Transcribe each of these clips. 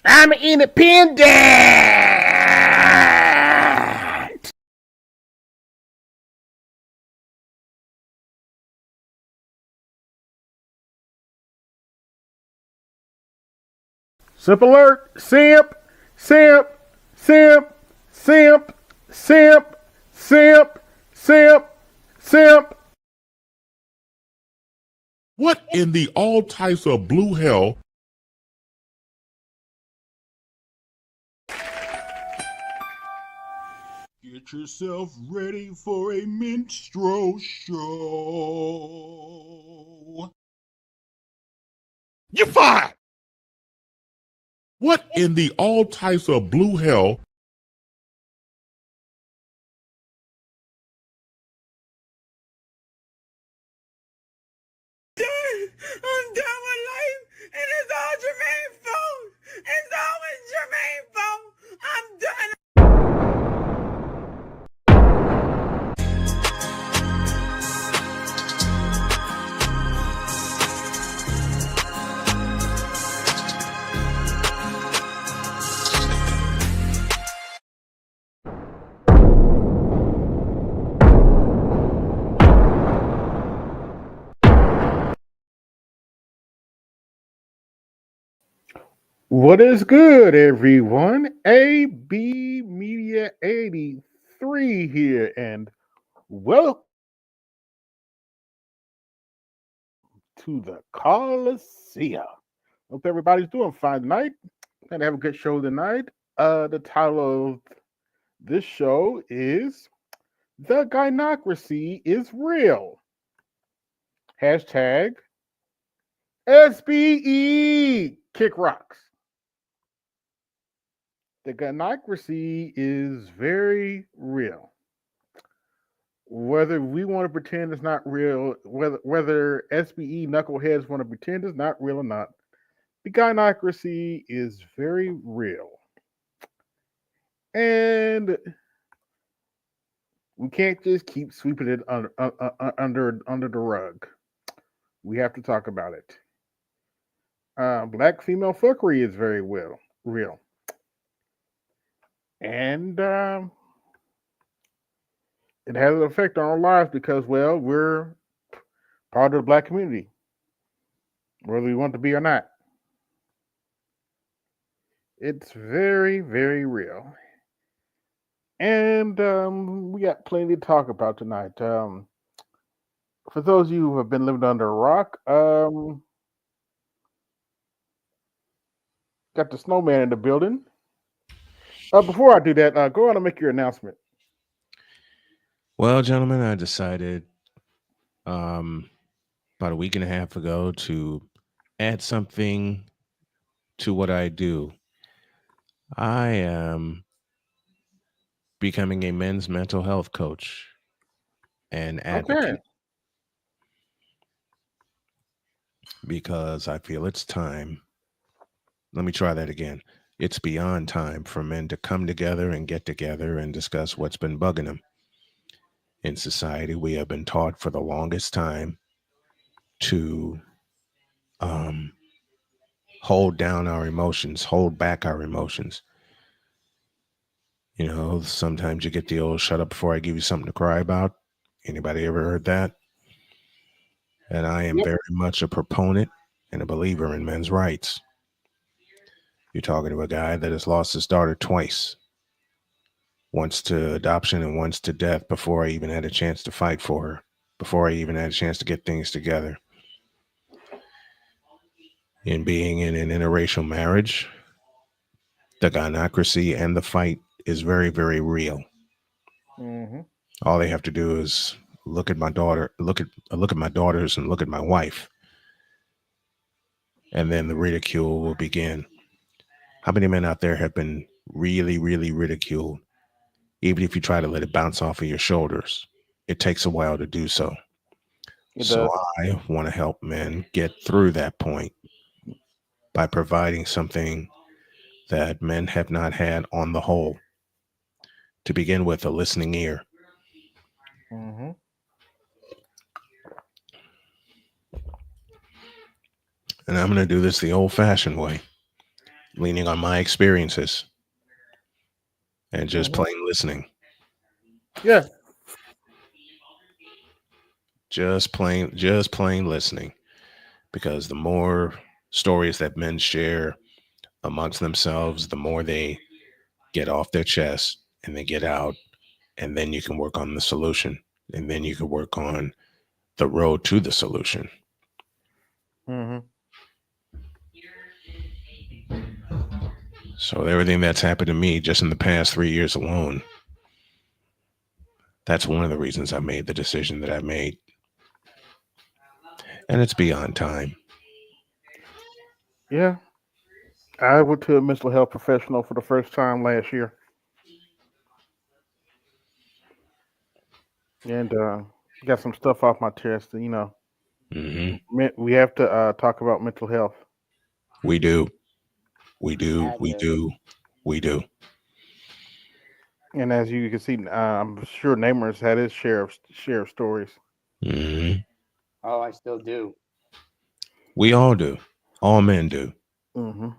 I'm independent. Simp alert. Simp. Simp. Simp. Simp. Simp. Simp. Simp. Simp. What in the all types of blue hell? Get yourself ready for a minstrel show. You're fired! What in the all types of blue hell? I'm done with life, and it's all Jermaine's fault. It's always Jermaine's fault. I'm done. What is good, everyone? AB Media 83 here, and welcome to the Colosseum. Hope everybody's doing fine tonight. And have a good show tonight. The title of this show is The Gynocracy is Real. Hashtag SBE Kick Rocks. The gynocracy is very real. Whether we want to pretend it's not real, whether SBE knuckleheads want to pretend it's not real or not, the gynocracy is very real. And we can't just keep sweeping it under the rug. We have to talk about it. Black female fuckery is very real. And it has an effect on our lives because, well, we're part of the black community, whether we want to be or not. It's very, very real. And we got plenty to talk about tonight. For those of you who have been living under a rock, got the snowman in the building. Before I do that, go on and make your announcement. Well, gentlemen, I decided about a week and a half ago to add something to what I do. I am becoming a men's mental health coach and advocate because I feel it's time. Let me try that again. It's beyond time for men to come together and get together and discuss what's been bugging them. In society, we have been taught for the longest time to hold down our emotions, hold back our emotions. You know, sometimes you get the old shut up before I give you something to cry about. Anybody ever heard that? And I am very much a proponent and a believer in men's rights. You're talking to a guy that has lost his daughter twice, once to adoption and once to death before I even had a chance to fight for her, before I even had a chance to get things together. In being in an interracial marriage, the gynocracy and the fight is very, very real. Mm-hmm. All they have to do is look at my daughter, look at my daughters, and look at my wife, and then the ridicule will begin. How many men out there have been really, really ridiculed? Even if you try to let it bounce off of your shoulders, it takes a while to do so. So I want to help men get through that point by providing something that men have not had on the whole. To begin with, a listening ear. Mm-hmm. And I'm going to do this the old-fashioned way. leaning on my experiences and just Hmm. plain listening. Yeah. Just plain listening. Because the more stories that men share amongst themselves, the more they get off their chest and they get out, and then you can work on the solution, and then you can work on the road to the solution. Hmm. So everything that's happened to me just in the past 3 years alone, that's one of the reasons I made the decision that I made. And it's beyond time. Yeah. I went to a mental health professional for the first time last year, and got some stuff off my chest. Hmm. We have to talk about mental health. We do. We do. Had We to. do. We do. And as you can see, I'm sure Namer's had his share of stories. Hmm. Oh, I still do. We all do. All men do. Hmm.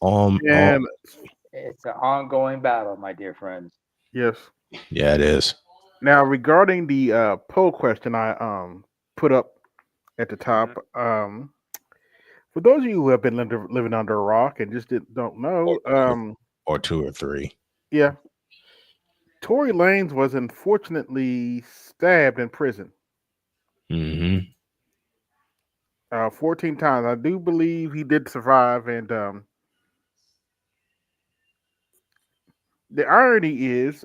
All. And It's an ongoing battle, my dear friends. yes. Yeah, it is. Now regarding the poll question I put up at the Hmm. top, for those of you who have been living under a rock and just don't Or know, two, or two or three. yeah, Tory Lanez was unfortunately stabbed in prison Hmm. 14 times. I do believe he did survive, and the irony is,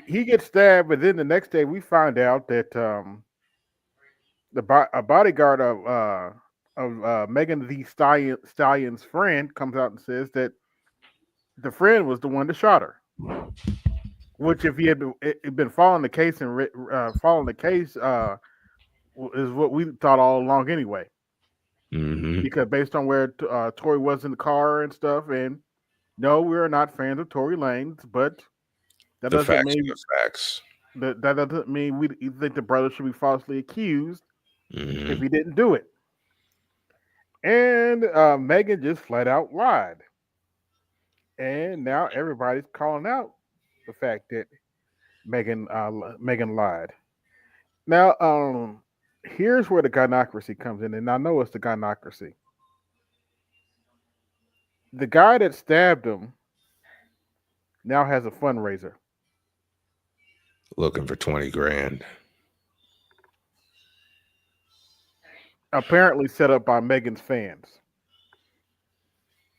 he gets stabbed, but then the next day we find out that a bodyguard of Megan the Stallion's friend comes out and says that the friend was the one that shot her. Which, if he had been following the case and following the case, is what we thought all along anyway. Hmm. Because based on where Tory was in the car and stuff, and no, we are not fans of Tory Lanez, but that The doesn't facts are mean the facts. that doesn't mean we think the brother should be falsely accused if Hmm. he didn't do it. And Megan just flat out lied, and now everybody's calling out the fact that Megan lied. Now, here's where the gynocracy comes in, and I know it's the gynocracy. The guy that stabbed him now has a fundraiser, Looking for 20 grand. apparently set up by Megan's fans,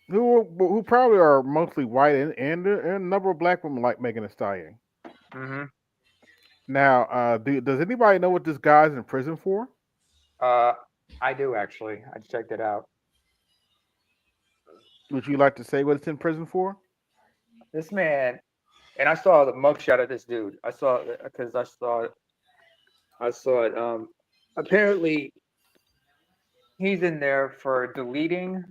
who probably are mostly white and a number of black women like Megan Thee Stallion. Hmm. Now, does anybody know what this guy's in prison for? Uh, I do actually. I checked it out. Would you like to say what it's in prison for? This man, and I saw the mugshot of this dude. I saw because I saw it. Apparently he's in there for deleting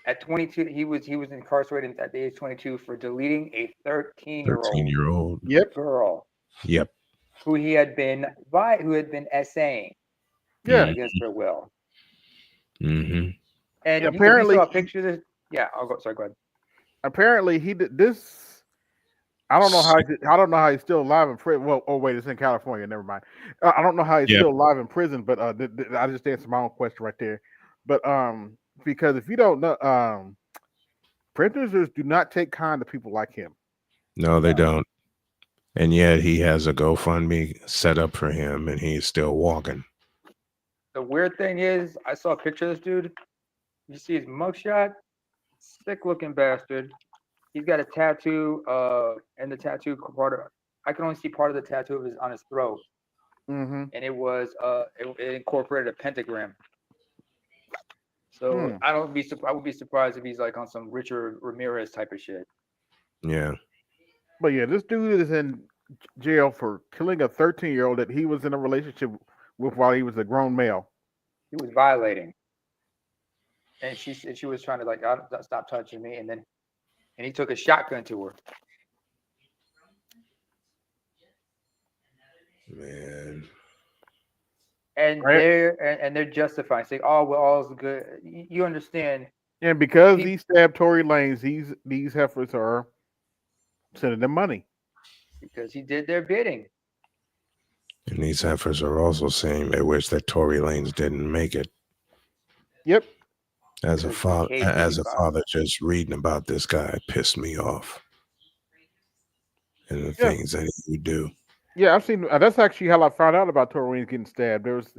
at 22. He was incarcerated at the age 22 for deleting a 13-year-old 13-year-old. Yep. girl Yep. who had been essaying Yeah. against her will. Mm-hmm. And you Apparently, saw a picture of this. Yeah, I'll go. Sorry, go ahead. apparently he did this. I don't know how he's still alive in prison. Well, oh wait, it's in California. Never mind. I don't know how he's Yep. still alive in prison, but I just answered my own question right there. But because if you don't know, prisoners do not take kind to people like him. No, they No. don't. And yet he has a GoFundMe set up for him and he's still walking. The weird thing is, I saw a picture of this dude. You see his mugshot? Sick looking bastard. He's got a tattoo, and the tattoo part of I can only see part of the tattoo of his on his throat, Mm-hmm. and it incorporated a pentagram. So Hmm. I would be surprised if he's like on some Richard Ramirez type of shit. Yeah. But yeah, this dude is in jail for killing a 13-year-old that he was in a relationship with while he was a grown male. He was violating, and she was trying to like stop touching me, and he took a shotgun to her. Man. And Right? they're justifying saying, "Oh, well, all's good." You understand? And because He- these stabbed Tory Lanez, these heifers are sending them money. because he did their bidding. And these heifers are also saying they wish that Tory Lanez didn't make it. Yep. As a Because he father, hates what he found. just reading about this guy pissed me off, and the Yeah. things that he would do. Yeah, I've seen. That's actually how I found out about Tory Lanez getting stabbed. There's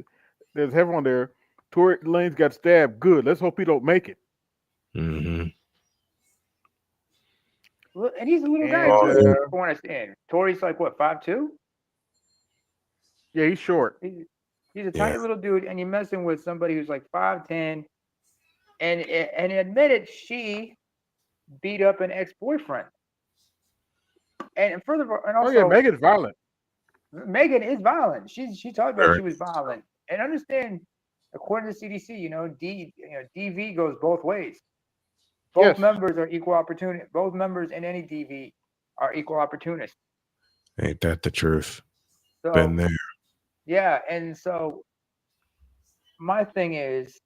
heaven on there. Tory Lanez got stabbed. Good. Let's hope he don't make it. Mm-hmm. Look, and he's a little guy And too. From what I understand, Tory's like what 5'2". yeah, he's short. He's a tiny little dude, and you're messing with somebody who's like 5'10", and admitted she beat up an ex-boyfriend. And furthermore, and Oh yeah, also Megan's violent. Megan is violent. She talked about Very. she was violent. And understand, according to CDC, DV goes both ways. Both Yes. members are equal opportunity. Both members in any DV are equal opportunists. Ain't that the truth? So Been there. yeah, and so my thing is,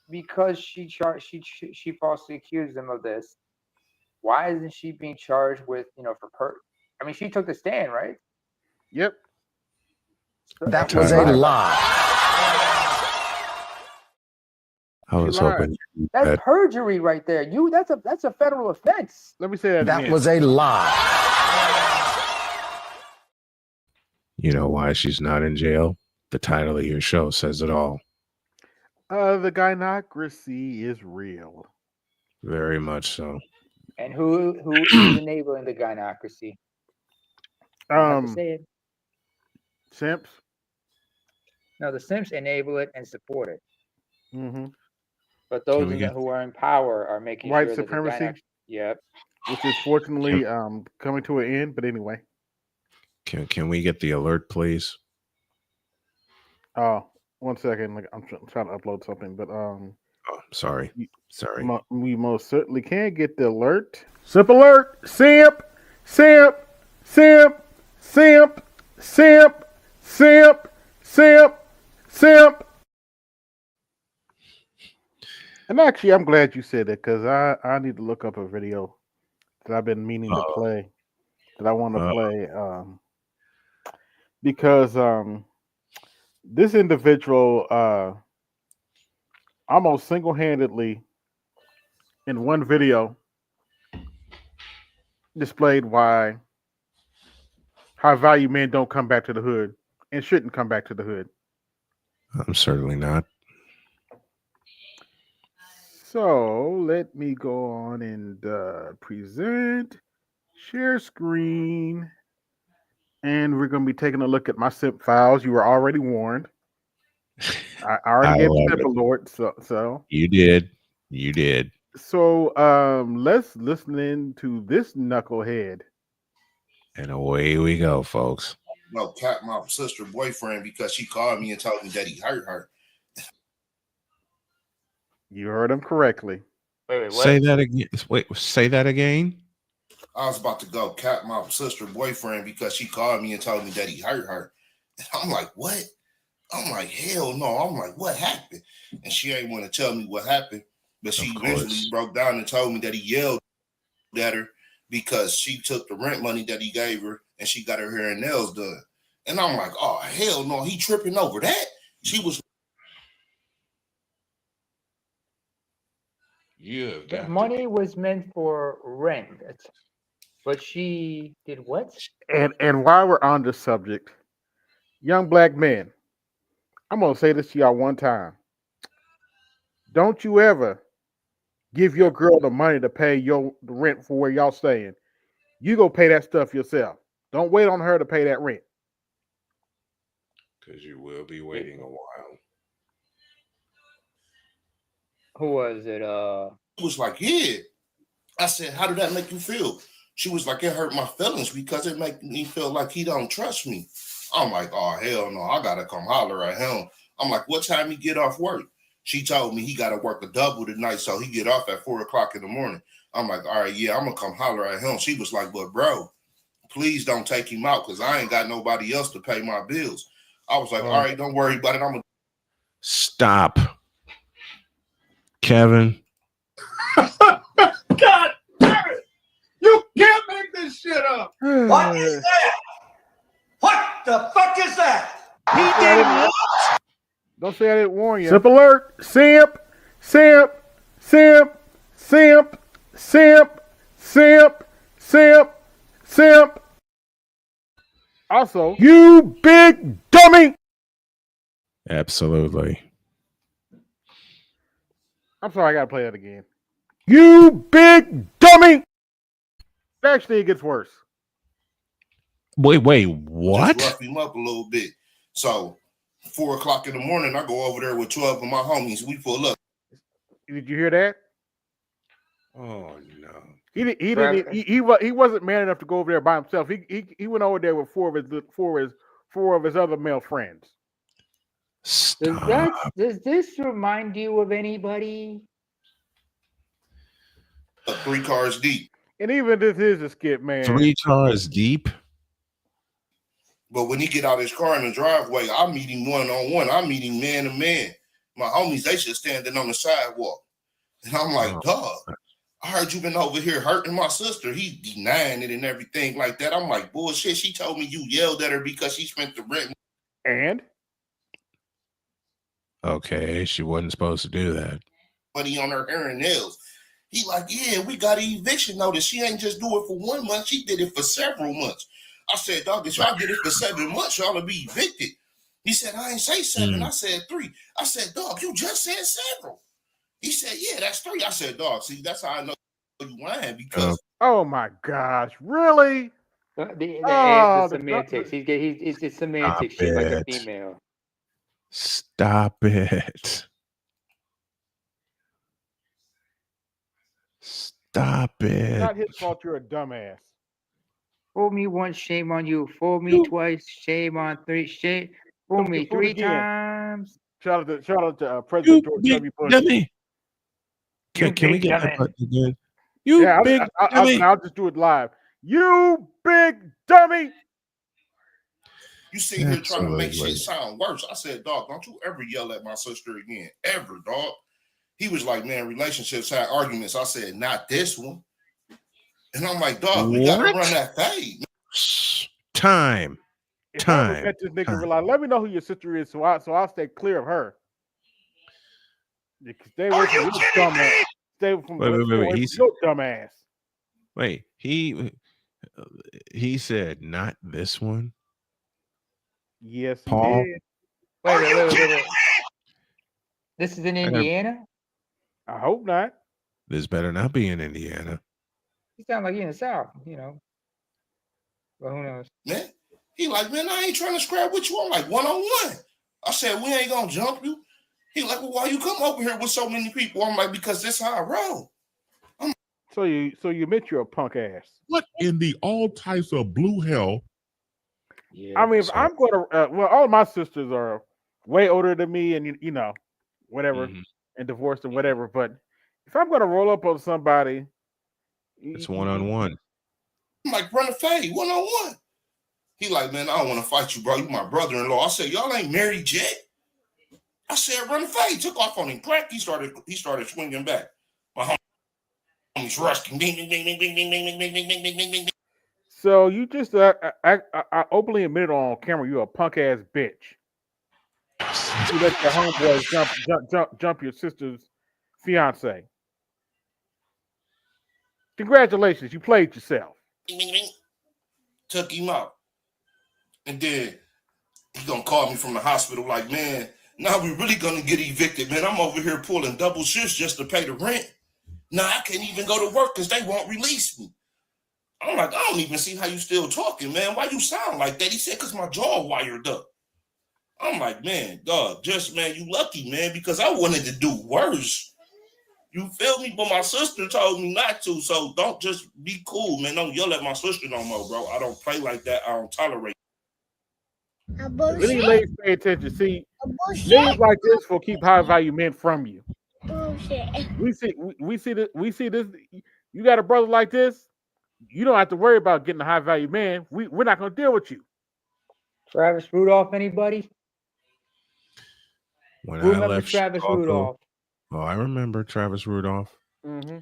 because she falsely accused them of this, why isn't she being charged with I mean, she took the stand, right? Yep. That was a lie. I was She lied. hoping That's that perjury right there. That's a federal offense. Let me say that That again. was a lie. you know why she's not in jail. The title of your show says it all. The gynocracy is real. Very much so. And who is enabling the gynocracy? I don't have to say it. Simps. No, the Simps enable it and support it. Mm-hmm. But those we get- who are in power are making White sure supremacy? that yep. Which is fortunately coming to an end. But anyway. Can we get the alert, please? Oh, 1 second. Like I'm trying to upload something, but Oh, sorry. we most certainly can get the alert. Simp alert! Simp! Simp! Simp! Simp! Simp! Simp! Simp! Simp! And actually, I'm glad you said that because I need to look up a video that I've been meaning to play. That I want to play. Because this individual almost single-handedly in one video displayed why high value men don't come back to the hood and shouldn't come back to the hood. I'm certainly not. So let me go on and present, share screen, and we're going to be taking a look at my simp files. You were already warned. I already gave a simp alert. So you did. You did. So let's listen in to this knucklehead. And away we go, folks. No, cap my sister boyfriend because she called me and told me that he hurt her. You heard him correctly. Wait, what? Say that again. Wait, say that again. I was about to go cap my sister boyfriend because she called me and told me that he hurt her. And I'm like, what? I'm like, hell no. I'm like, what happened? And she ain't want to tell me what happened. But she eventually broke down and told me that he yelled at her because she took the rent money that he gave her and she got her hair and nails done. And I'm like, oh, hell no. He tripping over that? She was. Yeah, The money was meant for rent, but she did what? And while we're on the subject, young black men, I'm gonna say this to y'all one time. Don't you ever give your girl the money to pay the rent for where y'all staying. You go pay that stuff yourself. Don't wait on her to pay that rent. Because you will be waiting a while. Who was it? She was like, yeah. I said, how did that make you feel? She was like, it hurt my feelings because it make me feel like he don't trust me. I'm like, oh, hell no. I got to come holler at him. I'm like, what time he get off work? She told me he got to work a double tonight, so he get off at 4 o'clock in the morning. I'm like, all right, yeah, I'm going to come holler at him. She was like, but bro, please don't take him out because I ain't got nobody else to pay my bills. I was like, all right, don't worry about it. I'm going to stop. Kevin. God damn it! You can't make this shit up. What is that? What the fuck is that? He did what? Don't say I didn't warn you. Simp alert. Simp. Simp. Simp. Simp. Simp. Simp. Simp. Simp. Also, you big dummy. Absolutely. I'm sorry, I gotta play that again. You big dummy. Actually, it gets worse. Wait, Just what? rough him up a little bit. So 4 o'clock in the morning, I go over there with 12 of my homies. We pull up. Did you hear that? Oh no. He wasn't man enough to go over there by himself. He went over there with four of his other male friends. Does this remind you of anybody? 3 cars deep. And even this is a skit, man. 3 cars deep. But when he get out his car in the driveway, I meet him one-on-one. I meet him man to man. My homies, they just standing on the sidewalk. And I'm like, dog, I heard you been over here hurting my sister. He denying it and everything like that. I'm like, bullshit. She told me you yelled at her because she spent the rent. And? Okay, she wasn't supposed to do that. Money on her hair and nails. He like, yeah, we got an eviction notice. She ain't just do it for 1 month. She did it for several months. I said, dog, if y'all did it for 7 months, y'all will be evicted. He said, I ain't say 7. I said 3. I said, dog, you just said several. He said, yeah, that's 3. I said, dog, see, that's how I know you lying because. Oh my gosh, really? The semantics. It's semantics shit like a female. Stop it. Stop it. It's not his fault you're a dumbass. Fool me once, shame on you. Fool me twice, shame on 3. Shame. Fool me 3 times. Shout out to President George W. Bush. Dummy. Can we get that button again? Big dummy. I'll just do it live. You big dummy. You sit here trying to make shit sound worse. I said, dog, don't you ever yell at my sister again. Ever, dog. He was like, man, relationships had arguments. I said, not this one. And I'm like, dog, we got to run that fade. Time. If I ever met this nigga real life, let me know who your sister is so I'll stay clear of her. Stay away from your dumbass. Stay from your dumbass. Wait, he said not this one. Yes, Paul? he did. Wait. This is in Indiana? I hope not. This better not be in Indiana. You sound like you're in the South, you know. But who knows? Man, he like, man, I ain't trying to scrap with you. I'm like, one-on-one. I said, we ain't gonna jump you. He like, well, why you come over here with so many people? I'm like, because this how I roll. So you admit you're a punk ass. What in the all types of blue hell? Yeah, I mean, if I'm going to, well, all my sisters are way older than me and, you know, whatever, and divorced and whatever. But if I'm going to roll up on somebody, it's one-on-one. I'm like, run a fade, one-on-one. He like, man, I don't want to fight you, bro. You my brother-in-law. I said, y'all ain't married yet. I said, run a fade. Took off on him. Crack. He started swinging back. My homies rushed him. Ding, ding, ding, ding, ding, ding, ding, ding, ding, ding, ding, ding. So you just I openly admitted on camera you're a punk ass bitch. You let your homeboys jump your sister's fiance. Congratulations, you played yourself. Ding, ding, ding. Took him out. And then he gonna call me from the hospital like, man, now we really gonna get evicted, man. I'm over here pulling double shifts just to pay the rent. Now I can't even go to work because they won't release me. I'm like, I don't even see how you still talking, man. Why you sound like that? He said, because my jaw wired up. I'm like, man, dog, just, man, you lucky, man, because I wanted to do worse. You feel me? But my sister told me not to, so don't just be cool, man. Don't yell at my sister no more, bro. I don't play like that. I don't tolerate. Really, ladies, pay attention. See, things like this will keep high value men from you. We see this. You got a brother like this, you don't have to worry about getting a high value man. We're not going to deal with you. Travis Rudolph, anybody? When Who I remembers left Travis Chicago, Rudolph? Oh, I remember Travis Rudolph. Mm-hmm.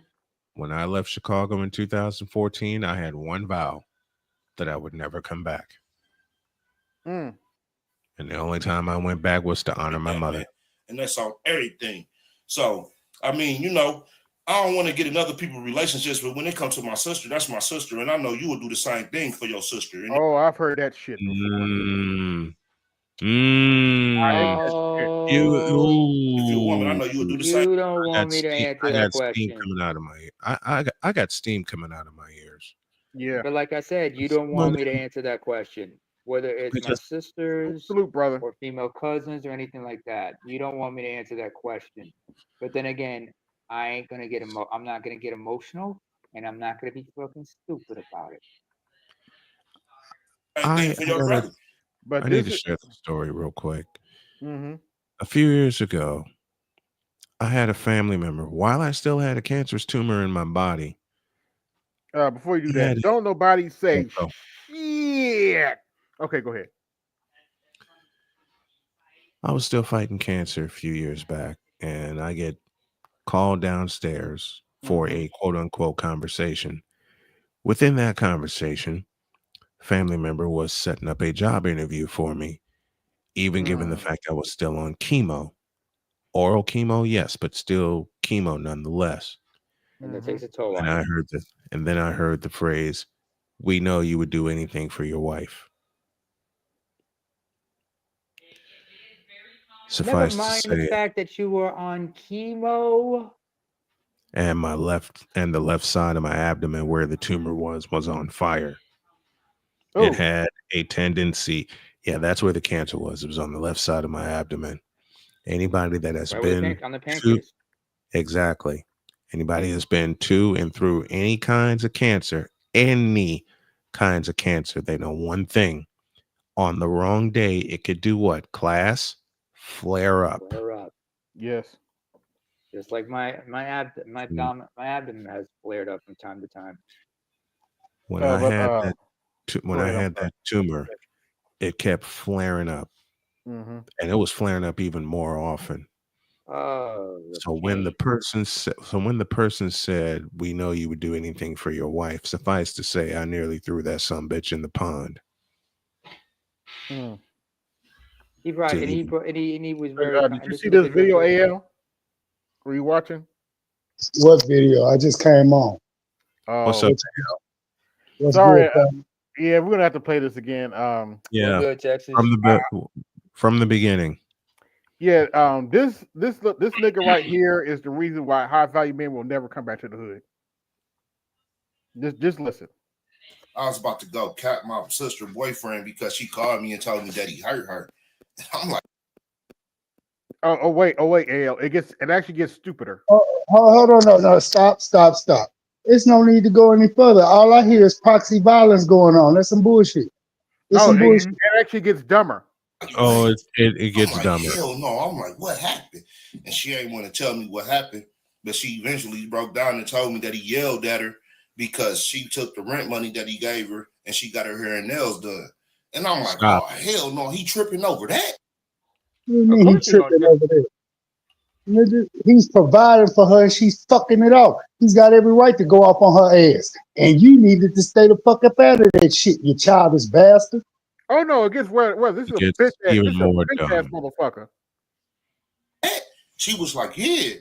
When I left Chicago in 2014, I had one vow that I would never come back. Mm. And the only time I went back was to honor my mother. And that's on everything. So, I mean, you know, I don't want to get in other people's relationships, but when it comes to my sister, that's my sister, and I know you will do the same thing for your sister. And Oh, I've heard that shit before. Mm. I ain't Mm. that shit. You, if you're a woman, I ooh. know you will do the same. You don't I want got me to steam. answer I that got steam question. coming out of my ear. I got steam coming out of my ears. Yeah. But like I said, you don't want me to answer that question. Whether it's my Because sisters Salute, brother. or female cousins or anything like that. You don't want me to answer that question. But then again, I ain't gonna get I'm not gonna get emotional, and I'm not gonna be fucking stupid about it. Same thing for your brother. But I need this to is. share the story real quick. Mm-hmm. A few years ago, I had a family member. While I still had a cancerous tumor in my body, Before you do he had that, it. don't nobody say Oh, shit. Okay, go ahead. I was still fighting cancer a few years back, and I get called downstairs for Mm-hmm. a quote unquote conversation. Within that conversation, family member was setting up a job interview for me, even given the Mm. fact I was still on chemo. Oral chemo, yes, but still chemo nonetheless. And that Mm-hmm. takes a toll And on you. then I heard the phrase, "We know you would do anything for your wife." Never Suffice to mind the say, fact that you were on chemo. and the left side of my abdomen where the tumor was on fire. It Oh. had a tendency, yeah, that's where the cancer was. It was on the left side of my abdomen. Anybody that has Right with been on the to pancreas. exactly. Anybody that's been to and through any kinds of cancer, they know one thing. On the wrong day, it could do what? Class? Flare up. Flare up. Yes. Just like Mm. my abdomen has flared up from time to time. When I But had that when go I ahead. I'm had sorry. that tumor, it kept flaring up, Mm-hmm. and it was flaring up even more often. Oh, the So when the pain. person said, "We know you would do anything for your wife," suffice to say, I nearly threw that sumbitch in the pond. Mm. He brought To and he even, brought and he was very Did kind. And you this see is a this good video, person. AL? Were you watching? What video? I just came on. what's Oh, up? What's sorry. good, fam? Yeah, we're gonna have to play this again. We're Yeah, good, Texas. from from the beginning. Yeah. This nigga right here is the reason why high value men will never come back to the hood. Just listen. I was about to go cap my sister boyfriend because she called me and told me that he hurt her. I'm like, Oh wait, AL. It actually gets stupider. Hold on, no, stop. There's no need to go any further. All I hear is proxy violence going on. That's some bullshit. It's No, some it bullshit. actually gets dumber. Oh, what? it I'm gets like, dumber. hell no. I'm like, what happened? And she ain't want to tell me what happened, but she eventually broke down and told me that he yelled at her because she took the rent money that he gave her and she got her hair and nails done. And I'm like, Stop. oh hell no, he tripping over that. What do you Of mean he course you gonna tripping trip. over there? Nigga, he's providing for her and she's fucking it off. He's got every right to go off on her ass. And you needed to stay the fuck up out of that shit, you childish bastard. Oh no, it gets well. This is It a gets bitch ass. even This is a more bitch ass dumb. motherfucker. She was like, yeah.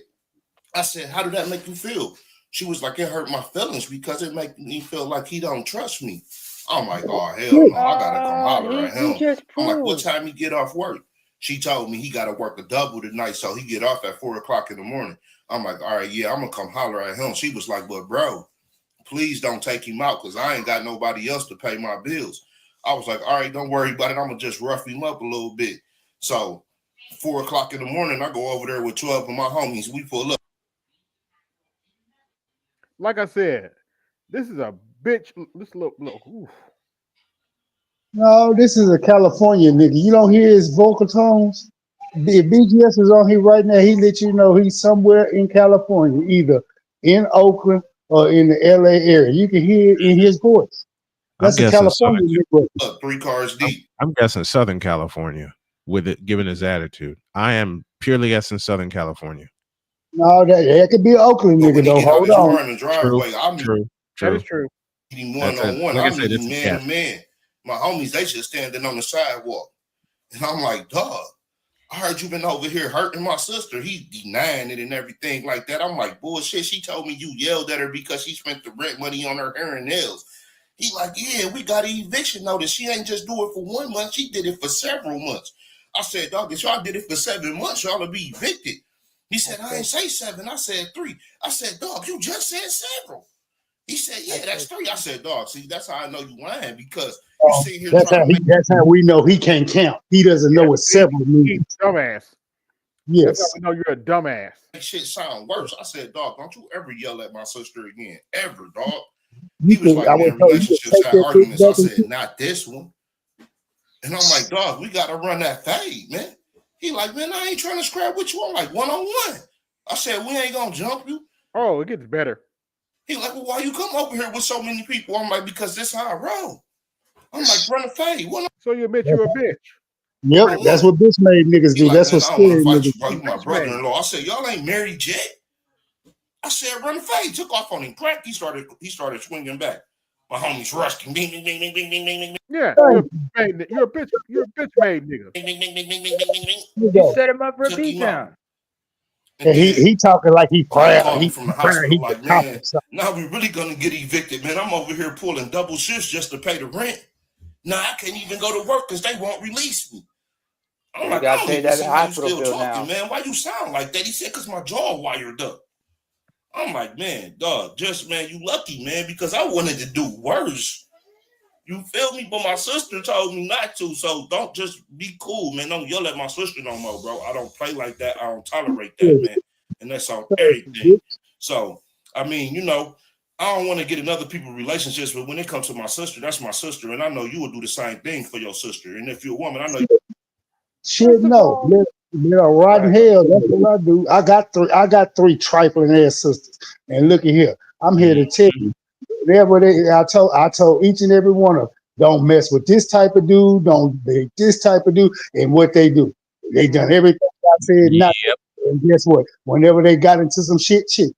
I said, how did that make you feel? She was like, it hurt my feelings because it make me feel like he don't trust me. I'm like, oh hell no, I gotta come holler at He him. just I'm like, what proved. time he get off work? She told me he gotta work a double tonight, so he get off at 4:00 in the morning. I'm like, all right, yeah, I'm gonna come holler at him. She was like, but bro, please don't take him out because I ain't got nobody else to pay my bills. I was like, all right, don't worry about it. I'm gonna just rough him up a little bit. So 4:00 in the morning, I go over there with 12 of my homies. We pull up. Like I said, this is a bitch. This look. Oof. No, this is a California nigga. You don't hear his vocal tones? If BGS is on here right now, he let you know he's somewhere in California, either in Oakland or in the LA area. You can hear it in his voice. I'm That's a guessing Southern. California nigga. Up 3 cars deep. I'm guessing Southern California with it, given his attitude. I am purely guessing Southern California. No, that could be an Oakland But when nigga he though. get out Hold his on. car in the True, driveway, I meet true, That is true. true. him one That's a on one. like I I said, meet it's him a man cat. to man. My homies, they just standing on the sidewalk. And I'm like, dog, I heard you been over here hurting my sister. He denying it and everything like that. I'm like, bullshit. She told me you yelled at her because she spent the rent money on her hair and nails. He like, yeah, we got an eviction notice. She ain't just do it for 1 month. She did it for several months. I said, dog, if y'all did it for 7 months, y'all to be evicted. He said, I ain't say 7. I said 3. I said, dog, you just said several. He said, yeah, that's 3. I said, dog, see, that's how I know you lying because you sit here That's trying to make that's how we know he can't count. He doesn't know what He's several means. dumbass. That's how Yes. we know you're a dumbass. shit sound worse. I said, dog, don't you ever yell at my sister again. Ever, dog. You He was think like, I would man, tell you to relationships take have that bitch arguments. I back and said, not this one. And I'm like, dog, we got to run that fade, man. He like, man, I ain't trying to scrap with you. I'm like, 1-on-1. I said, we ain't going to jump you. Oh, it gets better. He like, well, why you come over here with so many people? I'm like, because this how I roll. I'm like, run a fade. So you admit you're a bitch. Yep, that's what bitch made niggas He do. like, That's man, what I don't want to scared fight niggas. you, bro. You my Bitch made. brother-in-law. I said, y'all ain't married yet. I said, run a fade. Took off on him. Crack. He started swinging back. My homies rushed him. Bing, bing, bing, bing, bing, bing, bing, bing, Yeah, Thank you're a bitch. You're a bitch made nigga. bing, bing, bing, bing, bing, bing, bing, bing, bing. you. You Go. set him up for a Took him out. beatdown. And And then he talking like he Ty proud. called me He from the proud. He hospital the like, top man, of something. now we really gonna get evicted, man. I'm over here pulling double shifts just to pay the rent. Now I can't even go to work because they won't release me. I'm You like, I gotta don't pay even that see how you hospital still bill talking, now. man. Why you sound like that? He said, because my jaw wired up. I'm like, man, dog, just, man, you lucky, man, because I wanted to do worse. You feel me? But my sister told me not to, so don't just be cool, man. Don't yell at my sister no more, bro. I don't play like that. I don't tolerate that, man. And that's on everything. So, I mean, I don't want to get in other people's relationships, but when it comes to my sister, that's my sister, and I know you would do the same thing for your sister. And if you're a woman, I know Shit, First of no. all, Let a rotten right. hell. That's what I do. I got 3 trifling ass sisters. And look at here. I'm here to tell you. I told each and every one of them, don't mess with this type of dude, don't date this type of dude, and what they do. They done everything I said not to. Yep. And guess what? Whenever they got into some shit, you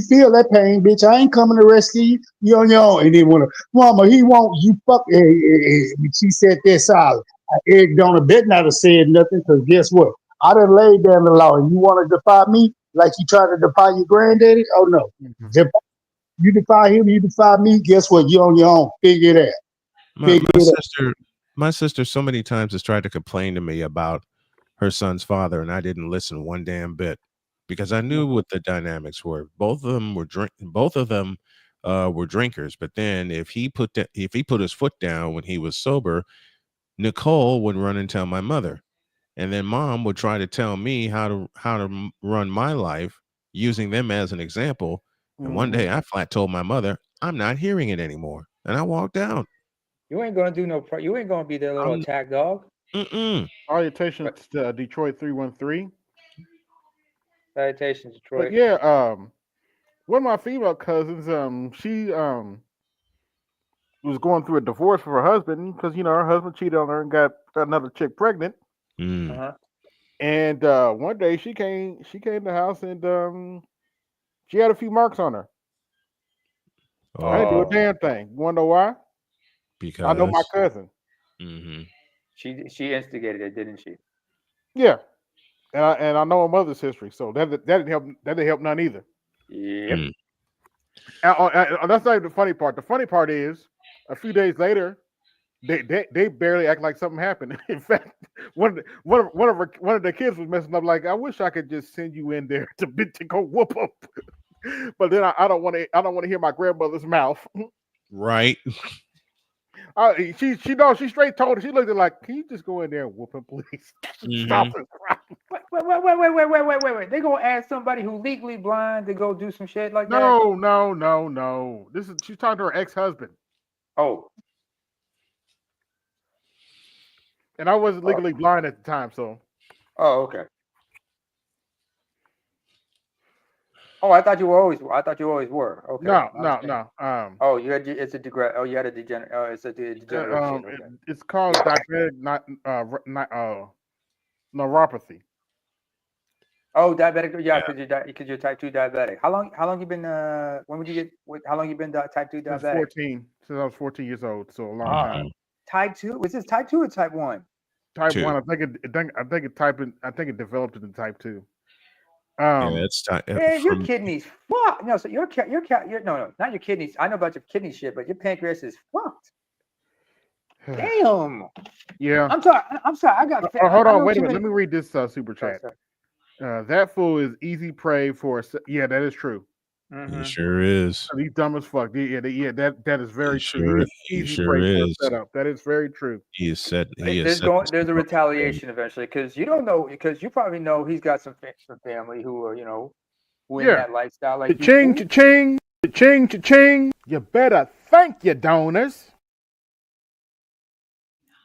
feel that pain, bitch. I ain't coming to rescue you. You on your own. And then when mama, he won't, you fuck. She said that solid. Eric Donner bet not have said nothing because guess what? I done laid down the law, and you want to defy me like you tried to defy your granddaddy? Oh no. You defy him, you defy me. Guess what? You on your own. Figure it out. My Figure my it out. sister, my sister, so many times has tried to complain to me about her son's father, and I didn't listen one damn bit because I knew what the dynamics were. Both of them were drinkers. But then if he put his foot down when he was sober, Nicole would run and tell my mother, and then mom would try to tell me how to run my life using them as an example. And one day I flat told my mother, I'm not hearing it anymore, and I walked out. You ain't gonna do you ain't gonna be their little I'm attack dog. Salutations to Detroit 313. Salutations, But Detroit. yeah, one of my female cousins, she was going through a divorce with her husband because her husband cheated on her and got another chick pregnant. Uh-huh. And one day she came to the house and she had a few marks on her. I didn't do a Oh, damn thing. You wanna know why? I know my because cousin. she instigated it, didn't she? Yeah, and I know her mother's history, so that didn't help. That didn't help none either. Yep. And that's not even the funny part. The funny part is, a few days later, they barely act like something happened. In fact, one of the kids was messing up. Like, I wish I could just send you in there to go whoop up, but then I don't want to hear my grandmother's mouth. right. She knows. She straight told her. She looked at it like, can you just go in there and whoop him, please? Stop Mhm. it. Wait. They gonna ask somebody who legally blind to go do some shit like that? No. She's talking to her ex-husband, Oh. and I wasn't legally blind at the time, so. Oh, okay. Oh, I thought you always were. Okay. No. Oh, you had you had a degenerate. Oh, it's a degenerative shit. Okay. It's called diabetic neuropathy. Oh, diabetic. Yeah, because you're type 2 diabetic. How long you been? When would you get? How long you been type 2 Since diabetic? 14, since I was 14 years old, so a long Ah, time. type 2. Was this type 2 or type 1? Type Two. 1, I think it developed into type 2. Yeah, it's Man, your kidneys fucked. No, so your no, not your kidneys. I know about your kidney shit, but your pancreas is fucked. Damn. Yeah. I'm sorry. I got. Hold I on, know wait a too minute. many. Let me read this super chat. Sorry. That fool is easy prey for. Yeah, that is true. He sure is. He's dumb as fuck. Yeah, that is very true. He Easy sure prey for a is. setup. That is very true. He is set. There's a retaliation eventually because you don't know because you probably know he's got some family who are who in that lifestyle like cha-ching, cha-ching, cha-ching, cha-ching. You better thank your donors.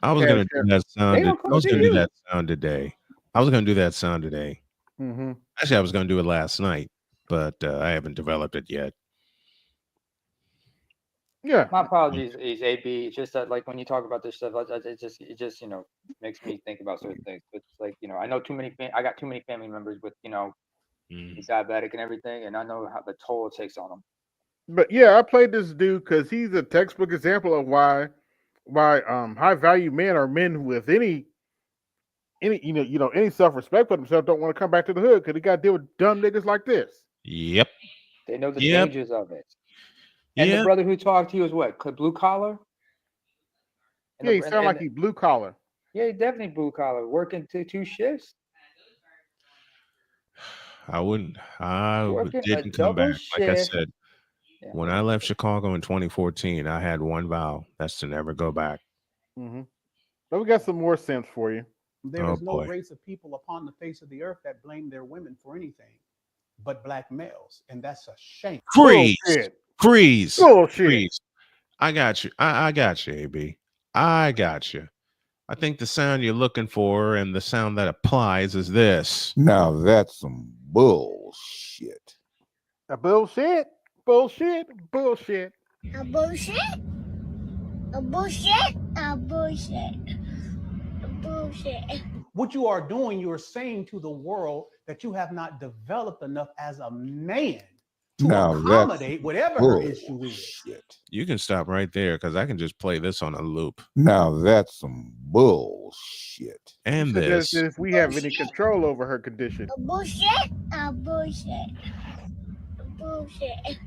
I was gonna do that sound. They I don't come was to gonna do you. that sound today. I was gonna do that sound today. Mm-hmm. Actually, I was gonna do it last night, but I haven't developed it yet. Yeah. My apologies, is AB. It's just that like when you talk about this stuff, it just makes me think about certain things. It's like I know too many. I got too many family members with diabetic and everything, and I know how the toll it takes on them. But yeah, I played this dude because he's a textbook example of why high value men are men with any any self respect for themselves don't want to come back to the hood because they got to deal with dumb niggas like this. Yep. They know the dangers of it. And Yeah. the brother who talked to you is what? Blue collar? Yeah, he sounded like he blue collar. Yeah, he definitely blue collar, working two shifts. I didn't come back. Like I said, when I left Chicago in 2014, I had one vow. That's to never go back. Mm-hmm. But we got some more sense for you. There is no race of people upon the face of the earth that blame their women for anything but black males. And that's a shame. Freeze. Bullshit. Freeze. I got you. I got you, AB. I got you. I think the sound you're looking for and the sound that applies is this. Now that's some bullshit. A bullshit. Bullshit. Bullshit. A bullshit. A bullshit. A bullshit. A bullshit. What you are doing, you are saying to the world that you have not developed enough as a man to accommodate whatever her issue is. You can stop right there because I can just play this on a loop. Now that's some bullshit. And this. If we have any control over her condition. A bullshit. A bullshit. A bullshit.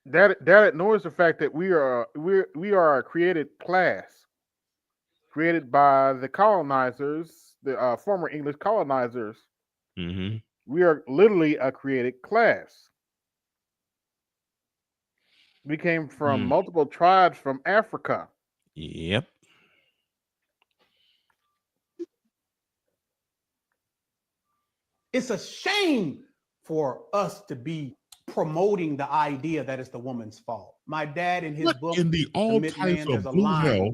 That ignores the fact that we are a created class, created by the colonizers, the former English colonizers. Mm-hmm. We are literally a created class. We came from multiple tribes from Africa. Yep. It's a shame for us to be promoting the idea that it's the woman's fault. My dad in his book, in the all types of blue hell,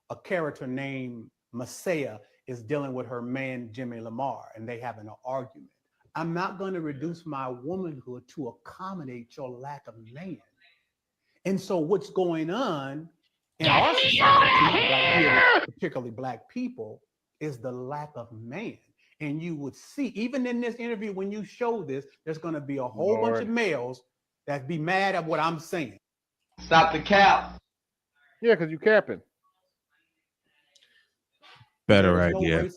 a character named Messiah is dealing with her man, Jimmy Lamar, and they having an argument. I'm not going to reduce my womanhood to accommodate your lack of man. And so what's going on in our society, right here, particularly black people, is the lack of man. And you would see, even in this interview, when you show this, there's going to be a whole bunch of males that be mad at what I'm saying. Stop the cap. Yeah, because you capping. Better idea.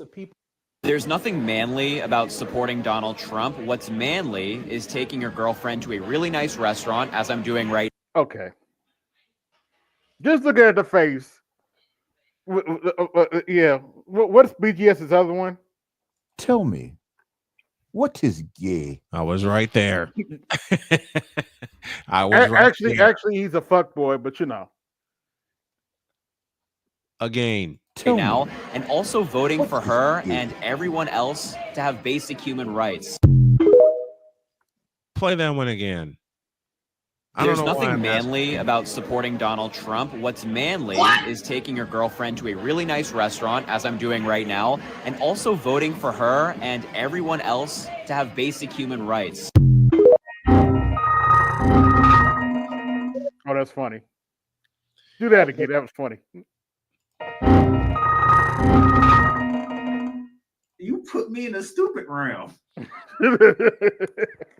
There's nothing manly about supporting Donald Trump. What's manly is taking your girlfriend to a really nice restaurant, as I'm doing right now. Okay. Just look at the face. Yeah. What's BGS's other one? Tell me, what is gay? I was right there. I was actually, he's a fuckboy, but you know. Again. now, and also voting for her and everyone else to have basic human rights. Play that one again. There's nothing manly about supporting Donald Trump. What's manly is taking your girlfriend to a really nice restaurant, as I'm doing right now, and also voting for her and everyone else to have basic human rights. Oh, that's funny. Do that again. That was funny. You put me in the stupid realm.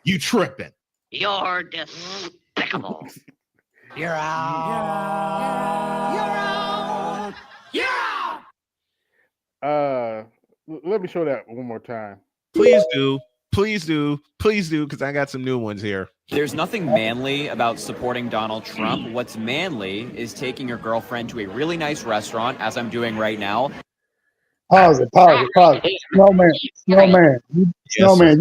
You tripping. You're despicable. You're out. You're out. Let me show that one more time. Please do. Please do. Please do, because I got some new ones here. There's nothing manly about supporting Donald Trump. What's manly is taking your girlfriend to a really nice restaurant, as I'm doing right now. Pause it. Snowman, Yes, sir.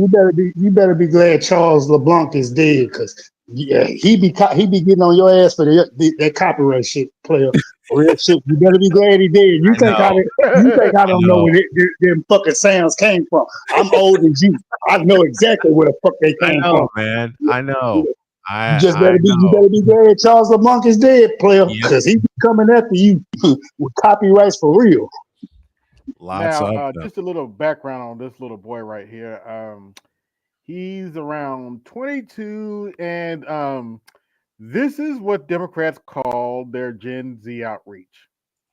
you better be glad Charles LeBlanc is dead, because he be getting on your ass for that copyright shit, player. Real shit. You better be glad he did. You think I don't know where them fucking sounds came from? I'm old as you. I know exactly where the fuck they came from. Man. I know. You better be glad Charles LeBlanc is dead, player, because he be coming after you with copyrights for real. Just a little background on this little boy right here. He's around 22, and this is what Democrats call their Gen Z outreach.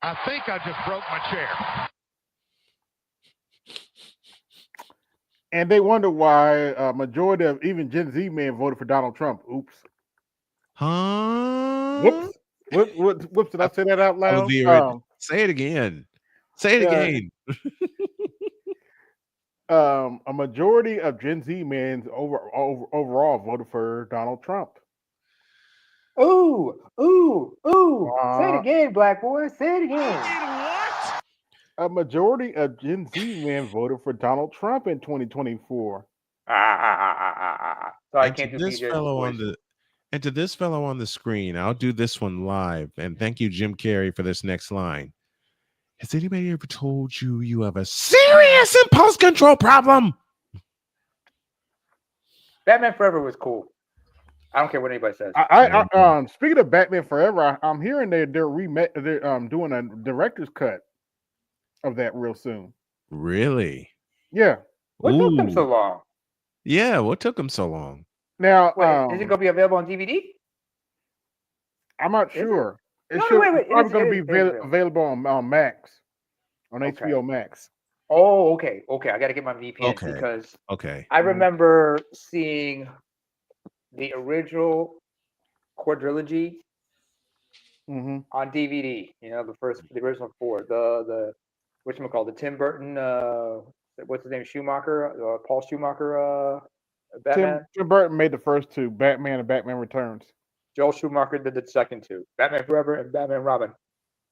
I think I just broke my chair. And they wonder why a majority of even Gen Z men voted for Donald Trump. Oops. Huh? Whoops, did I say that out loud? Say it again. Say it again. A majority of Gen Z men overall voted for Donald Trump. Ooh. Say it again, black boy. Say it again. A majority of Gen Z men voted for Donald Trump in 2024. So I can't do this fellow and to this fellow on the screen, I'll do this one live. And thank you, Jim Carrey, for this next line. Has anybody ever told you you have a serious impulse control problem? Batman Forever was cool. I don't care what anybody says. Speaking of Batman Forever, I'm hearing they're doing a director's cut of that real soon. Really? Yeah. What took them so long? Yeah, what took them so long? Now, is it going to be available on DVD? I'm not sure. It's wait. probably going to be available on Max, on HBO Max. Oh, okay. I got to get my VPN because I remember seeing the original quadrilogy on DVD. You know, the original four. The whatchamacallit, the Tim Burton. What's his name? Schumacher. Paul Schumacher. Batman. Tim Burton made the first two, Batman and Batman Returns. Joel Schumacher did the second two, Batman Forever and Batman Robin.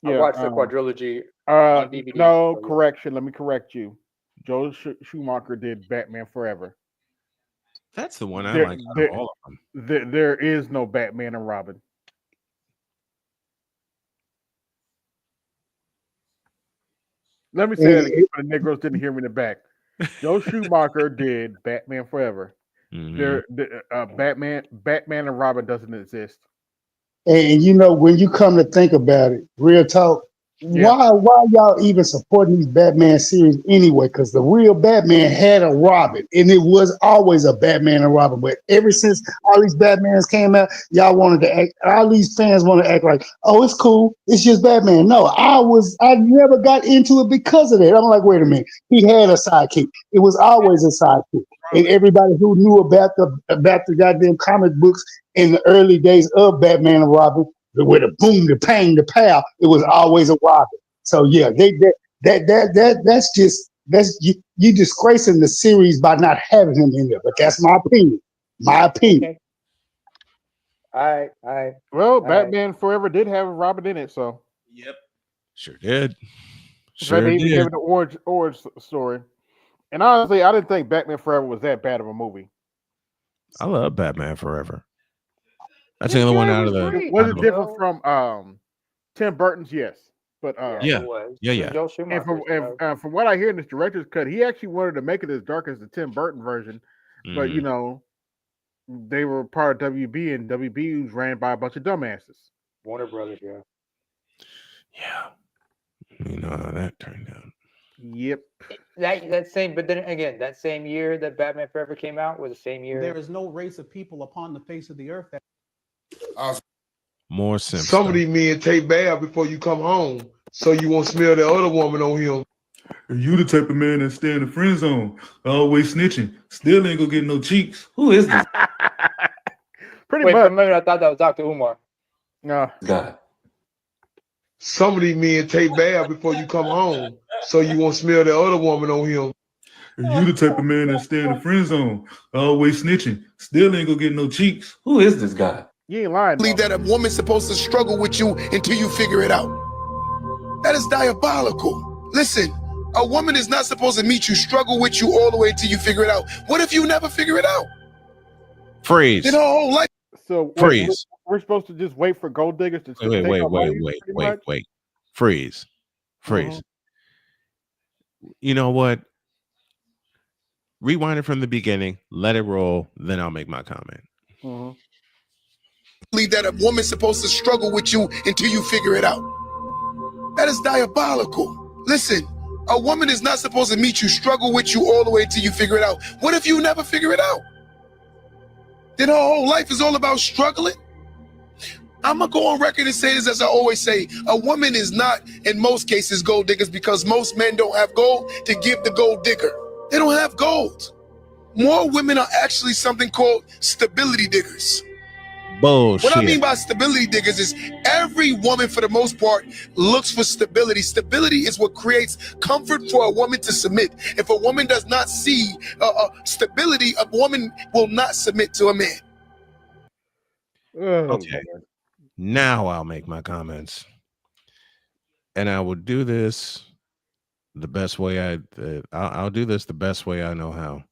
I watched the quadrilogy on DVD. No, correction. Let me correct you. Joel Schumacher did Batman Forever. That's the one I like out of all of them. There is no Batman and Robin. Let me say that again for the Negroes didn't hear me in the back. Joe Schumacher did Batman Forever. Batman and Robin doesn't exist. And you know, when you come to think about it, real talk, why y'all even supporting these Batman series anyway? Because the real Batman had a Robin, and it was always a Batman and Robin. But ever since all these Batmans came out, y'all wanted to act. All these fans want to act like, oh, it's cool, it's just Batman. No, I never got into it because of that. I'm like, wait a minute, he had a sidekick. It was always a sidekick. And everybody who knew about the goddamn comic books in the early days of Batman and Robin, with the boom, the pang, the pow, it was always a Robin. So yeah, that's you disgracing the series by not having him in there. But that's my opinion. Okay. All right. Well, Batman Forever did have a Robin in it, so yep, sure did. They even gave it the origin story. And honestly, I didn't think Batman Forever was that bad of a movie. I love Batman Forever. That's the only one out of the. Was it different from Tim Burton's? Yes, but yeah. And from what I hear in this director's cut, he actually wanted to make it as dark as the Tim Burton version, but you know, they were part of WB, and WB was ran by a bunch of dumbasses. Warner Brothers, yeah. You know how that turned out. Yep. But then again, that same year that Batman Forever came out was the same year. There is no race of people upon the face of the earth that more simple. Some of these men take bath before you come home, so you won't smell the other woman on him. You the type of man that stay in the friend zone, always snitching, still ain't gonna get no cheeks. Who is this? Pretty Wait, for a much. minute I thought that was Dr. Umar. No. God. Some of these men take bath before you come home, so you won't smell the other woman on him. You the type of man that stay in the friend zone, always snitching, still ain't gonna get no cheeks. Who is this guy? You ain't lying. Believe that a woman's supposed to struggle with you until you figure it out. That is diabolical. Listen, a woman is not supposed to meet you, struggle with you all the way until you figure it out. What if you never figure it out? Freeze. Then her whole life. So Freeze. we're supposed to just wait for gold diggers to Wait. take our money, pretty much? Freeze. You know what? Rewind it from the beginning, let it roll, then I'll make my comment. Believe that a woman's supposed to struggle with you until you figure it out. That is diabolical. Listen, a woman is not supposed to meet you, struggle with you all the way until you figure it out. What if you never figure it out? Then her whole life is all about struggling? I'm going to go on record and say this as I always say. A woman is not, in most cases, gold diggers because most men don't have gold to give the gold digger. They don't have gold. More women are actually something called stability diggers. Bullshit. What I mean by stability diggers is every woman, for the most part, looks for stability. Stability is what creates comfort for a woman to submit. If a woman does not see stability, a woman will not submit to a man. Okay. Now I'll make my comments. And I will do this the best way I'll do this the best way I know how.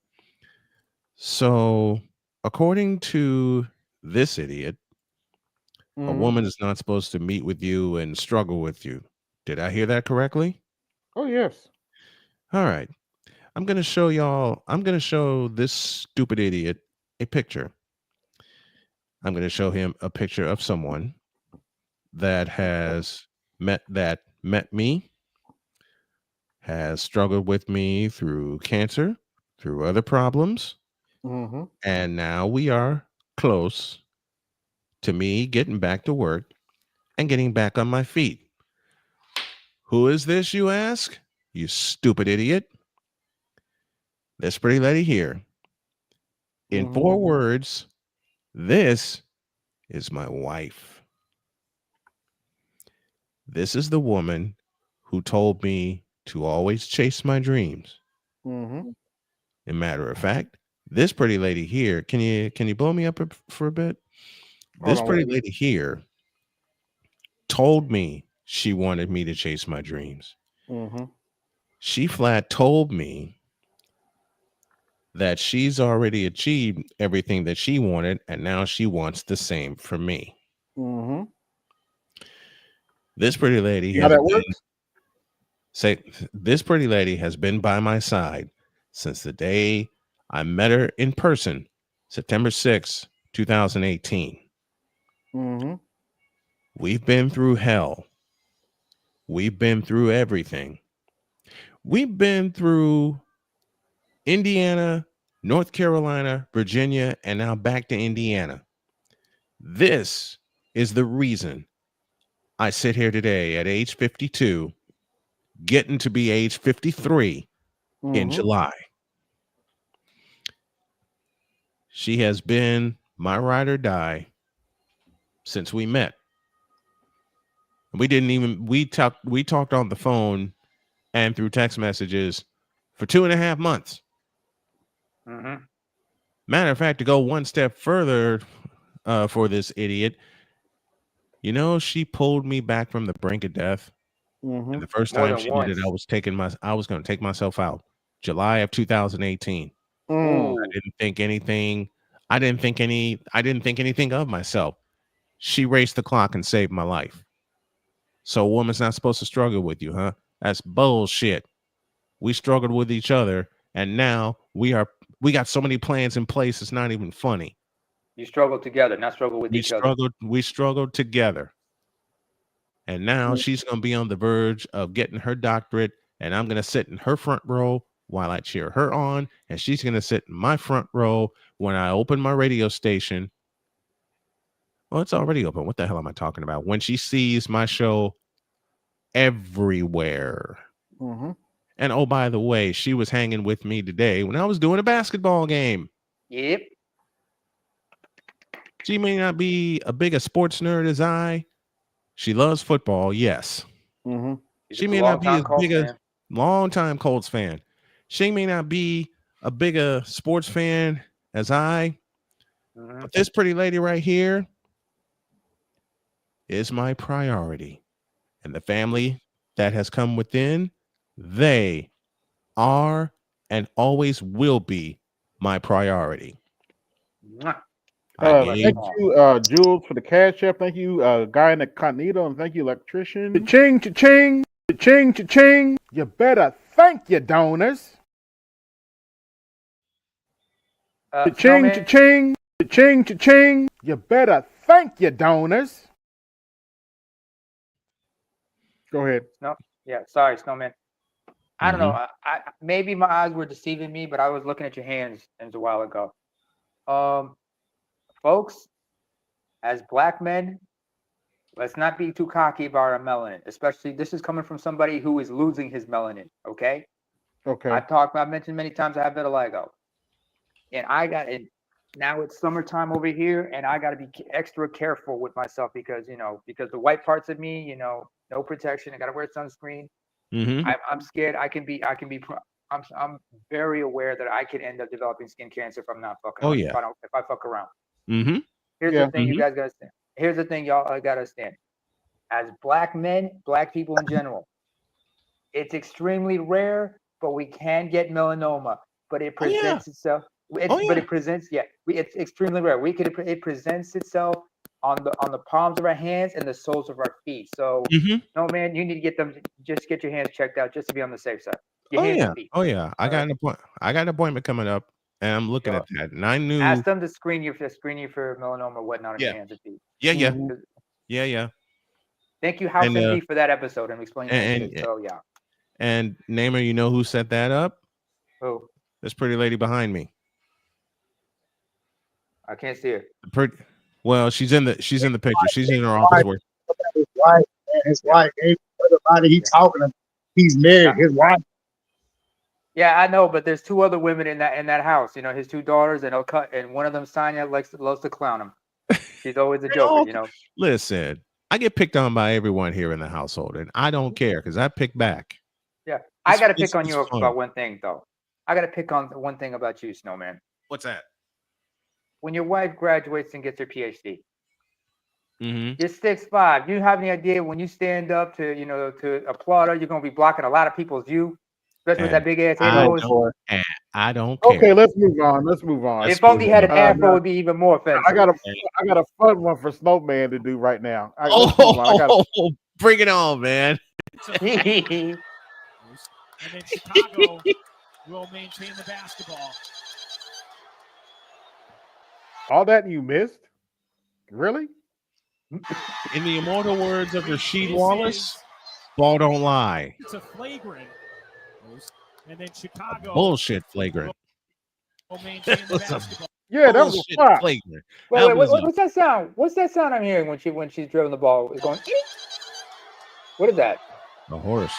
So, according to this idiot, a woman is not supposed to meet with you and struggle with you. Did I hear that correctly? Oh, yes. All right. I'm going to show this stupid idiot a picture. I'm going to show him a picture of someone that has met me, has struggled with me through cancer, through other problems. And now we are close to me getting back to work and getting back on my feet. Who is this, you ask? You stupid idiot. This pretty lady here. In 4 words, this is my wife. This is the woman who told me to always chase my dreams. As a matter of fact, this pretty lady here, can you blow me up for a bit? This pretty lady here told me she wanted me to chase my dreams. She flat told me that she's already achieved everything that she wanted, and now she wants the same for me. This pretty lady this pretty lady has been by my side since the day I met her in person, September 6th, 2018. We've been through hell. We've been through everything. We've been through Indiana, North Carolina, Virginia, and now back to Indiana. This is the reason I sit here today at age 52, getting to be age 53 in July. She has been my ride or die since we met. We talked on the phone and through text messages for 2.5 months. Matter of fact, to go one step further for this idiot, you know, she pulled me back from the brink of death. And the first time she did it, I was going to take myself out. July of 2018. I didn't think anything of myself. She raced the clock and saved my life. So a woman's not supposed to struggle with you, huh? That's bullshit. We struggled with each other, and now we got so many plans in place, it's not even funny. You struggled together, not struggle with each other. We struggled together. And now she's going to be on the verge of getting her doctorate, and I'm going to sit in her front row while I cheer her on, and she's going to sit in my front row when I open my radio station. Well, it's already open. What the hell am I talking about? When she sees my show everywhere. And oh, by the way, she was hanging with me today when I was doing a basketball game. Yep. She may not be a big a sports nerd as I. She loves football, yes. Mm-hmm. She may not be as big a long-time Colts fan. She may not be a bigger sports fan as I. Mm-hmm. But this pretty lady right here is my priority. And the family that has come within, they are and always will be my priority. Thank you, Jules, for the cash app. Thank you, Guy in the Cognito, and thank you, Electrician. Cha-ching, cha-ching, cha-ching, cha-ching. You better thank your donors. Cha-ching, cha-ching, cha-ching, cha-ching. You better thank your donors. Go ahead. No, yeah, sorry, Snowman. I don't know. I maybe my eyes were deceiving me, but I was looking at your hands a while ago. Folks, as black men, let's not be too cocky about our melanin. Especially, this is coming from somebody who is losing his melanin. Okay. Okay. I've mentioned many times I have vitiligo, and now it's summertime over here, and I got to be extra careful with myself because the white parts of me, no protection. I got to wear sunscreen. Mm-hmm. I'm scared. I'm very aware that I could end up developing skin cancer if I'm not fucking. Oh, around, yeah. if I fuck around. Mm-hmm. Here's the thing, you guys gotta understand. Here's the thing, y'all gotta understand. As black men, black people in general, it's extremely rare, but we can get melanoma. But it presents itself. It's extremely rare. It presents itself on the palms of our hands and the soles of our feet. So no, man, you need to get your hands checked out just to be on the safe side. Your hands and feet. Oh yeah. I got an appointment coming up, and I'm looking at that. And I knew ask them to screen you for melanoma or whatnot on your hands and feet. Yeah. Thank you, House MD, for that episode and explaining that shit. So yeah. And Namer, you know who set that up? Who? This pretty lady behind me. I can't see her. Well, she's in the picture. She's in her office work. His wife, man, his wife. Everybody he talking to, he's married. His wife. Yeah, I know, but there's two other women in that house. His two daughters, and one of them, Sonya, loves to clown him. She's always a joker. Listen, I get picked on by everyone here in the household, and I don't care because I pick back. Yeah, I got to pick on you about one thing, though. I got to pick on one thing about you, Snowman. What's that? When your wife graduates and gets her PhD, you're 6'5". You have any idea when you stand up to applaud her, you're gonna be blocking a lot of people's view, especially with that big ass head of yours. I don't care. Okay, let's move on. If only he had an afro, it would be even more offensive. I got a fun one for Snowman to do right now. Bring it on, man. And then Chicago will maintain the basketball. All that you missed? Really? In the immortal words of Rasheed Wallace, ball don't lie. It's a flagrant. And then Chicago. Bullshit flagrant. Will maintain the basketball. Yeah, that was a flagrant. Wait, what's that sound? What's that sound I'm hearing when she's dribbling the ball? It's going. What is that? A horse.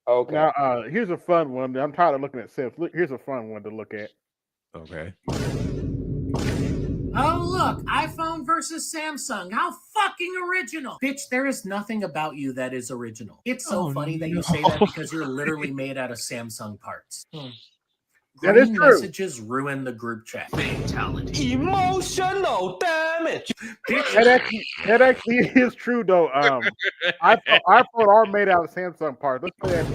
Okay. Now, here's a fun one. I'm tired of looking at Sims. Here's a fun one to look at. Okay. Oh, look, iPhone versus Samsung. How fucking original. Bitch, there is nothing about you that is original. It's so funny that you say that because you're literally made out of Samsung parts. That is Green true. Messages ruin the group chat. Fatality. Emotional damage. That actually is true, though. iPhone are made out of Samsung parts. Let's play that.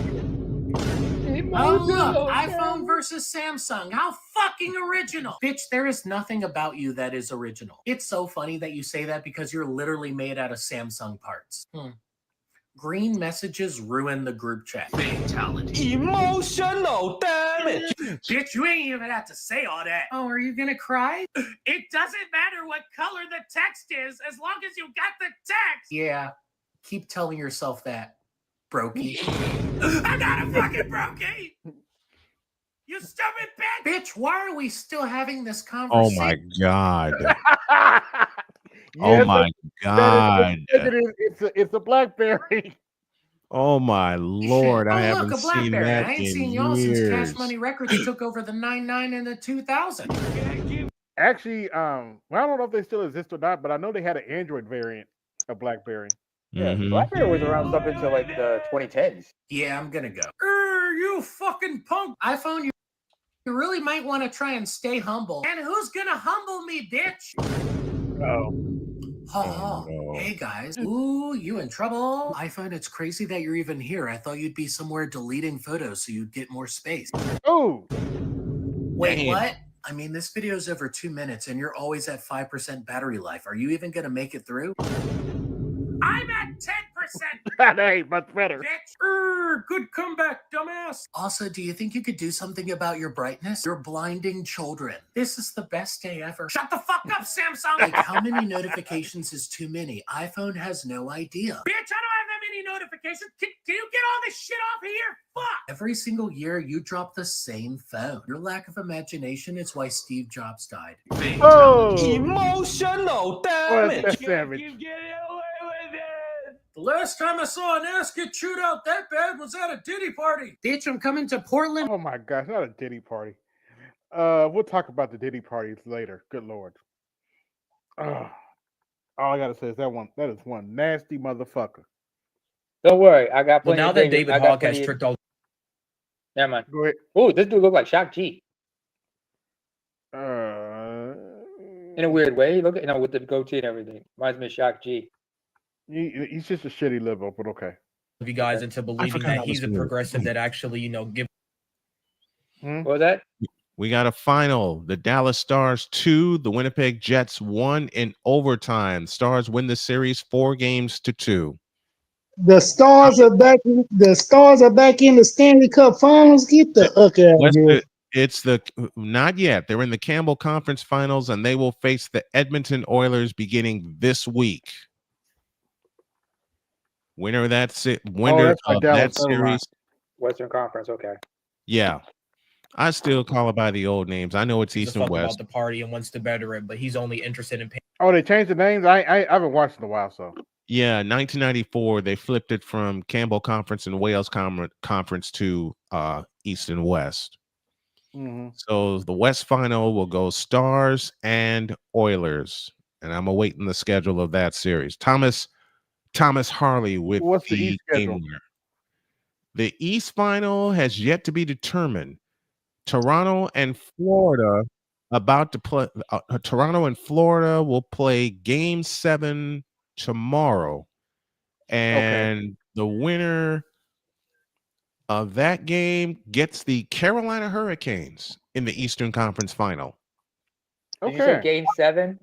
Oh, look, iPhone versus Samsung. How fucking original. Bitch, there is nothing about you that is original. It's so funny that you say that because you're literally made out of Samsung parts. Green Messages ruin the group chat. Fatality. Emotional damage. Bitch, you ain't even have to say all that. Oh, are you gonna cry? It doesn't matter what color the text is as long as you got the text. Yeah, keep telling yourself that, brokey. I'm not a fucking brokey. You stupid bitch. Bitch, why are we still having this conversation? Oh my God. Oh my God. It's a BlackBerry. Oh my lord, I Oh, look, haven't a seen BlackBerry. that I ain't in seen y'all since Cash years. Money Records took over the 99 and the 2000. Actually, well, I don't know if they still exist or not, but I know they had an Android variant of BlackBerry. Yeah, Mhm. BlackBerry was around up until like the 2010s. Yeah, I'm gonna go. You fucking punk. iPhone, you really might want to try and stay humble. And who's gonna humble me, bitch? Oh, no. Hey guys. Ooh, you in trouble? I find it's crazy that you're even here. I thought you'd be somewhere deleting photos so you'd get more space. Oh, Wait, Damn. what? I mean, this video's over 2 minutes and you're always at 5% battery life. Are you even gonna make it through? I'm at 10%. that ain't much better. Bitch. Good comeback, dumbass. Also, do you think you could do something about your brightness? You're blinding children. This is the best day ever. Shut the fuck up, Samsung. Like, how many notifications is too many? iPhone has no idea. Bitch, I don't have that many notifications. Can you get all this shit off of here? Fuck. Every single year, you drop the same phone. Your lack of imagination is why Steve Jobs died. Oh, Emotional oh, damage. that's savage. The last time I saw an ass get chewed out that bad was at a Diddy party. Bitch, I'm coming to Portland. Oh my gosh, not a Diddy party. We'll talk about the Diddy parties later. Good lord. All I gotta say is that is one nasty motherfucker. Don't worry, I got Well, plenty now of that things. David I got Hogg has plenty. tricked all. Never mind. Go ahead. Oh, this dude look like Shaq G Uh, in a weird way. Look, with the goatee and everything. Reminds me of Shaq G. he's just a shitty liberal, but okay. Of you guys into believing forgot that I was he's a here. progressive that actually, give. What was that? We got a final. The Dallas Stars 2, the Winnipeg Jets 1 in overtime. Stars win the series 4-2. The Stars are back. The Stars are back in the Stanley Cup Finals. Get the fuck out of here. It's not yet. They're in the Campbell Conference Finals, and they will face the Edmonton Oilers beginning this week. Winner of that That's right, Dallas. that Never mind. series. Western Conference. Okay. Yeah, I still call it by the old names. I know it's He's East a and fuck about West. the party and wants to better it, but he's only interested in paying. Oh, they changed the names. I haven't watched in a while, so. Yeah, 1994 they flipped it from Campbell Conference and Wales Conference to East and West. Mm-hmm. So the West Final will go Stars and Oilers, and I'm awaiting the schedule of that series. Thomas Harley with What's the the East game schedule? winner. The East Final has yet to be determined. Toronto and Florida about to play. Toronto and Florida will play Game 7 tomorrow, and the winner of that game gets the Carolina Hurricanes in the Eastern Conference Final. Did you say Game 7?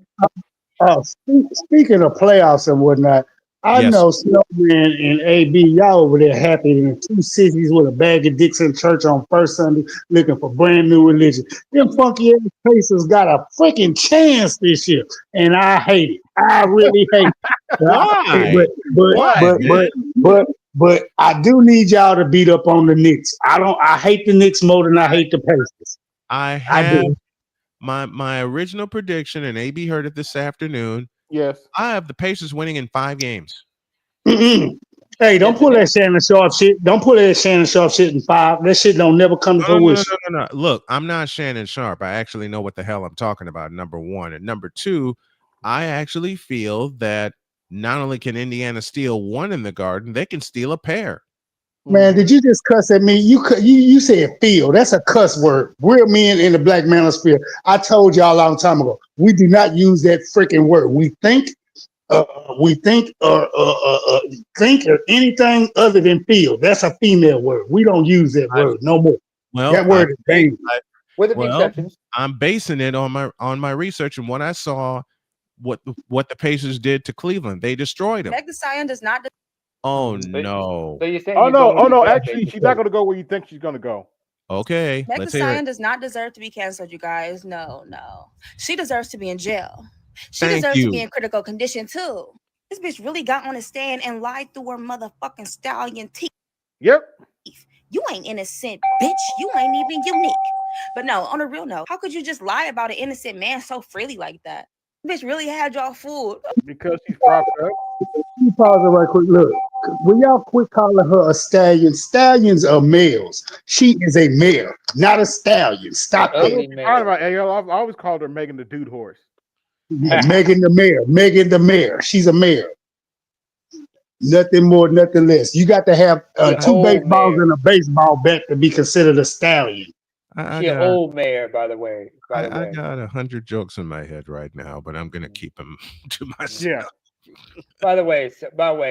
Speaking of playoffs and whatnot, I Yes. know Snowman and AB, y'all over there happy in 2 cities with a bag of dicks in church on first Sunday looking for brand new religion. Them funky ass Pacers got a freaking chance this year, and I hate it. I really hate it. Why? But I do need y'all to beat up on the Knicks. I hate the Knicks more than I hate the Pacers. I have my original prediction, and AB heard it this afternoon. Yes. I have the Pacers winning in 5 games. Hey, don't pull that Shannon Sharp shit. Don't pull that Shannon Sharp shit in 5. That shit don't never come to fruition. No. Look, I'm not Shannon Sharp. I actually know what the hell I'm talking about, number one. And number two, I actually feel that not only can Indiana steal one in the Garden, they can steal a pair. Man, did you just cuss at me? You said feel. That's a cuss word. Real men in the black manosphere. I told y'all a long time ago. We do not use that freaking word. We think or anything other than feel. That's a female word. We don't use that word no more. Well, that word is dangerous. With a few exceptions. I'm basing it on my research and what I saw. What the Pacers did to Cleveland. They destroyed them. Meg Thee Stallion does not. Oh no. So you're saying Oh no. Actually, she's not going to go where you think she's going to go. Okay, Meg Thee let's hear Stallion it. does not deserve to be canceled, you guys. No. She deserves to be in jail. She Thank deserves you. to be in critical condition too. This bitch really got on a stand and lied through her motherfucking stallion teeth. Yep. You ain't innocent, bitch. You ain't even unique. But no, on a real note, how could you just lie about an innocent man so freely like that? This bitch really had y'all fooled. Because she's propped up. Let me pause it right quick. Look, Will y'all quit calling her a stallion? Stallions are males. She is a male, not a stallion. Stop I know that. what you're talking about, Ayo. I've always called her Megan the Dude Horse. Megan the mare. Megan the mare. She's a mare. Nothing more, nothing less. You got to have She an two old baseballs mare. and a baseball bat to be considered a stallion. I She an got old mare, by the way. I got 100 jokes in my head right now, but I'm gonna keep them to myself. Yeah. By the way,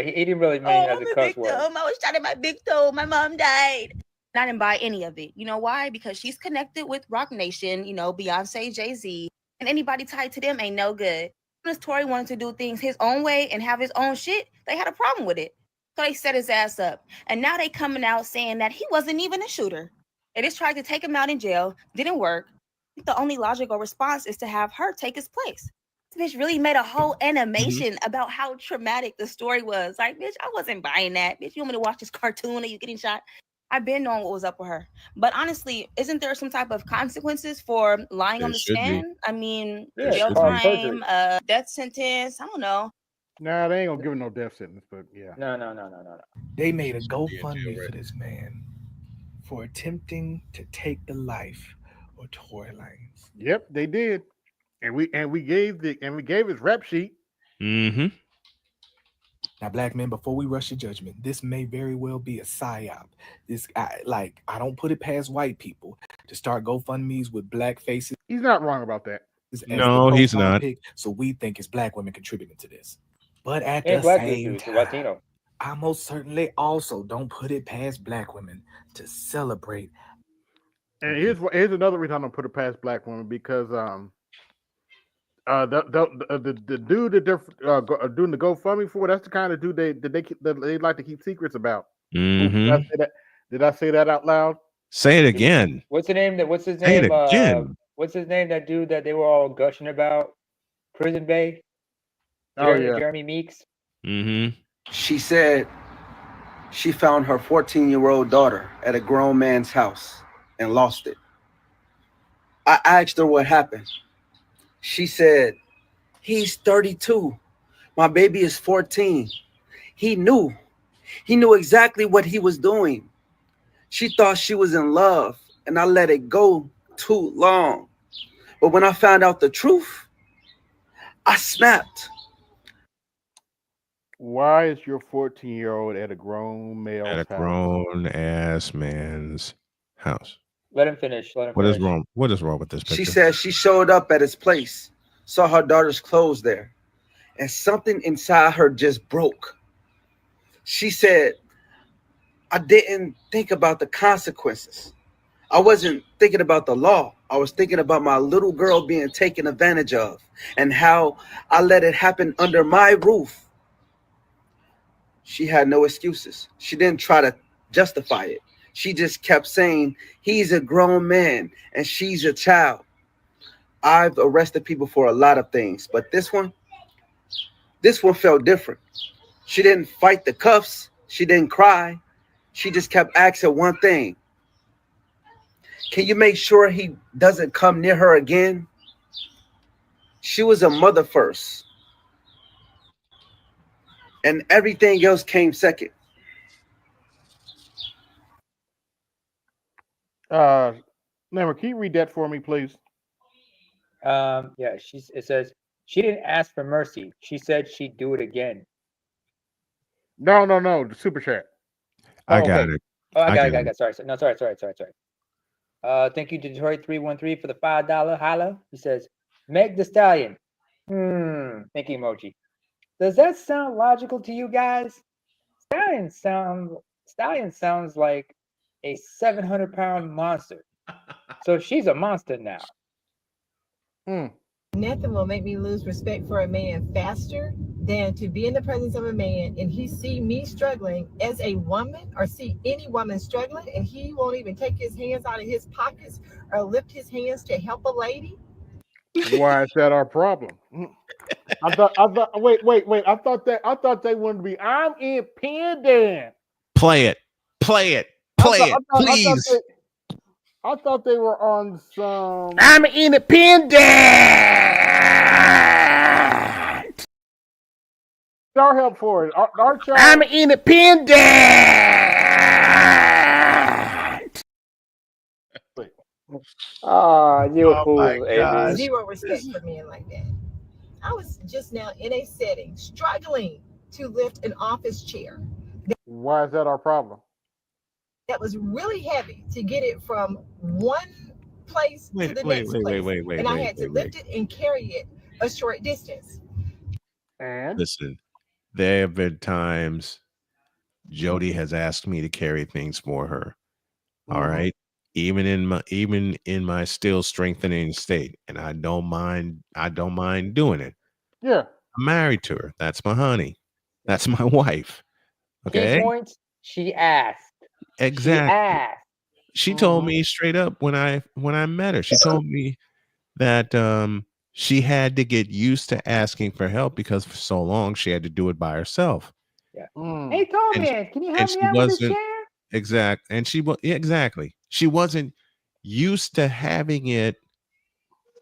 he didn't really mean it as a cuss word. I was shot at my big toe. My mom died. I didn't buy any of it. You know why? Because she's connected with Rock Nation, you know, Beyonce, Jay-Z, and anybody tied to them ain't no good. As Tory wanted to do things his own way and have his own shit, they had a problem with it. So they set his ass up. And now they coming out saying that he wasn't even a shooter. They just tried to take him out in jail. Didn't work. The only logical response is to have her take his place. This bitch really made a whole animation about how traumatic the story was. Like, bitch, I wasn't buying that. Bitch, you want me to watch this cartoon of you getting shot? I've been knowing what was up with her. But honestly, isn't there some type of consequences for lying on the stand? I mean, jail time, death sentence, I don't know. Nah, they ain't gonna give him no death sentence, but yeah. No. They made a GoFundMe for this man for attempting to take the life of Tory Lanez. Yep, they did. And we gave his rep sheet. Mm-hmm. Now, black men, before we rush to judgment, this may very well be a psyop. I don't put it past white people to start GoFundMe's with black faces. He's not wrong about that. No, he's not. So we think it's black women contributing to this. But at And the black same dudes, time, Latino. I most certainly also don't put it past black women to celebrate. And here's another reason I don't put it past black women, because the dude that they're doing the GoFundMe for, that's the kind of dude they like to keep secrets about. Mm-hmm. Did I say that out loud? Say it again. What's his name? What's his Say name? it again. What's his name? That dude that they were all gushing about, Prison Bay. Jeremy Meeks. Mm-hmm. She said she found her 14-year-old daughter at a grown man's house and lost it. I asked her what happened. She said, he's 32. My baby is 14. He knew exactly what he was doing. She thought she was in love, and I let it go too long. But when I found out the truth, I snapped. Why is your 14-year-old at a grown male's At a grown ass man's house? Let him finish. What is wrong? What is wrong with this picture? She said she showed up at his place, saw her daughter's clothes there, and something inside her just broke. She said, I didn't think about the consequences. I wasn't thinking about the law. I was thinking about my little girl being taken advantage of and how I let it happen under my roof. She had no excuses. She didn't try to justify it. She just kept saying, he's a grown man and she's a child. I've arrested people for a lot of things, but this one felt different. She didn't fight the cuffs. She didn't cry. She just kept asking one thing. Can you make sure he doesn't come near her again? She was a mother first. And everything else came second. Lamar, can you read that for me, please? Yeah, it says she didn't ask for mercy. She said she'd do it again. No, the super chat. I got it. Oh, I got it. Sorry. Thank you, Detroit 313 for the $5 holla. He says, Meg the Stallion. Thank you, emoji. Does that sound logical to you guys? Stallion sounds like a 700-pound monster. So she's a monster now. Nothing will make me lose respect for a man faster than to be in the presence of a man and he see me struggling as a woman, or see any woman struggling, and he won't even take his hands out of his pockets or lift his hands to help a lady. Why is that our problem? I thought. Wait. I thought they wanted to be. I'm independent. Play it, please. I thought they were on some. I'm independent. Y'all help for it. Aren't y'all? I'm independent. You a Oh fool, my AB. gosh. Zero respect for men like that. I was just now in a setting struggling to lift an office chair Why is that our problem? that was really heavy to get it from one place to the next place. And I had to lift it and carry it a short distance. And Listen, there have been times Jody has asked me to carry things for her. All right. Even in my still strengthening state. And I don't mind doing it. yeah, I'm married to her. That's my honey. That's my wife. Key Okay. points. She asked. Exactly. She asked. She told me straight up when I met her. She told me that she had to get used to asking for help because for so long she had to do it by herself. Yeah. Hey, Tall And Man, can you and help she me out with this wasn't chair? exactly. She wasn't used to having it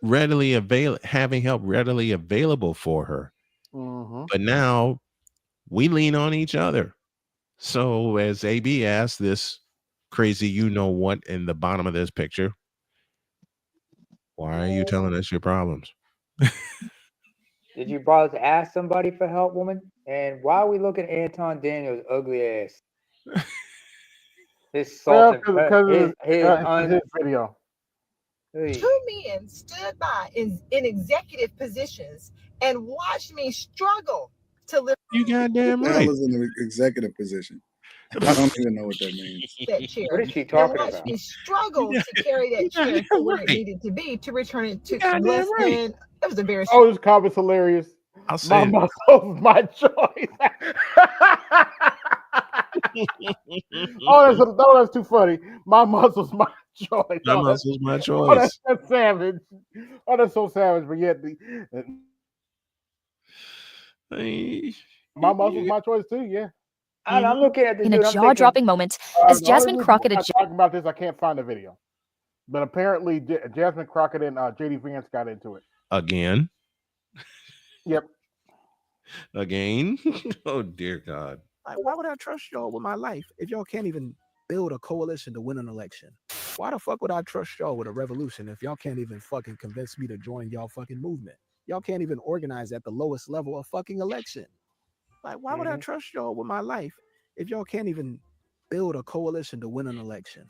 having help readily available for her. But now we lean on each other. So as AB asked this crazy you know what in the bottom of this picture, why are you telling us your problems? Did you bother to ask somebody for help, woman? And why are we looking at Anton Daniels' ugly ass? His salt and because his video. Two men stood by in executive positions and watched me struggle to lift. You goddamn What the hell right. is in an executive position? I don't even know what that means. That chair. What is she talking and watched about? me struggle to carry that chair to where it needed to be to return it to less than. It was a very. Oh, this comment's hilarious. I'll say My muscles, my choice. That's too funny. My muscles, my choice. My muscles, my Oh, choice. that's savage. Oh, that's so savage. But yet, my muscles, my choice too. Yeah. I'm looking at this In dude. a I'm jaw-dropping thinking, moment, as The only Jasmine reason Crockett I'm not talking about this, I can't find the video. But apparently, Jasmine Crockett and JD Vance got into it. Again. Yep. Again. Oh dear God. Like, why would I trust y'all with my life if y'all can't even build a coalition to win an election? Why the fuck would I trust y'all with a revolution if y'all can't even fucking convince me to join y'all fucking movement? Y'all can't even organize at the lowest level of fucking election. Like, why would I trust y'all with my life if y'all can't even build a coalition to win an election?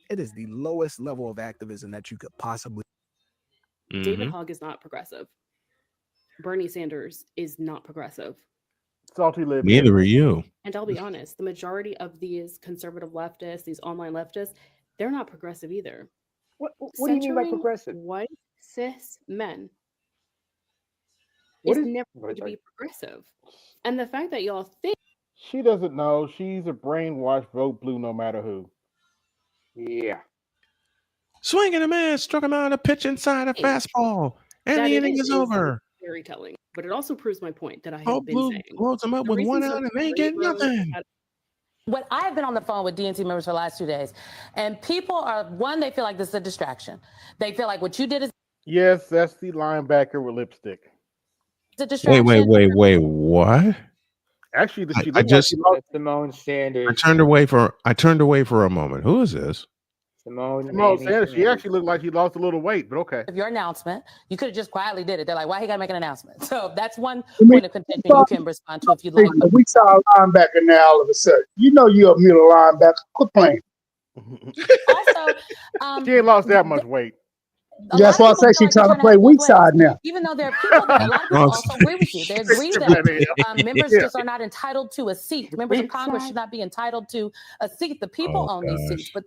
It is the lowest level of activism that you could possibly. David Hogg is not progressive. Bernie Sanders is not progressive. Salty lip. Neither are you. And I'll be honest, the majority of these conservative leftists, these online leftists, they're not progressive either. What do you mean by Centering progressive? White cis men What is is never going to be progressive. And the fact that y'all think She doesn't know. She's a brainwashed vote blue no matter who. Yeah. Swinging a man struck him out a pitch inside a fastball. And that the it inning is over. very telling, but it also proves my point that I Oh, have been Blue saying. loads him up with one out and they ain't getting nothing. What I have been on the phone with DNC members for the last 2 days, and people are, one, they feel like this is a distraction. They feel like what you did is Yes, that's the linebacker with lipstick. a distraction. Wait, what? Actually, she I looked just like Simone Sanders. I turned away for a moment. Who is this? Simone Sanders. She actually looked like she lost a little weight, but okay. Of your announcement, you could have just quietly did it. They're like, why he got to make an announcement? So that's one point of contention you can respond to if you'd like. We saw a linebacker now all of a sudden. You know you're a middle linebacker. Quit playing. Also, she ain't lost that much weight. That's why I say she's trying to play weak side now. Even though there are people that a lot of people also agree with you. They agree that members just are not entitled to a seat. Members of Congress should not be entitled to a seat. The people own these seats, but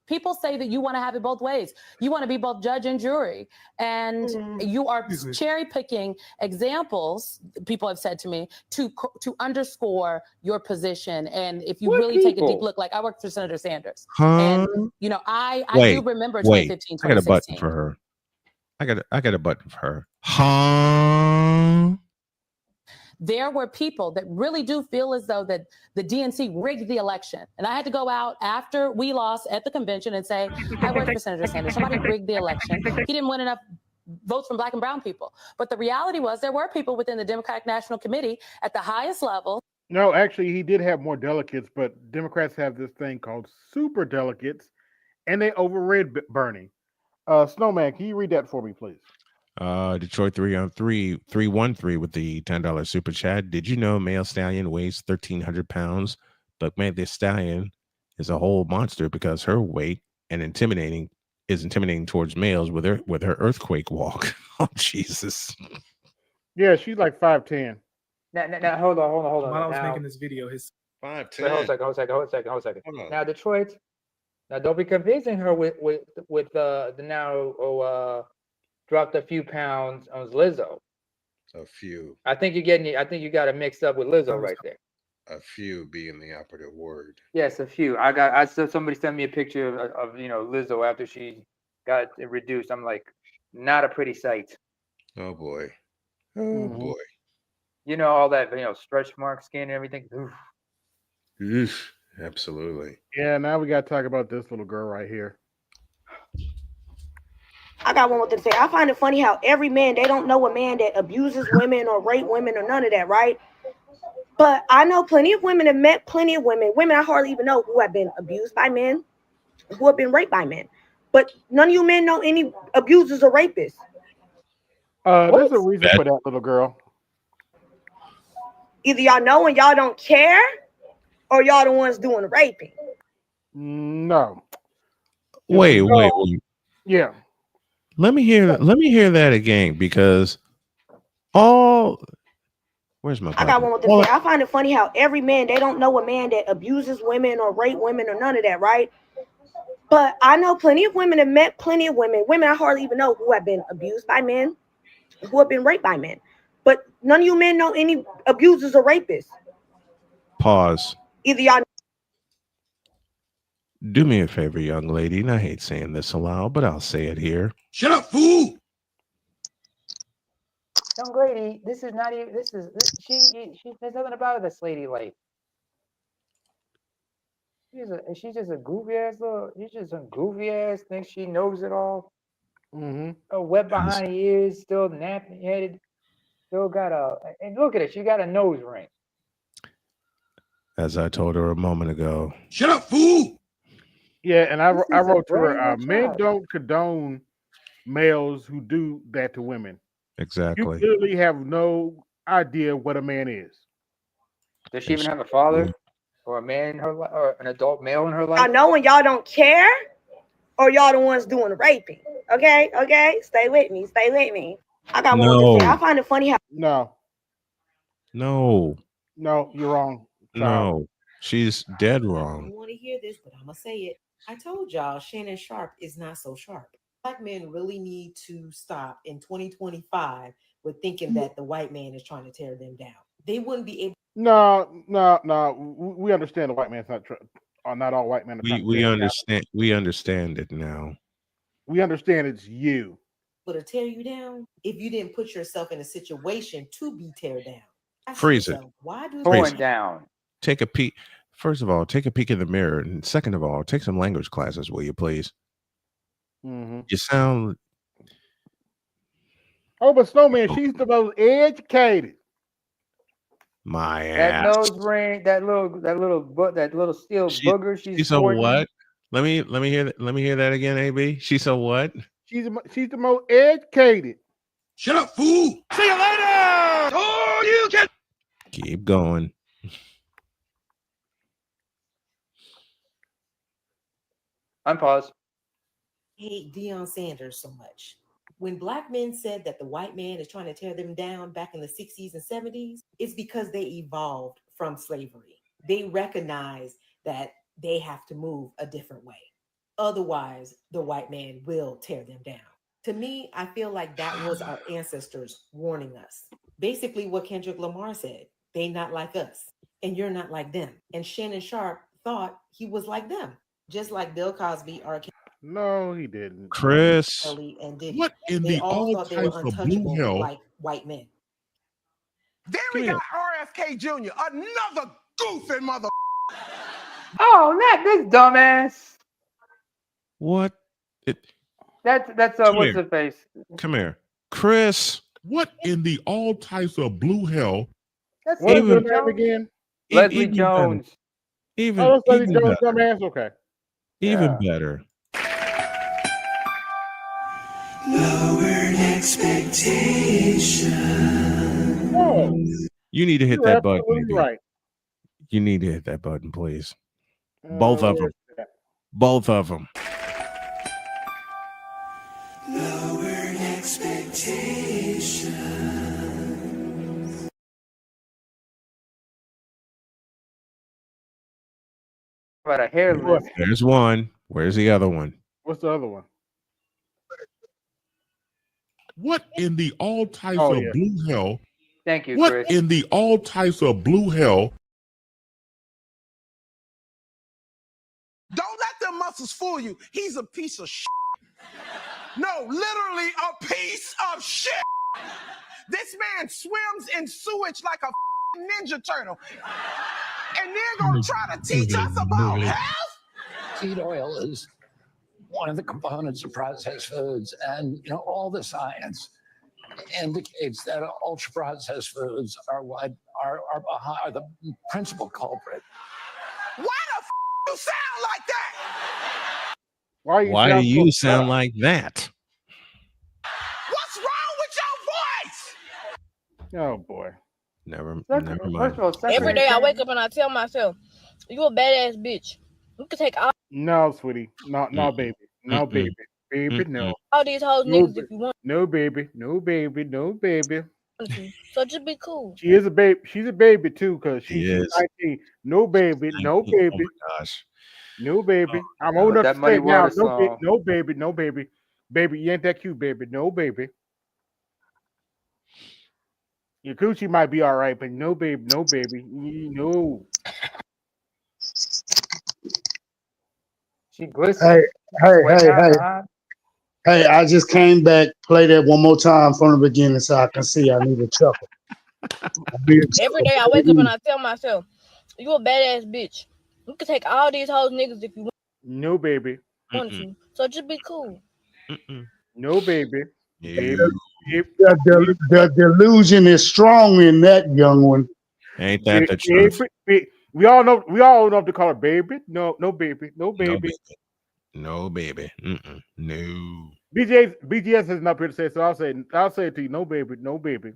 people say that you want to have it both ways. You want to be both judge and jury, and you are cherry picking examples. People have said to me to underscore your position. And if you really take a deep look, like I worked for Senator Sanders, and you know I do remember 2015, 2016. I got a button for her. I got a button for her. Huh? There were people that really do feel as though that the DNC rigged the election. And I had to go out after we lost at the convention and say, I worked for Senator Sanders. Somebody rigged the election. He didn't win enough votes. votes from Black and brown people. But the reality was there were people within the Democratic National Committee at the highest level. No, actually, he did have more delegates, but Democrats have this thing called super delegates, and they overrid Bernie. Snowman, can you read that for me, please? Detroit 313 with the $10 super chat. Did you know male stallion weighs 1,300 pounds? But man, this stallion is a whole monster because her weight and intimidating towards males with her earthquake walk. Oh Jesus! Yeah, she's like 5'10". Now hold on. While I was Now, making this video, his 5'10". wait, hold a second. Hold on. Now, Detroit. Now, don't be confusing her with the now dropped a few pounds on Lizzo. A few. I think you got it mixed up with Lizzo right there. A few being the operative word. Yes, a few. I saw somebody send me a picture of Lizzo after she got reduced. I'm like, not a pretty sight. Oh boy. Oh boy. You know, all that stretch mark skin and everything. Oof. Oof. Absolutely. Yeah, now we got to talk about this little girl right here. I got one more thing to say. I find it funny how every man, they don't know a man that abuses women or rape women or none of that, right? But I know plenty of women have met plenty of women I hardly even know who have been abused by men, who have been raped by men. But none of you men know any abusers or rapists. There's a reason for that, little girl. Either y'all know and y'all don't care, or y'all the ones doing the raping. No. Wait. Yeah. Let me hear that again because where's my I got one more thing to say. I find it funny how every man, they don't know a man that abuses women or rape women or none of that, right? But I know plenty of women have met plenty of women I hardly even know who have been abused by men, who have been raped by men. But none of you men know any abusers or rapists. Pause. Either y'all. Do me a favor, young lady, and I hate saying this aloud, but I'll say it here. Shut up, fool! Young lady, she says nothing about this lady like. She's just a goofy ass little. She's just a goofy ass. Thinks she knows it all. Wet behind the ears, still napping headed. Still got and look at it. She got a nose ring. As I told her a moment ago. Shut up, fool! Yeah, and I wrote to her, brave men child. don't condone males who do that to women. Exactly. You clearly have no idea what a man is. Does she even have a father or a man in her life, or an adult male in her life? Y'all know and y'all don't care, or y'all the ones doing the raping. Okay? Stay with me. I got one more to say. I find it funny how. No, you're wrong. No, she's dead wrong. I want to hear this, but I'm gonna say it. I told y'all Shannon Sharp is not so sharp. Black men really need to stop in 2025 with thinking that the white man is trying to tear them down. They wouldn't be able. No. We understand the white man's not all white men are trying to We tear you understand. We understand it now. We understand it's you. To tear you down if you didn't put yourself in a situation to be tear down. Freeze it. Why do torn down? Take a peek. First of all, take a peek in the mirror, and second of all, take some language classes, will you please? You sound. Oh, but Snowman, she's the most educated. My That ass. nose ring, that little steel booger. She's a what? Let me hear that. Let me hear that again, AB. She's a what? She's the most educated. Shut up, fool! See you later! Oh, you can Keep going. Unpause. hate Deion Sanders so much. When black men said that the white man is trying to tear them down back in the 60s and 70s, it's because they evolved from slavery. They recognize that they have to move a different way. Otherwise, the white man will tear them down. To me, I feel like that was our ancestors warning us. Basically what Kendrick Lamar said, they not like us and you're not like them. And Shannon Sharp thought he was like them, just like Bill Cosby or No, he didn't. Chris. Kelly and Diddy. What in They the all all thought they were types of blue untouchable hell? like white men. Then we got RFK Jr., another goofy mother. Oh, not this dumbass. What? That's Come what's here. the face? Come here, Chris. What in the all types of blue hell? That's What is Leslie your name Jones. again? Leslie Even better. Jones. Even Oh, that's Leslie even Jones, better. dumbass. Okay. Even Yeah. better. Lowered expectations. Oh, You need to hit you're that button. absolutely Maybe. right. You need to hit that button, please. Both of them. Where's that? Both of them. Lowered expectations. About a hair What? list. There's one. Where's the other one? What's the other one? What in the all types Oh, of yeah. blue hell? Thank you, What Chris. in the all types of blue hell? Don't let them muscles fool you. He's a piece of shit. No, literally a piece of shit. This man swims in sewage like a ninja turtle. And they're gonna try to teach us about health? Seed oil is one of the components of processed foods, and all the science indicates that ultra processed foods are what are the principal culprit. Why the you sound like that? Why you Why do sound so you sound upset? like that? What's wrong with your voice? Oh boy. Never First mind. of all, Every day I wake up and I tell myself, "You a badass bitch. You can take No, sweetie. No, no, baby. No, Mm-mm. baby. Baby, no. all these hoes No, niggas if you want no, baby. No, baby. No, baby. to. So just be cool." She is a baby. She's a baby too, cause He she's is. 19. No, baby. No, 19. Oh baby. my gosh. No, baby. I'm God. old enough that to say Muddy it now. Water No, song. no, baby. No, baby. Baby, you ain't that cute, baby. No, baby. Your coochie might be all right, but no, baby. No, baby. No. She Hey, glistening. hey, Sweating hey, out hey, in the hot. hey! I just came back. Play that one more time from the beginning so I can see. I need a chuckle. I need a Every chuckle. day I wake up and I tell myself, "You a badass bitch. You can take all these hoes niggas if you No, baby. want to. So just be cool." Mm-mm. No, baby. Baby. No. The delusion is strong in that young one. Ain't that the truth? We all know to call her baby. No, no, baby. No, No, baby. baby. No, baby. Mm-mm. No. BGS isn't up here to say, so I'll say it to you. No, baby. No, baby.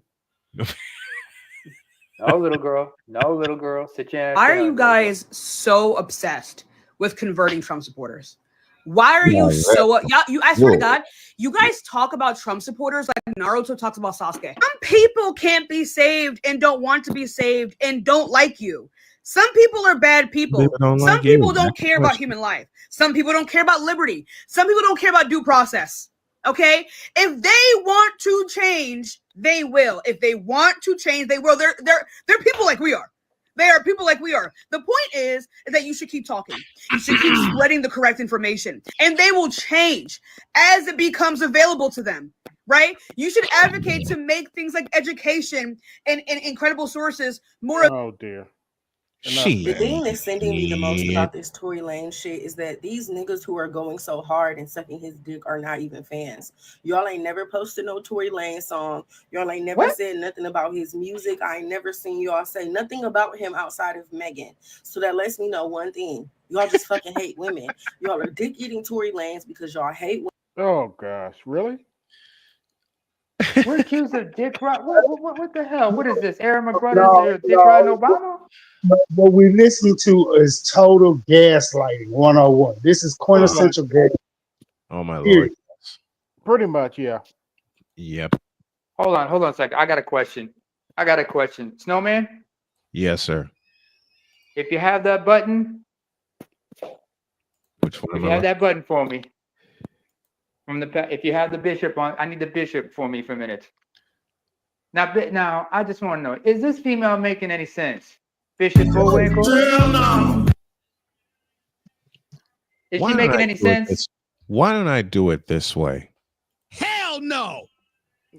No, little girl. No, little girl. Sit your ass Why are down, you little girl. guys so obsessed with converting Trump supporters? Why are you so I swear to God, you guys talk about Trump supporters like Naruto talks about Sasuke. Some people can't be saved and don't want to be saved and don't like you. Some people are bad people. don't Some like people you. don't That's the care about question. human life. Some people don't care about liberty. Some people don't care about due process. Okay? If they want to change, they will. If they want to change, they will. They're people like we are. They are people like we are. The point is that you should keep talking. You should keep spreading the correct information, and they will change as it becomes available to them, right? You should advocate to make things like education and incredible sources more. Oh dear. The thing that's sending me the most about this Tory Lanez shit is that these niggas who are going so hard and sucking his dick are not even fans. Y'all ain't never posted no Tory Lanez song. Y'all ain't never said nothing about his music. I ain't never seen y'all say nothing about him outside of Megan. So that lets me know one thing. Y'all just fucking hate women. Y'all are dick eating Tory Lanez because y'all hate women. Oh gosh, really? We're accused of dick ride. What the hell? What is this? Aaron McGruder's No, dick riding Obama? what we listen to is total gaslighting 101. This is quintessential gas. Oh my Period. Lord. Pretty much, yeah. Yep. Hold on a second. I got a question. Snowman, Yes, sir. if you have that button, Which one if am you I? have that button for me, if you have the bishop on, I need the bishop for me for a minute. Now, I just want to know: is this female making any sense? Bishop Bullwinkle? Is she making any sense? Why don't I do it this way? Hell no.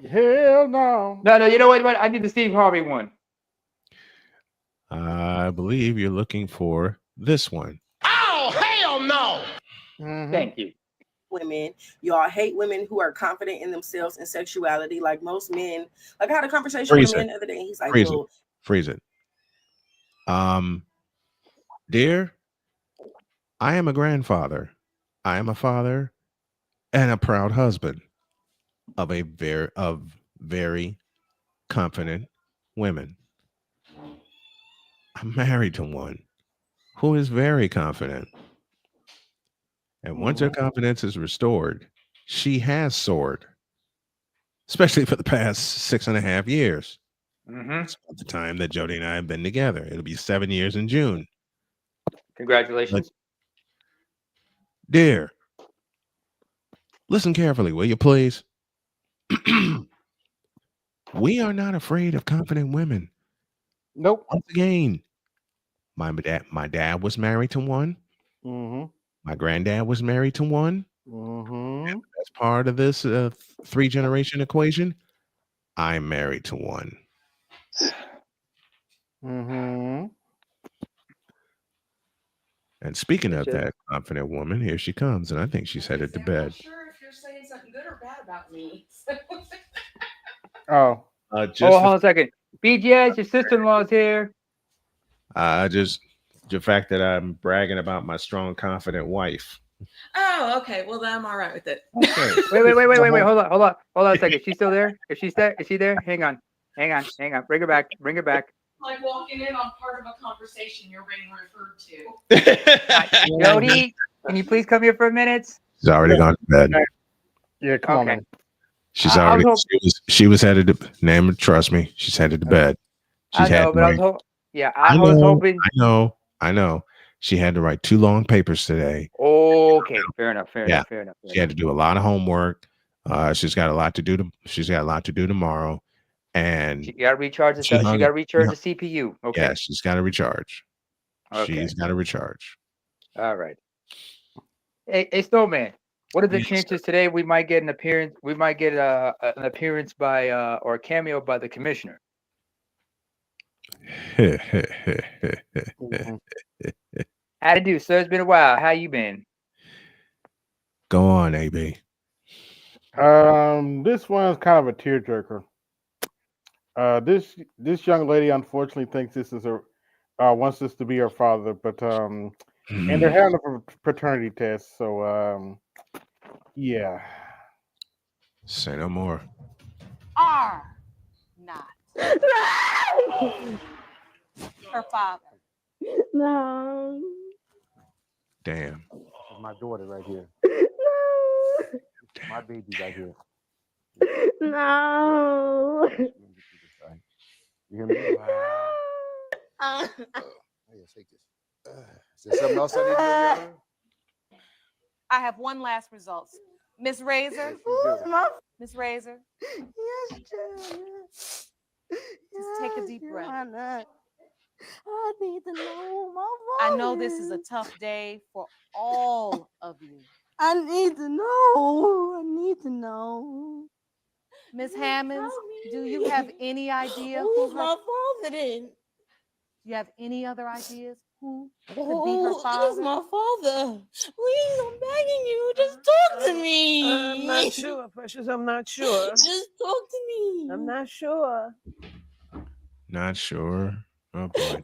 Hell no. No. You know what? I need the Steve Harvey one. I believe you're looking for this one. Oh, hell no. Thank you. women. Y'all hate women who are confident in themselves and sexuality. Like most men, like I had a conversation with a man the other day, and he's like, well, freeze it. Dear, I am a grandfather. I am a father and a proud husband of very confident women. I'm married to one who is very confident. And once her confidence is restored, she has soared, especially for the past 6.5 years. It's about the time that Jody and I have been together. It'll be 7 years in June. Congratulations. Dear, listen carefully, will you please? We are not afraid of confident women. Nope. Once again, my dad was married to one. Mm-hmm. My granddad was married to one. Mm-hmm. As part of this 3-generation equation, I'm married to one. Mm-hmm. And speaking of that confident woman, here she comes, and I think she's headed to bed. I'm not sure if you're saying something good or bad about me. Oh. Hold on a second. BGS, your sister-in-law's here. Just the fact that I'm bragging about my strong, confident wife. Oh, okay. Well, then I'm all right with it. Okay. Wait. Hold on a second. She's still there? Is she there? Hang on. Bring her back. Like walking in on part of a conversation you're being referred to. Jody, can you please come here for a minute? She's already gone to bed. Yeah, come on, man. She's already. She was headed to. Name, trust me, she's headed to bed. She's I know, but I was hoping. I know. She had to write 2 long papers today. Okay, fair enough. She had to do a lot of homework. She's got a lot to do. She's got a lot to do tomorrow, and She got to recharge the. She got to recharge the CPU. Okay. Yeah, she's got to recharge. Okay. She's got to recharge. All right. Hey, Snowman. What are the chances today we might get an appearance? We might get an appearance by or a cameo by the commissioner. How to do, sir? It's been a while. How you been? Go on, AB. This one's kind of a tearjerker. This young lady unfortunately thinks this is wants this to be her father, but and they're having a paternity test, so yeah. Say no more. Are not her father. No. Damn. My daughter right here. No. My baby right here. No. You hear me? Uh, Here, take this. Is there something else I need to do, Yana? I have one last result. Miss Razor. Miss Razor. Yes, Janet. Just take a deep breath. I need to know my I know this is a tough day for all of you. I need to know. Miss Hammonds, do you have any idea Who's who my father then? Do you have any other ideas who could be her Who's father? my father? Please, I'm begging you. Just talk to me. I'm not sure, Precious. I'm not sure. Just talk to me. I'm not sure. Not sure. Oh boy.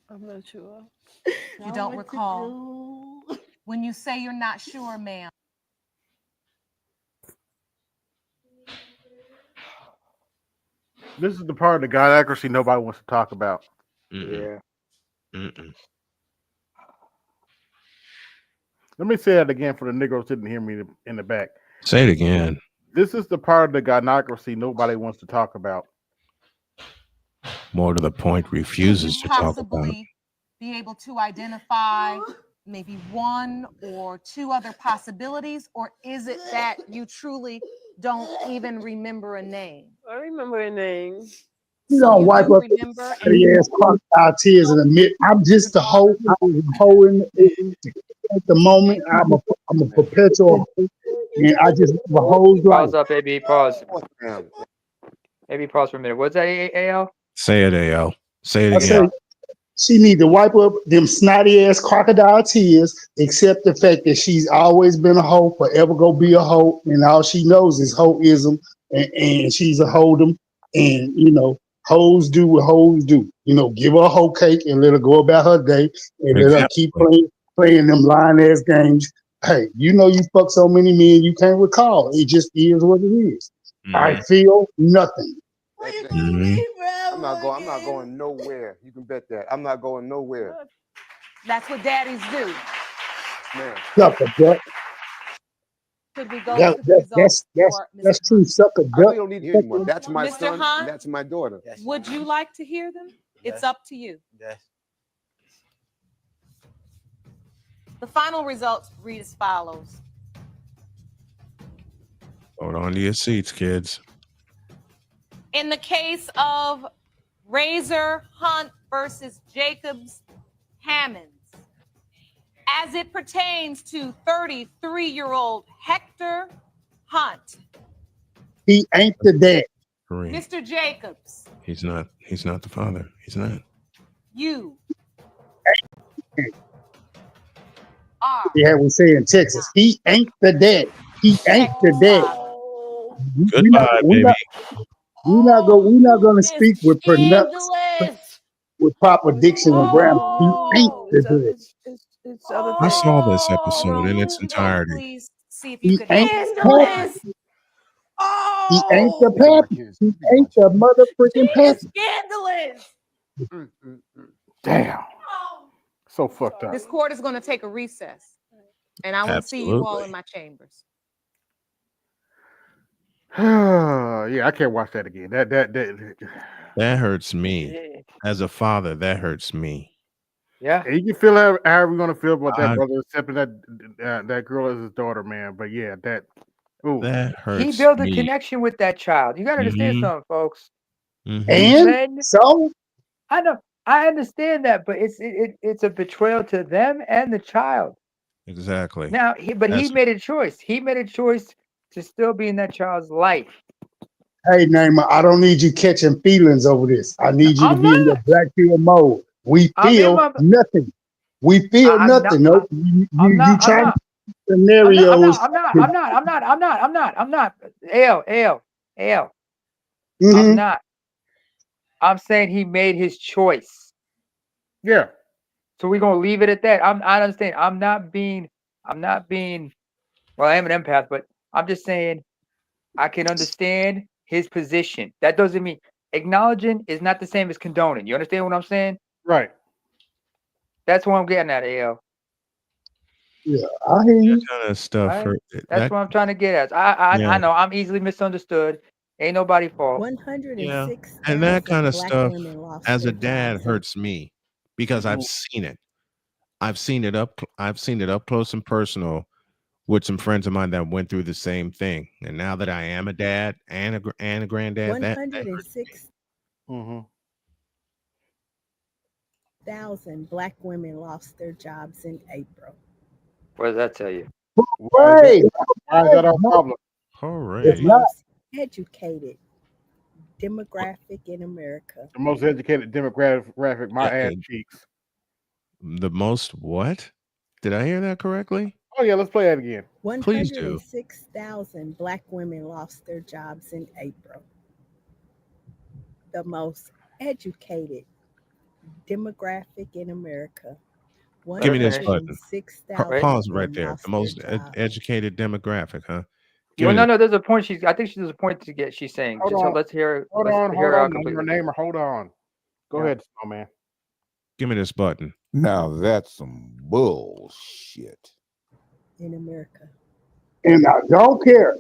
I'm not sure. You don't recall. When you say you're not sure, ma'am. This is the part of the Gynocracy nobody wants to talk about. Yeah. Let me say that again for the Negroes didn't hear me in the back. Say it again. This is the part of the Gynocracy nobody wants to talk about. More to the point, refuses to talk about. Possibly be able to identify maybe 1 or 2 other possibilities, or is it that you truly don't even remember a name? I remember a name. You don't wipe up the ass crocodile tears and admit I'm just a hoe. I'm a hoe at the moment. I'm a perpetual, and I just have a whole life. Pause up, AB. Pause. AB, pause for a minute. What's that, AL? Say it, AL. Say it I say, again. She need to wipe up them snotty ass crocodile tears, accept the fact that she's always been a hoe, forever go be a hoe, and all she knows is hoeism, and she's a hoedom, and hoes do what hoes do. Give her a hoe cake and let her go about her day, and let her keep Exactly. playing them lying ass games. Hey, you fuck so many men you can't recall. It just is what it is. I feel nothing. I'm not going nowhere. You can bet that. I'm not going nowhere. That's what daddies do. Man. Sucker duck. Could we go to the results for Mr. That's true. Sucker I duck. really don't need to hear anymore. That's my Mr. son. Hunt? And that's my daughter. Would you like to hear them? It's up to you. Yes. The final results read as follows. Hold on to your seats, kids. In the case of Razor Hunt versus Jacobs Hammonds, as it pertains to 33-year-old Hector Hunt, He ain't the dad. Mr. Jacobs, He's not the father. He's not. you Yeah, we say in Texas, he ain't the dad. He ain't the dad. Goodbye, baby. We're not gonna speak with proper diction and grammar. He ain't the dad. It's other I things. saw this episode in its could you entirety. please see if He you could ain't help the us? pappy. He ain't the pappy. He ain't the mother freaking pappy. Scandalous. Damn. So fucked up. This court is going to take a recess, and I will see you all in my chambers. Yeah, I can't watch that again. That hurts me. As a father, that hurts me. Yeah. And you can feel however you're gonna feel about that brother accepting that girl as his daughter, man. But yeah, that hurts. He built a me. connection with that child. You gotta understand something, folks. And so I know, I understand that, but it's a betrayal to them and the child. Exactly. Now, he made a choice. He made a choice to still be in that child's life. hey Naima, I don't need you catching feelings over this. I need you to be in your black pill mode. We feel nothing. We feel nothing. No, you trying scenarios. I'm not. L. Mm-hmm. I'm not. I'm saying he made his choice. Yeah. So we're gonna leave it at that. I understand. I'm not being well, I am an empath, but I'm just saying I can understand his position. That doesn't mean acknowledging is not the same as condoning. You understand what I'm saying? Right. That's what I'm getting at, AL. Yeah, I hear you. That kind of stuff. That's what I'm trying to get at. I know I'm easily misunderstood. Ain't nobody fault. 106. And that kind of black stuff, women lost as a their dad, jobs. hurts me because I've seen it. I've seen it up close and personal with some friends of mine that went through the same thing. And now that I am a dad and a granddad, 106,000 black women lost their jobs in April. What does that tell you? Why is that our problem? The most educated demographic in America. The most educated demographic, my ass cheeks. The most what? Did I hear that correctly? Oh yeah, let's play that again. Please do. 106,000 black women lost their jobs in April. The most educated demographic in America. Give me this button. 106,000 Pause right there. lost The most their jobs. educated demographic, huh? No. There's a point I think there's a point to get. She's saying. Hold Just on. let's hear. Hold let's on. hear Hold her on. completely. Your name. Hold on. Go ahead, Snowman. Give me this button. Now that's some bullshit. In America. And I don't care.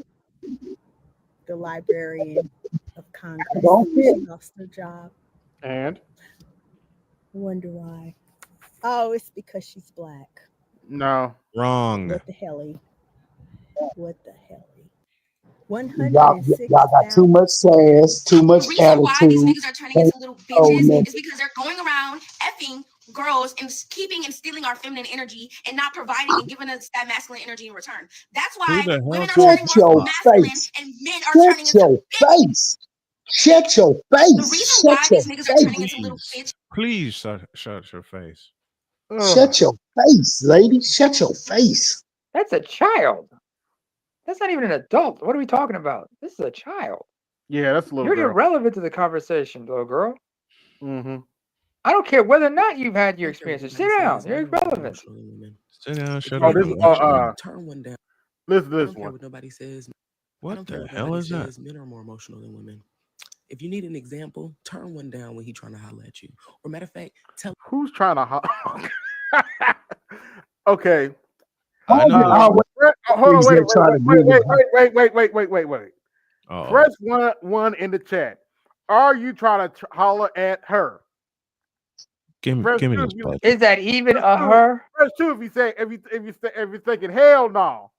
The Librarian of Congress. Don't care. She lost her job. And? Wonder why. Oh, it's because she's black. No. Wrong. What the hell? What the hell? Y'all got too much sass, too much The reason why these attitude. niggas are turning into little bitches is because they're going around effing girls and keeping and stealing our feminine energy and not providing and giving us that masculine energy in return. That's why women are turning more masculine and men are turning into face. Shut your The face. reason why Shut your these niggas are turning face. into little bitches. Please shut your face. Shut your face, lady. Shut your face. That's a child. That's not even an adult. What are we talking about? This is a child. Yeah, that's a little You're girl. irrelevant to the conversation, little girl. Mm-hmm. I don't care whether or not you've had your experiences. Sit down. You're irrelevant. Sit down, shut Oh, up, this and watch it. Turn one down. Listen to I this don't care one. what nobody says. I What don't care the what hell nobody is that? says. Men are more emotional than women. If you need an example, turn one down when he trying to holler at you. Or matter of fact, tell Who's trying to Okay. I know. Hold on, Things that try to give it. wait. Uh-oh. Press one in the chat. Are you trying to holler at her? Give me Press two this if you, button. Is that even press a two. her? Press two if you say if you're thinking hell no.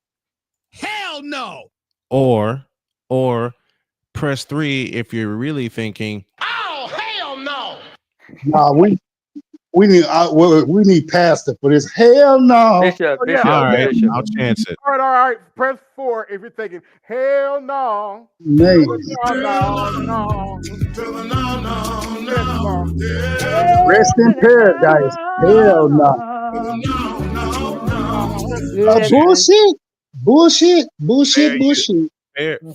Hell no. Or press 3 if you're really thinking. Oh, hell no. Nah, we need pastor for this. Hell no. Bishop, Oh, yeah. Bishop, All right, Bishop. I'll chance it. All right. Press 4 if you're thinking hell no. Man. No. Yes, no. Rest in paradise. Hell no. Bullshit.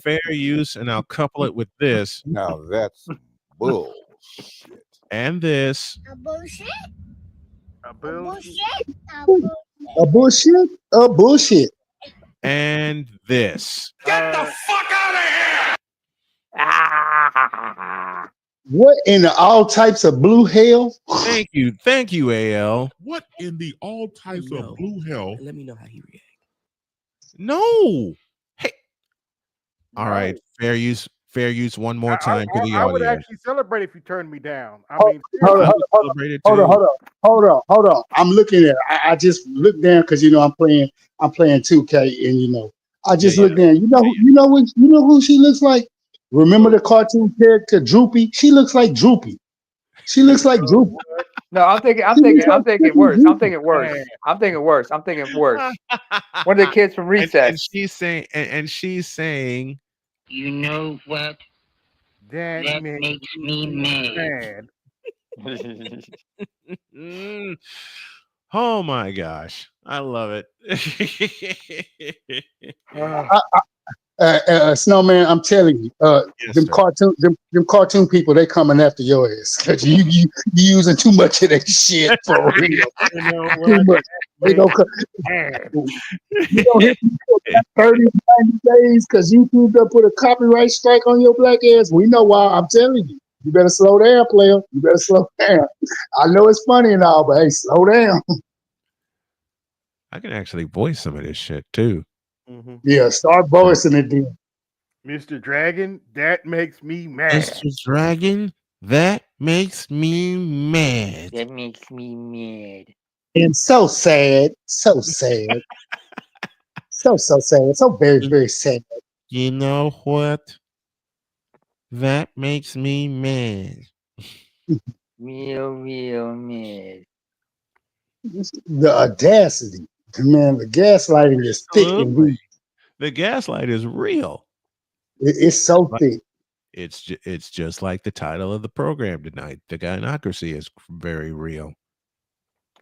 Fair use, and I'll couple it with this. Now that's some bullshit. And this. A bullshit. A bullshit. And this. Get the fuck out of here. What in the all types of blue hell? Thank you, AL. What in the all types of blue hell? Let me know how he reacts. No. Hey. All right. Fair use one more time to the I would audience. actually celebrate if you turned me down. I mean, Hold on. I'm looking at it. I just looked down because I'm playing 2K, and I just looked down. You know who she looks like? Remember the cartoon character Droopy? She looks like Droopy. She looks like Droopy. No, I'm thinking worse. I'm thinking worse. One of the kids from Recess. And she's saying, you know what? That makes me mad. Oh my gosh, I love it. Snowman, I'm telling you, them cartoon people, they coming after your ass because you using too much of that shit for real. Too much. They gonna you don't hit 30, 90 days because YouTube done put a copyright strike on your black ass. We know why. I'm telling you. You better slow down, player. You better slow down. I know it's funny and all, but hey, slow down. I can actually voice some of this shit too. Mm-hmm. Yeah, start voicing it then. Mr. Dragon, that makes me mad. Mr. Dragon, that makes me mad. That makes me mad. And so sad. So sad. so sad. So very, very sad. You know what? That makes me mad. Real mad. The audacity. Man, the gaslighting is thick and deep. The gaslight is real. It's so thick. It's just like the title of the program tonight. The Gynocracy is very real.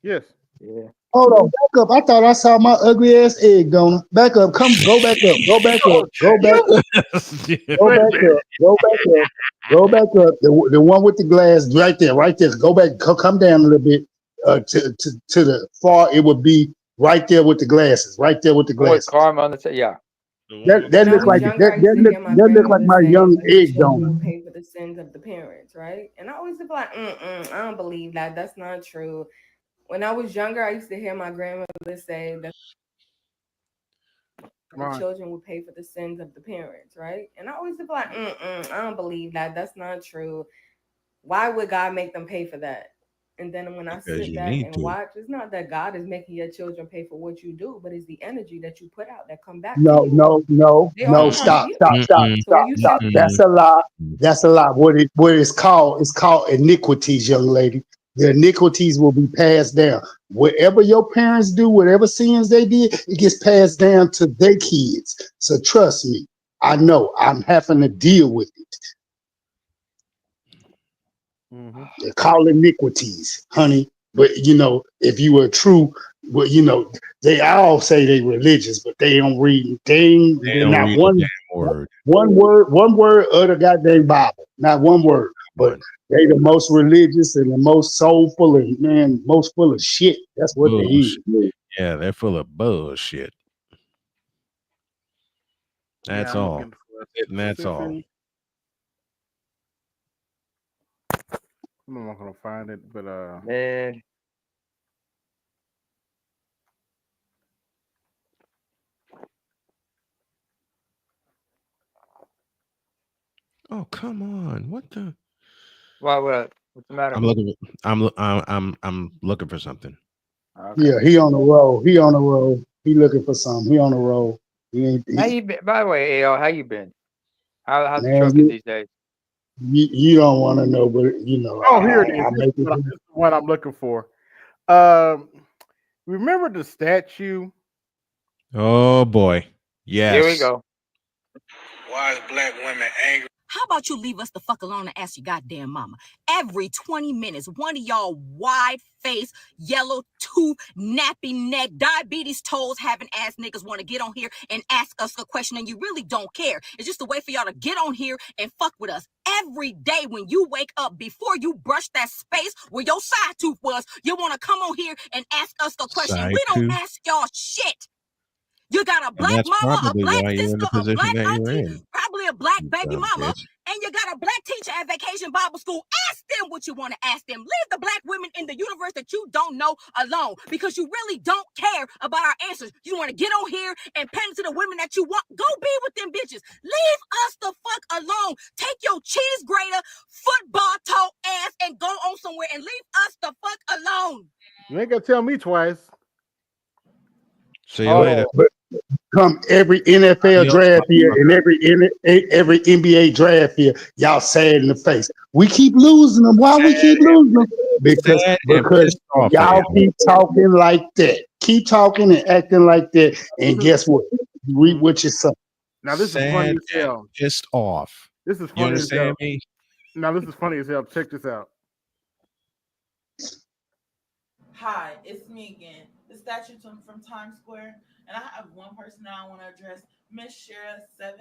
Yes. Yeah. Hold on, back up. I thought I saw my ugly ass egg donor. Back up. Go back up. Go back up. Go back up. Go back up. Go back up. Go back up. The one with the glass right there. Go back. Come down a little bit to the far. It would be right there with the glasses. Right there with the glasses. With karma on the yeah. That looks like that look like my young egg donor. Pay for the sins of the parents, right? And I always be like, I don't believe that. That's not true. When I was younger, I used to hear my grandmother say that the children would pay for the sins of the parents, right? And I always be like, I don't believe that. That's not true. Why would God make them pay for that? And then when I sit back and watch, it's not that God is making your children pay for what you do, but it's the energy that you put out that come back. No. Stop. That's a lie. That's a lie. What it's called iniquities, young lady. The iniquities will be passed down. Whatever your parents do, whatever sins they did, it gets passed down to their kids. So trust me, I know I'm having to deal with it. Mm-hmm. They're called iniquities, honey. But if you were true, well, they all say they religious, but they don't read. They They're don't not read a one damn word. one word of the goddamn Bible. Not one word. But One. they the most religious and the most soulful and most full of shit. That's what they is. Bullshit. Yeah, they're full of bullshit. Yeah, That's I'm all. looking for a And that's all. specific. I'm not gonna find it, but Man, Oh, come on. What the? what? What's the matter? I'm looking. I'm looking for something. okay. Yeah, he on the roll. He on the roll. He looking for something. He on the roll. He ain't How you been? By the way, AL, how you been? How's the man. trucking these days? You don't want to know, but Oh, here it is. I make it. This is what I'm looking for. Um, remember the statue? Oh boy. Here we Yes. go. Why is black women angry? How about you leave us the fuck alone and ask your goddamn mama? Every 20 minutes, one of y'all wide-faced, yellow tooth, nappy neck, diabetes toes having ass niggas want to get on here and ask us a question and you really don't care. It's just a way for y'all to get on here and fuck with us. Every day when you wake up, before you brush that space where your side tooth was, you want to come on here and ask us a question. And Side we don't tooth. ask y'all shit. You got a And black that's mama, a probably black why you're in sister, the a position black that you're auntie, in. probably a black You baby dumb mama, bitch. and you got a black teacher at Vacation Bible School. Ask them what you want to ask them. Leave the black women in the universe that you don't know alone because you really don't care about our answers. You want to get on here and pander to the women that you want. Go be with them bitches. Leave us the fuck alone. Take your cheese grater, football toe ass and go on somewhere and leave us the fuck alone. You ain't gonna tell me twice. See you later. But come every NFL Adios, draft year and motherfucker. every NBA draft year, y'all sad in the face. We keep losing them. Why we keep losing them? Sad and Because pissed off at y'all y'all. keep talking like that. Keep talking and acting like that. And guess what? You reap what you sow. Now this is funny Sad as and hell. pissed off. This is You funny as hell. understand me? Now this is funny as hell. Check this out. Hi, it's me again, the statue from Times Square, and I have one person that I want to address, Miss Shara 7.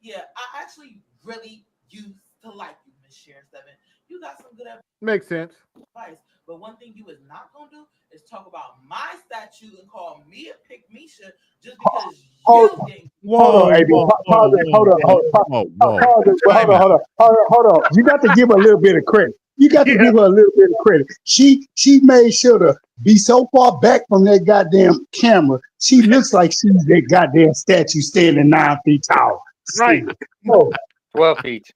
Yeah, I actually really used to like you, Miss Shara 7. You got some good Makes sense. advice, but one thing you is not gonna do is talk about my statue and call me a pick Misha just because Hold, you didn't. hold on, Whoa, AB. whoa, Pause whoa, it. Hold on. whoa, whoa, whoa. Pause it. Time out. Hold on. You got to give her a little bit of credit. You got to Yeah. give her a little bit of credit. She made sure to be so far back from that goddamn camera. She looks like she's that goddamn statue standing 9 feet tall. Right. Oh, 12 feet.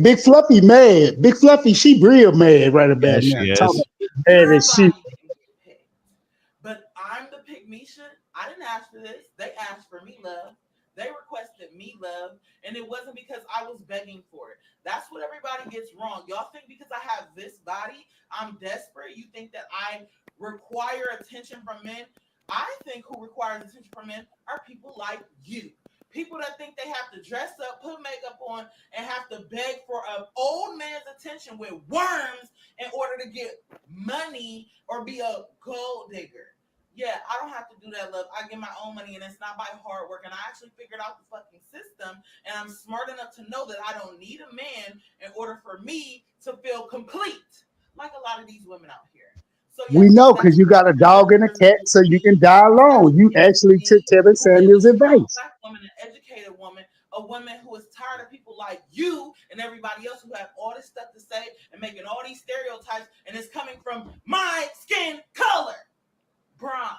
big Fluffy mad. Big Fluffy, she real mad right Yeah, about now. she Talking is. mad as she. Everybody didn't get picked, but I'm the pick Misha. I didn't ask for this. They asked for me love. They requested me love, and it wasn't because I was begging for it. That's what everybody gets wrong. Y'all think because I have this body, I'm desperate. You think that I require attention from men. I think who requires attention from men are people like you. People that think they have to dress up, put makeup on, and have to beg for an old man's attention with worms in order to get money or be a gold digger. Yeah, I don't have to do that, love. I get my own money, and it's not by hard work. And I actually figured out the fucking system, and I'm smart enough to know that I don't need a man in order for me to feel complete, like a lot of these women out here. So We yes, the know because you statue got a represents dog and a cat, so you can die alone. You actually took Kevin who is Samuel's a strong advice. black woman, an educated woman, a woman who is tired of people like you and everybody else who have all this stuff to say and making all these stereotypes, and it's coming from my skin color, bronze.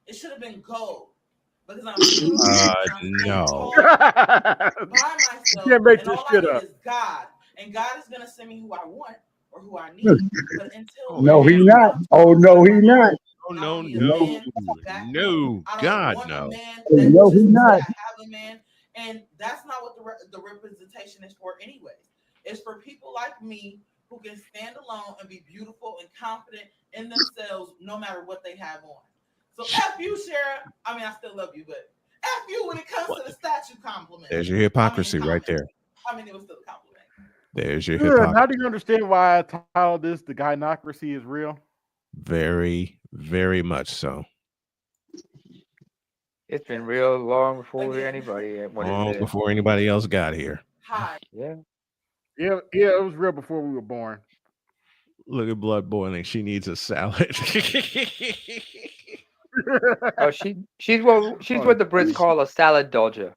It should have been gold because I'm beautiful and I'm standing No. tall by myself, can't make and this all I shit need up. is God, and God is gonna send me who I want or who I need. But until Oh, No, then, he hell not. I'm Oh strong no, by he not. myself. no, I no, don't need a No, man to back me up. no. I don't God, want a no. man that no, he just to say not. I have a man, and that's not what the representation is for, anyways. It's for people like me who can stand alone and be beautiful and confident in themselves, no matter what they have on. So F you, Shara. I mean, I still love you, but F you when it comes to the statue compliment. There's your I mean, hypocrisy right comment. there. I mean, it was still a compliment. There's your Good. hypocrisy. Now do you understand why I titled this "The Gynocracy is Real"? Very, very much so. It's been real long before anybody wanted Long to. before anybody else got here. Hi. Yeah. Yeah, it was real before we were born. Look at blood boiling. She needs a salad. Oh, she's what the Brits call a salad dodger.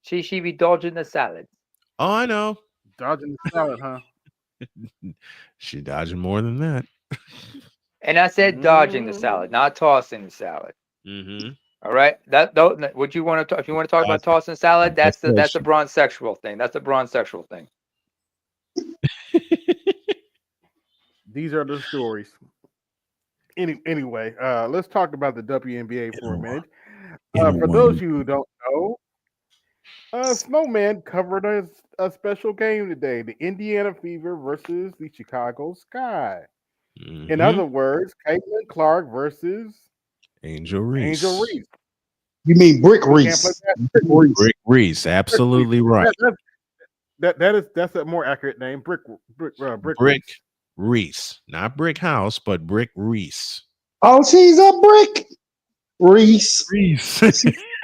She be dodging the salad. Oh, I know. Dodging the salad, huh? She dodging more than that. And I said dodging the salad, not tossing the salad. Mm-hmm. All right. Would you want to if you want to talk about tossing salad? That's a bronze-sexual thing. That's a bronze-sexual thing. These are the stories. Anyway, let's talk about the WNBA for a minute. For those of you who don't know, Snowman covered a special game today: the Indiana Fever versus the Chicago Sky. Mm-hmm. In other words, Caitlin Clark versus Angel Reese. You mean Brick Reese? Brick Reese, absolutely right. That's a more accurate name. Brick Reese, not Brick House, but Brick Reese. Oh, she's a Brick Reese.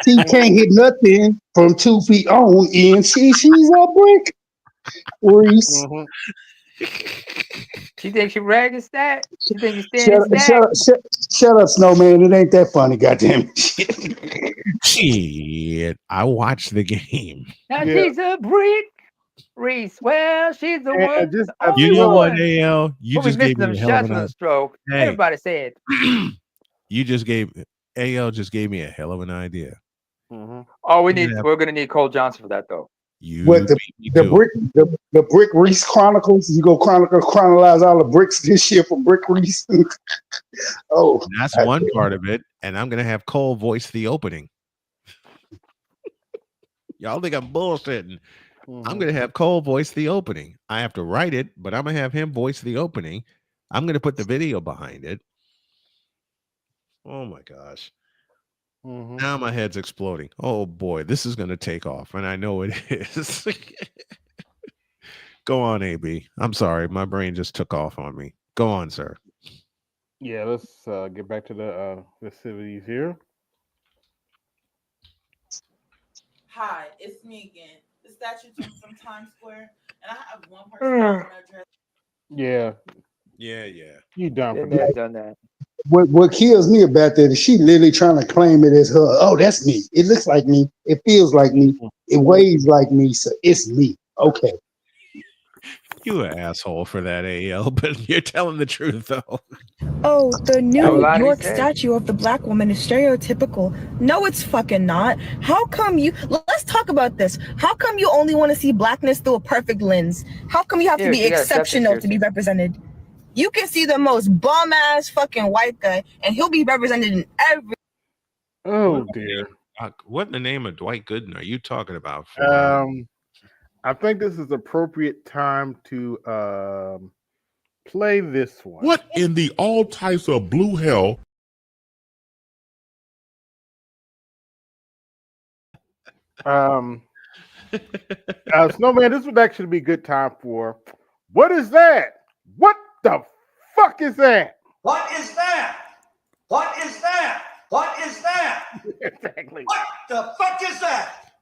She can't hit nothing from 2 feet on in. She's a Brick Reese. Mm-hmm. She thinks she ragging stat. She thinks you standing stack. Shut up, Snowman. It ain't that funny, goddamn. Shit, I watched the game. Now she's a Brick Reese. Well, she's the one. You know what, AL? You just gave them me a hell of shots an from the idea. stroke. Hey. Everybody said. You just gave AL just gave me a hell of an idea. Mm-hmm. Oh, we're gonna need Cole Johnson for that though. What the Brick Reese Chronicles? You go chronologize all the bricks this year for Brick Reese. Oh, and that's one part of it, and I'm gonna have Cole voice the opening. Y'all think I'm bullshitting? Mm-hmm. I'm gonna have Cole voice the opening. I have to write it, but I'm gonna have him voice the opening. I'm gonna put the video behind it. Oh my gosh. Mm-hmm. Now my head's exploding. Oh boy, this is going to take off, and I know it is. Go on, AB. I'm sorry, my brain just took off on me. Go on, sir. Yeah, let's get back to the festivities here. Hi, it's me again. The statue took from Times Square, and I have one person I want to address. Yeah. You done for that. Done that. What kills me about that is she literally trying to claim it as her. Oh, that's me. It looks like me. It feels like me. It weighs like me. So it's me. Okay. You an asshole for that, AL, but you're telling the truth though. Oh, the New Nobody York said. statue of the black woman is stereotypical. No, it's fucking not. How come you... Let's talk about this. How come you only want to see blackness through a perfect lens? How come you have to be she got septic exceptional to be represented? You can see the most bum-ass fucking white guy, and he'll be represented in every... Oh, dear. What in the name of Dwight Gooden are you talking about? I think this is appropriate time to play this one. What in the all types of blue hell? Snowman, this would actually be a good time for. What is that? What the fuck is that? What is that? What is that? What is that? Exactly. What the fuck is that?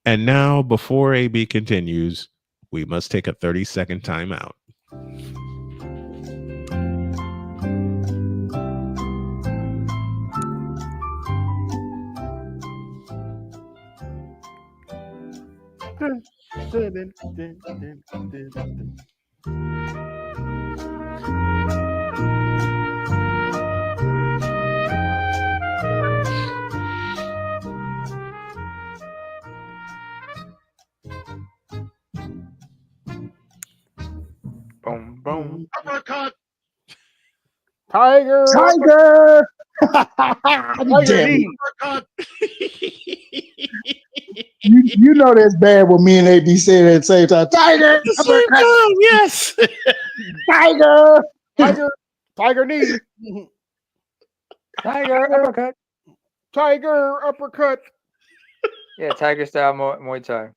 And now, before AB continues, we must take a 30-second timeout. Boom, boom. Uppercut. Tiger. Tiger. Uppercut. You know that's bad when me and AB say that at the same time. Tiger. Uppercut. Yes. Tiger. Tiger knee. Tiger uppercut. Tiger uppercut. Yeah, Tiger style Muay Thai.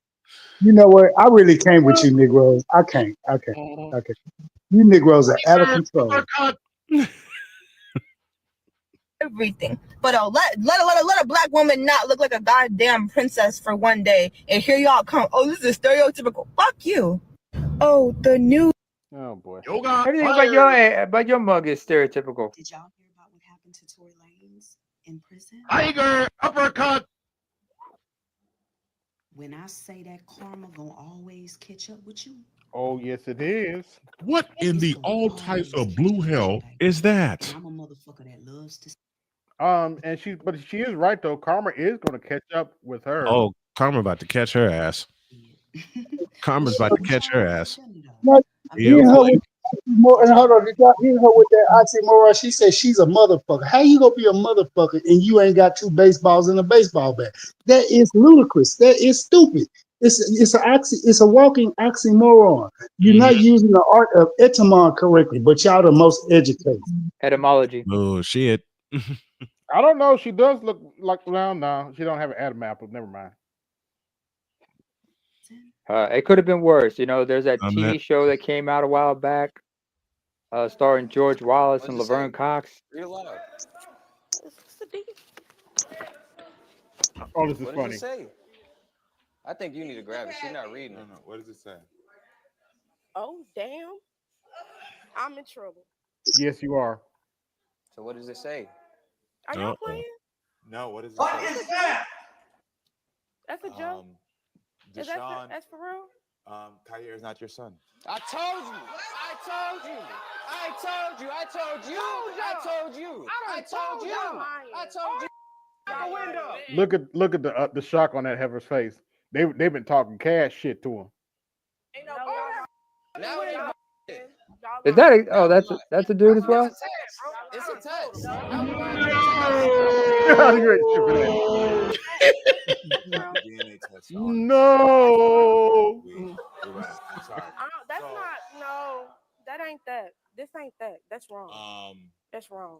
You know what? I really can't with you Negroes. I can't. You Negroes are out of control. Everything. But let a black woman not look like a goddamn princess for one day, and here y'all come. Oh, this is stereotypical. Fuck you. Oh, the new. Oh boy. Everything about your mug is stereotypical. Did y'all hear about what happened to Tory Lanez in prison? Tiger uppercut. When I say that karma gonna always catch up with you, Oh yes, it is. What in the all types of blue hell is that? and I'm a motherfucker that loves to. And she is right though. Karma is going to catch up with her. Oh, Karma about to catch her ass. Karma's about to catch her ass. No, Real hear her quick. with more, and hold on, did y'all hear her with that oxymoron? She said she's a motherfucker. How you gonna be a motherfucker and you ain't got two baseballs and a baseball bat? That is ludicrous. That is stupid. It's a walking oxymoron. You're not using the art of etymon correctly, but y'all the most educated. Etymology. Oh shit. I don't know. She does look like no, she don't have an Adam apple. Never mind. It could have been worse. You know, there's that I'm TV not- show that came out a while back, starring George Wallace and Laverne Cox. Read aloud. Oh, this is What funny. does it say? I think you need to grab it. She's not reading it. No. What does it say? Oh damn! I'm in trouble. Yes, you are. So what does it say? Are y'all playing? No. What does it What say? is that? That's a joke. Is Deshaun, that's for real? Kyer is not your son. I told you. I told you. I told you. I told you. I told you. I told you. I told you. Out the window. Look at the shock on that heifer's face. They've been talking cash shit to him. Now it ain't Is that that's a dude as well? It's a test. DNA test. No. You're right. I'm sorry. That's not. No, that ain't that. This ain't that. That's wrong. That's wrong.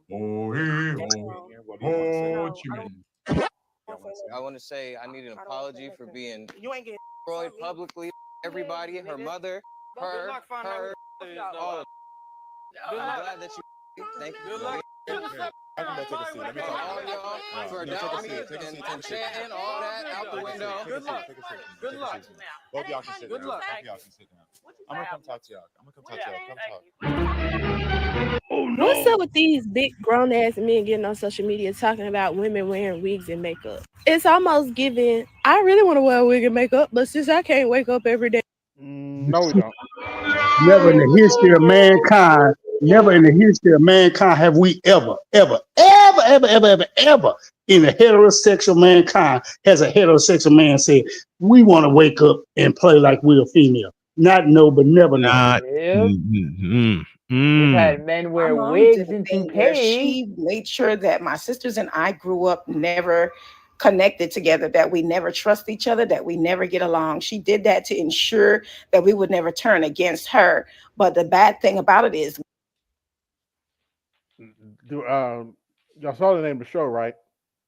I want to say I need an apology for being destroyed publicly. Everybody, her mother, her, all of I'm glad that you. Thank you. I can go take a seat. Let me talk. All y'all for allowing me and chanting all that out the window. Good luck. Good luck. Both y'all can sit down. Good luck. Both y'all can sit down. I'm gonna come talk to y'all. Come talk. Oh no. What's up with these big grown ass men getting on social media talking about women wearing wigs and makeup? It's almost giving. I really want to wear a wig and makeup, but since I can't wake up every day. No, we don't. Never in the history of mankind, have we ever in a heterosexual mankind has a heterosexual man said, we want to wake up and play like we're a female. Not no, but never know. We've had men wear My mom wigs did a and thing where toupees. she made sure that my sisters and I grew up never connected together, that we never trust each other, that we never get along. She did that to ensure that we would never turn against her. But the bad thing about it is Y'all saw the name of the show, right?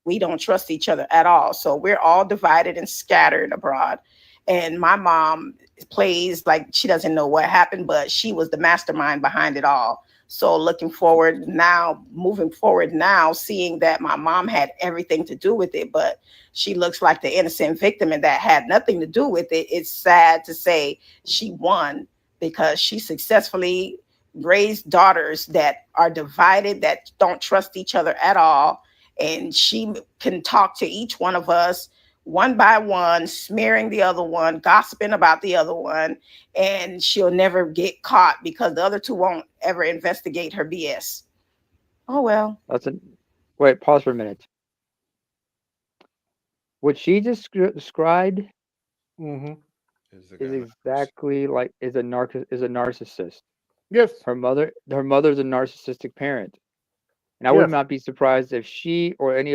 we don't trust each other at all. So we're all divided and scattered abroad. And my mom plays like she doesn't know what happened, but she was the mastermind behind it all. So moving forward now, seeing that my mom had everything to do with it, but she looks like the innocent victim and that had nothing to do with it. It's sad to say she won because she successfully raised daughters that are divided, that don't trust each other at all. And she can talk to each one of us one by one, smearing the other one, gossiping about the other one, and she'll never get caught because the other two won't ever investigate her BS. Oh, well. Wait, pause for a minute. What she just described is exactly like is a narcissist. Yes. Her mother's a narcissistic parent. And I would not be surprised if she or any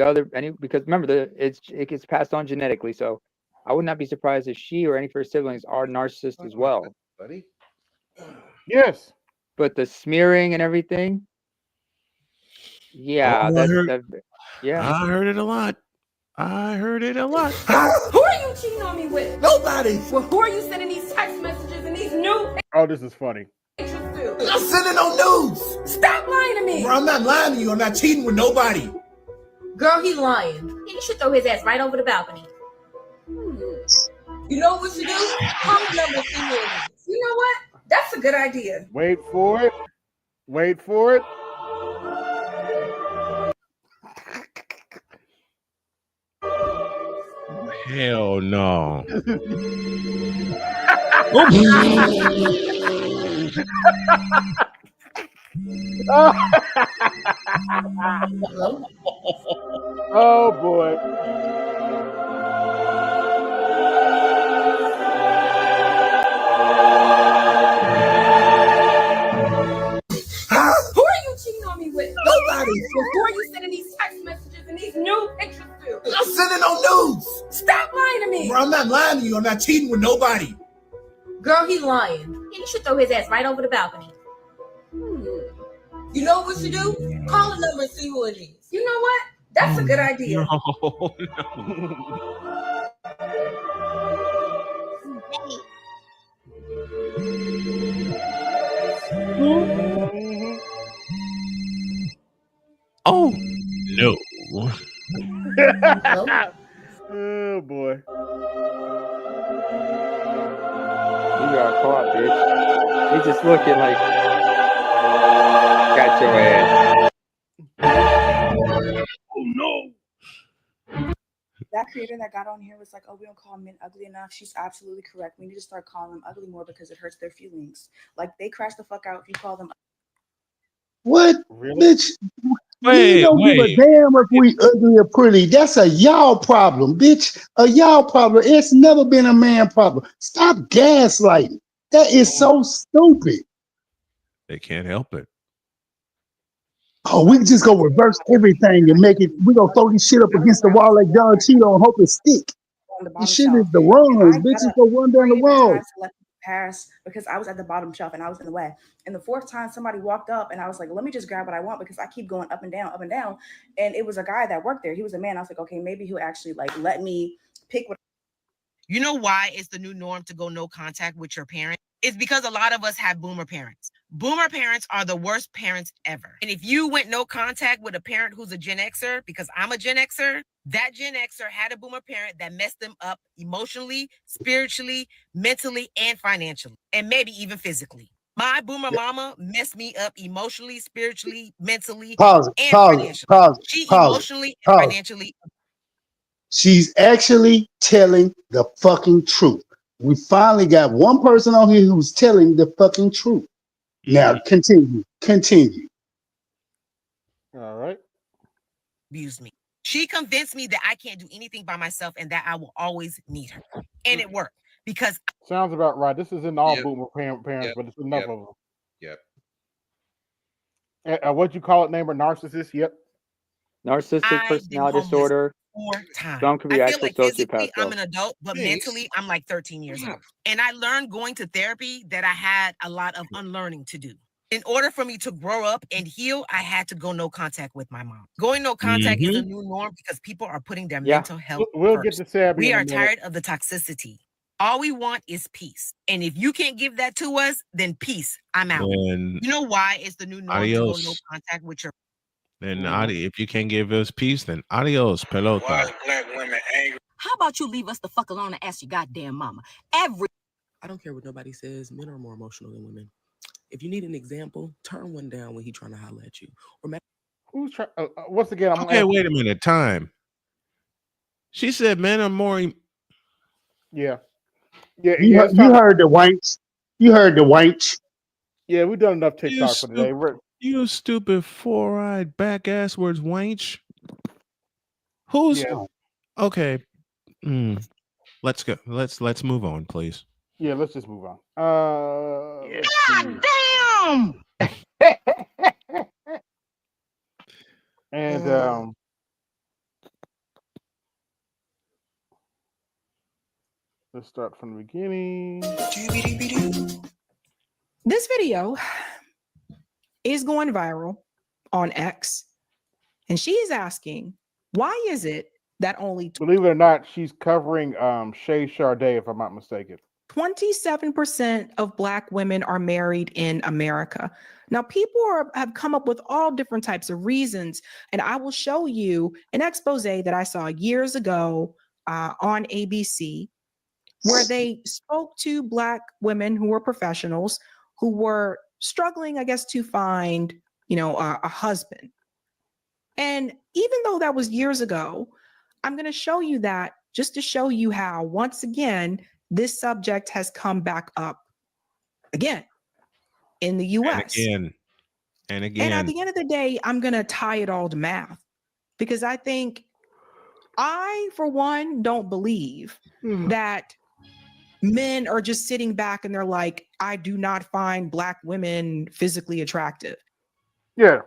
because remember it gets passed on genetically, so I would not be surprised if she or any of her siblings are narcissists as well. Buddy. Yes. But the smearing and everything, yeah, I that's heard, that. Yeah, I heard it a lot. I heard it a lot. Who are you cheating on me with? Nobody. Well, who are you sending these text messages and these new Oh, this is funny. pictures to? I'm sending no nudes. Stop lying to me. Bro, I'm not lying to you. I'm not cheating with nobody. Girl, he lying. He should throw his ass right over the balcony. You know what you do? Call the number and see who it is. You know what? That's a good idea. Wait for it. Wait for it. Hell no. Oh boy. Who are you cheating on me with? Nobody. Well, who are you sending these text messages and these new pictures to? I'm sending no nudes. Stop lying to me. Bro, I'm not lying to you. I'm not cheating with nobody. Girl, he lying. He should throw his ass right over the balcony. You know what you do? Call the number and see who it is. You know what? That's a good idea. Oh no. Oh boy. You got caught, bitch. He's just looking like, got your ass. Oh no. That creator that got on here was like, oh, we don't call men ugly enough. She's absolutely correct. We need to start calling them ugly more because it hurts their feelings. Like, they crash the fuck out if you call them. What? Really? Bitch, we don't give a damn if we ugly or pretty. That's a y'all problem, bitch. A y'all problem. It's never been a man problem. Stop gaslighting. That is so stupid. They can't help it. Oh, we can just go reverse everything and make it. We gonna throw this shit up against the wall like Don Cheeto and hope it stick. On the This bottom shit shelf. is the runs. I Bitches got go run down the wall. times to let people pass because I was at the bottom shelf and I was in the way. And the fourth time somebody walked up and I was like, let me just grab what I want because I keep going up and down. And it was a guy that worked there. He was a man. I was like, okay, maybe he'll actually like let me pick what. You know why it's the new norm to go no contact with your parents? It's because a lot of us have boomer parents. Boomer parents are the worst parents ever. And if you went no contact with a parent who's a Gen Xer, because I'm a Gen Xer, that Gen Xer had a boomer parent that messed them up emotionally, spiritually, mentally, and financially, and maybe even physically. My boomer mama messed me up emotionally, spiritually, mentally, and financially. She emotionally and financially. She's actually telling the fucking truth. We finally got one person on here who's telling the fucking truth. Now continue. All right. Abused me. She convinced me that I can't do anything by myself and that I will always need her. And it worked because sounds about right. This isn't all boomer parents, but it's enough of them. Yep. What'd you call it, name or narcissist? Yep. Narcissistic personality disorder. Some could be I feel actual like physically sociopath. I'm an adult, but mentally I'm like 13 years old. And I learned going to therapy that I had a lot of unlearning to do. In order for me to grow up and heal, I had to go no contact with my mom. Going no contact is a new norm because people are putting their mental health We'll first. get to Sabby We in a are minute. tired of the toxicity. All we want is peace. And if you can't give that to us, then peace. I'm out. Then you know why it's the new norm to go no adios. contact with your Then if you can't give us peace, then adios, pelota. Why is black women angry? How about you leave us the fuck alone and ask your goddamn mama? I don't care what nobody says. Men are more emotional than women. If you need an example, turn one down when he's trying to holler at you. Or who's trying? Once again, I'm okay. Wait a minute. Time. She said men are more. Yeah. You heard the wanks. You heard the wanks. Yeah, we've done enough TikTok for today. You stupid four-eyed back ass words, wench. Who's okay? Let's go. Let's move on, please. Yeah, let's just move on. God damn! And let's start from the beginning. This video is going viral on X, and she is asking, why is it that only Believe it or not, she's covering Shay Sharday, if I'm not mistaken. 27% of Black women are married in America. Now, people have come up with all different types of reasons, and I will show you an expose that I saw years ago on ABC, where they spoke to Black women who were professionals who were struggling, I guess, to find, a husband. And even though that was years ago, I'm going to show you that just to show you how, once again, this subject has come back up again in the US. And at the end of the day, I'm going to tie it all to math, because I think for one, don't believe that men are just sitting back and they're like, I do not find Black women physically attractive. Yeah,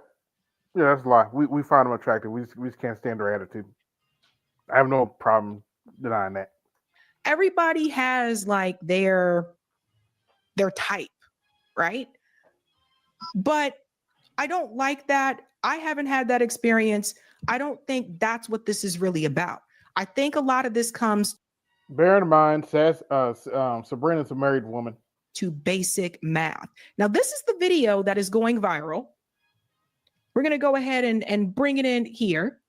that's a lie. We find them attractive. We just can't stand their attitude. I have no problem denying that. Everybody has like their type, right? But I don't like that. I haven't had that experience. I don't think that's what this is really about. I think a lot of this comes. Bear in mind, Sabrina's a married woman. To basic math. Now, this is the video that is going viral. We're going to go ahead and bring it in here,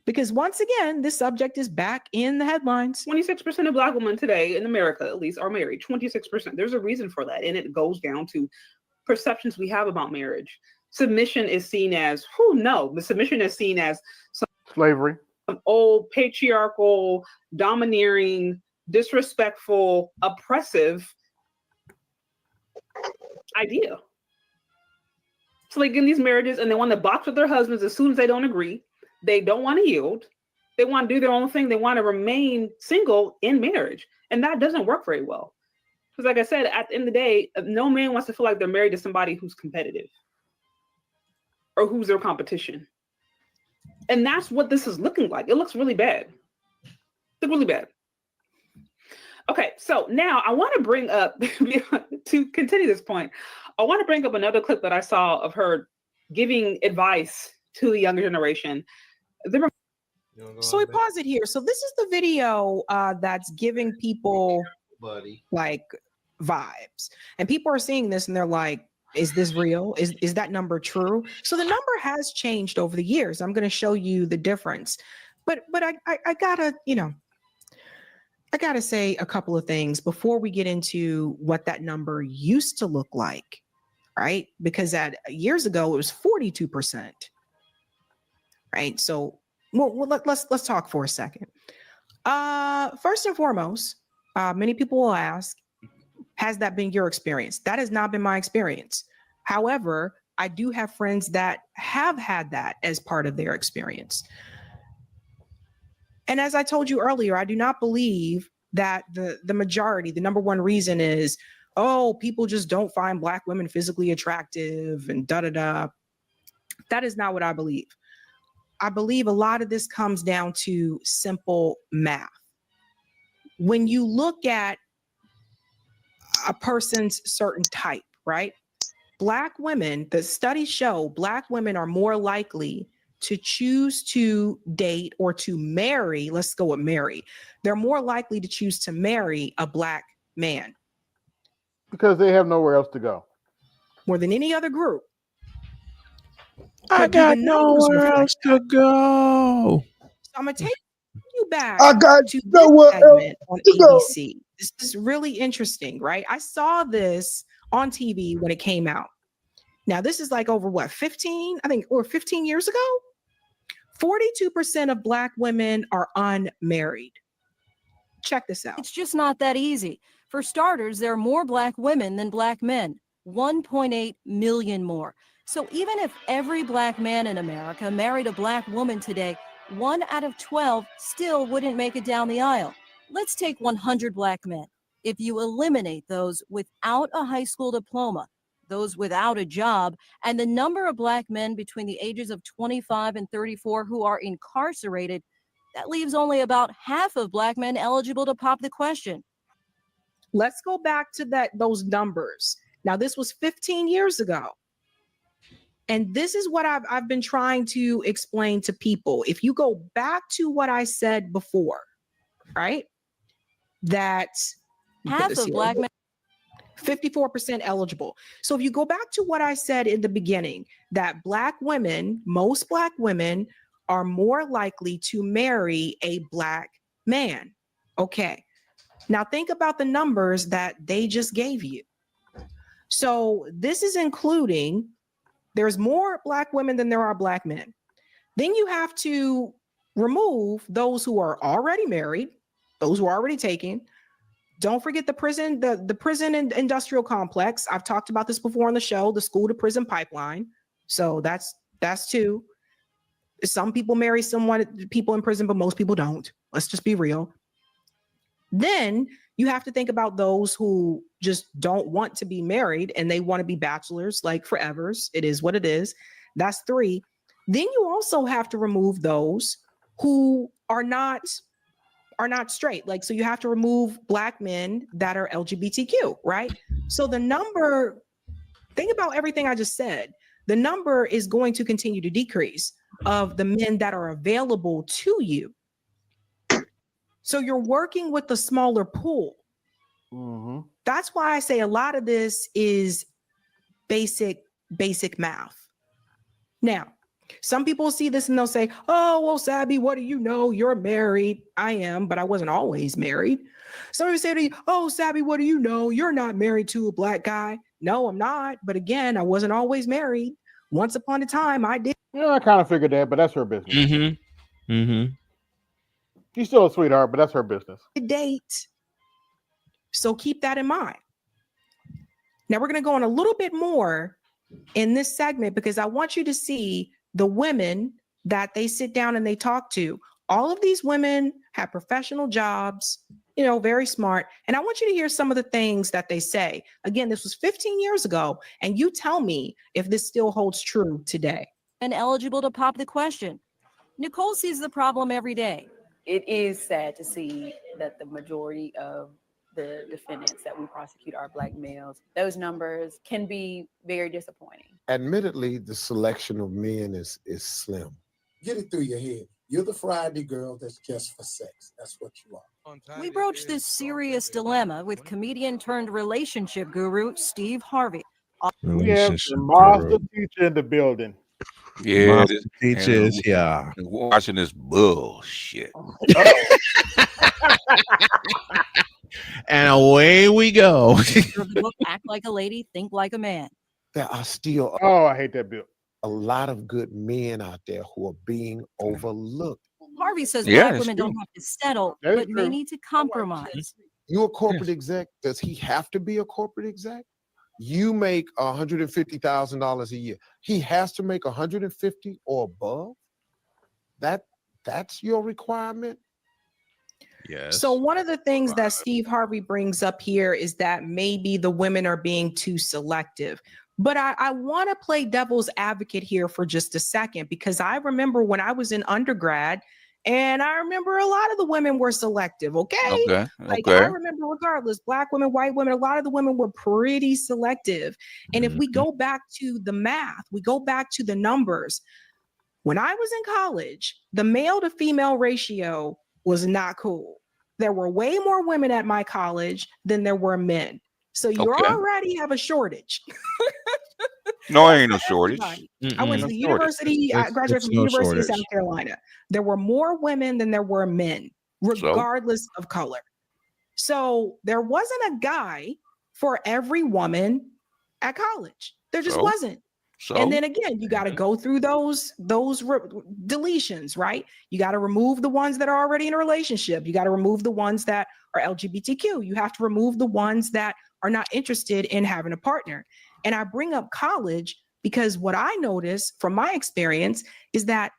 because once again, this subject is back in the headlines. 26% of Black women today in America, at least, are married. 26%. There's a reason for that. And it goes down to perceptions we have about marriage. Submission is seen as, the submission is seen as slavery. Some old patriarchal, domineering, disrespectful, oppressive idea. So they get in these marriages and they want to box with their husbands as soon as they don't agree. They don't want to yield. They want to do their own thing. They want to remain single in marriage. And that doesn't work very well. Because like I said, at the end of the day, no man wants to feel like they're married to somebody who's competitive or who's their competition. And that's what this is looking like. It looks really bad. It's really bad. Okay, so now I want to bring up, to continue this point, I want to bring up another clip that I saw of her giving advice to the younger generation. So we pause it here. So this is the video that's giving people like vibes, and people are seeing this and they're like, is this real? Is that number true? So the number has changed over the years. I'm going to show you the difference, but I gotta, I gotta say a couple of things before we get into what that number used to look like, right? Because years ago it was 42%, right? So let's talk for a second. First and foremost, many people will ask, has that been your experience? That has not been my experience. However, I do have friends that have had that as part of their experience. And as I told you earlier, I do not believe that the majority, the number one reason is, people just don't find Black women physically attractive and da-da-da. That is not what I believe. I believe a lot of this comes down to simple math. When you look at a person's certain type, right? Black women, the studies show Black women are more likely to choose to date or to marry. Let's go with marry. They're more likely to choose to marry a Black man. Because they have nowhere else to go. More than any other group. I got nowhere else to go. So I'm going to take you back I got to nowhere this segment on to go. ABC. This is really interesting, right? I saw this on TV when it came out. Now, this is like over 15 years ago? 42% of Black women are unmarried. Check this out. It's just not that easy. For starters, there are more Black women than Black men, 1.8 million more. So even if every Black man in America married a Black woman today, 1 out of 12 still wouldn't make it down the aisle. Let's take 100 Black men. If you eliminate those without a high school diploma, those without a job, and the number of Black men between the ages of 25 and 34 who are incarcerated, that leaves only about half of Black men eligible to pop the question. Let's go back to those numbers. Now, this was 15 years ago. And this is what I've been trying to explain to people. If you go back to what I said before, right? That half of black men 54% eligible. So if you go back to what I said in the beginning, that black women, most black women are more likely to marry a black man. Okay. Now think about the numbers that they just gave you. So this is including, there's more black women than there are black men. Then you have to remove those who are already married, those who are already taken. Don't forget the prison, the prison and industrial complex. I've talked about this before on the show, the school to prison pipeline. So that's two. Some people marry people in prison, but most people don't. Let's just be real. Then you have to think about those who just don't want to be married and they want to be bachelors like forevers. It is what it is. That's 3. Then you also have to remove those who are not straight. Like, so you have to remove black men that are LGBTQ, right? So the number, think about everything I just said. The number is going to continue to decrease of the men that are available to you. So you're working with the smaller pool. Mm-hmm. That's why I say a lot of this is basic math. Now, some people see this and they'll say, oh, well, Sabby, what do you know? You're married. I am, but I wasn't always married. Somebody say to you, oh, Sabby, what do you know? You're not married to a black guy. No, I'm not. But again, I wasn't always married. Once upon a time, I did. Yeah, I kind of figured that, but that's her business. Mm-hmm. Mm-hmm. She's still a sweetheart, but that's her business. Date. So keep that in mind. Now we're going to go on a little bit more in this segment because I want you to see the women that they sit down and they talk to. All of these women have professional jobs, very smart. And I want you to hear some of the things that they say. Again, this was 15 years ago. And you tell me if this still holds true today. and eligible to pop the question. Nicole sees the problem every day. It is sad to see that the majority of the defendants that we prosecute are black males. Those numbers can be very disappointing. Admittedly, the selection of men is slim. Get it through your head. You're the Friday girl that's just for sex. That's what you are. We broach this serious dilemma with comedian turned relationship guru Steve Harvey. We have the master teacher in the building. Yeah, Master teachers, yeah. Watching this bullshit. And away we go. The book, Act Like a Lady, Think Like a Man. There are still I hate that bill. A lot of good men out there who are being overlooked. Harvey says Yeah, black women don't have to settle, That is but they true. need to compromise. You're a corporate exec. Does he have to be a corporate exec? You make $150,000 a year. He has to make 150 or above. That's your requirement. Yes. So one of the things that Steve Harvey brings up here is that maybe the women are being too selective. But I want to play devil's advocate here for just a second, because I remember when I was in undergrad, and I remember a lot of the women were selective. Okay. Like I remember, regardless, black women, white women, a lot of the women were pretty selective. And if we go back to the math, we go back to the numbers. When I was in college, the male to female ratio was not cool. There were way more women at my college than there were men. So you already have a shortage. No, ain't no shortage. I went to the university. I graduated from the University of South Carolina. There were more women than there were men, regardless of color. So there wasn't a guy for every woman at college. There just wasn't. And then again, you got to go through those deletions, right? You got to remove the ones that are already in a relationship. You got to remove the ones that are LGBTQ. You have to remove the ones that are not interested in having a partner. And I bring up college because what I notice from my experience is that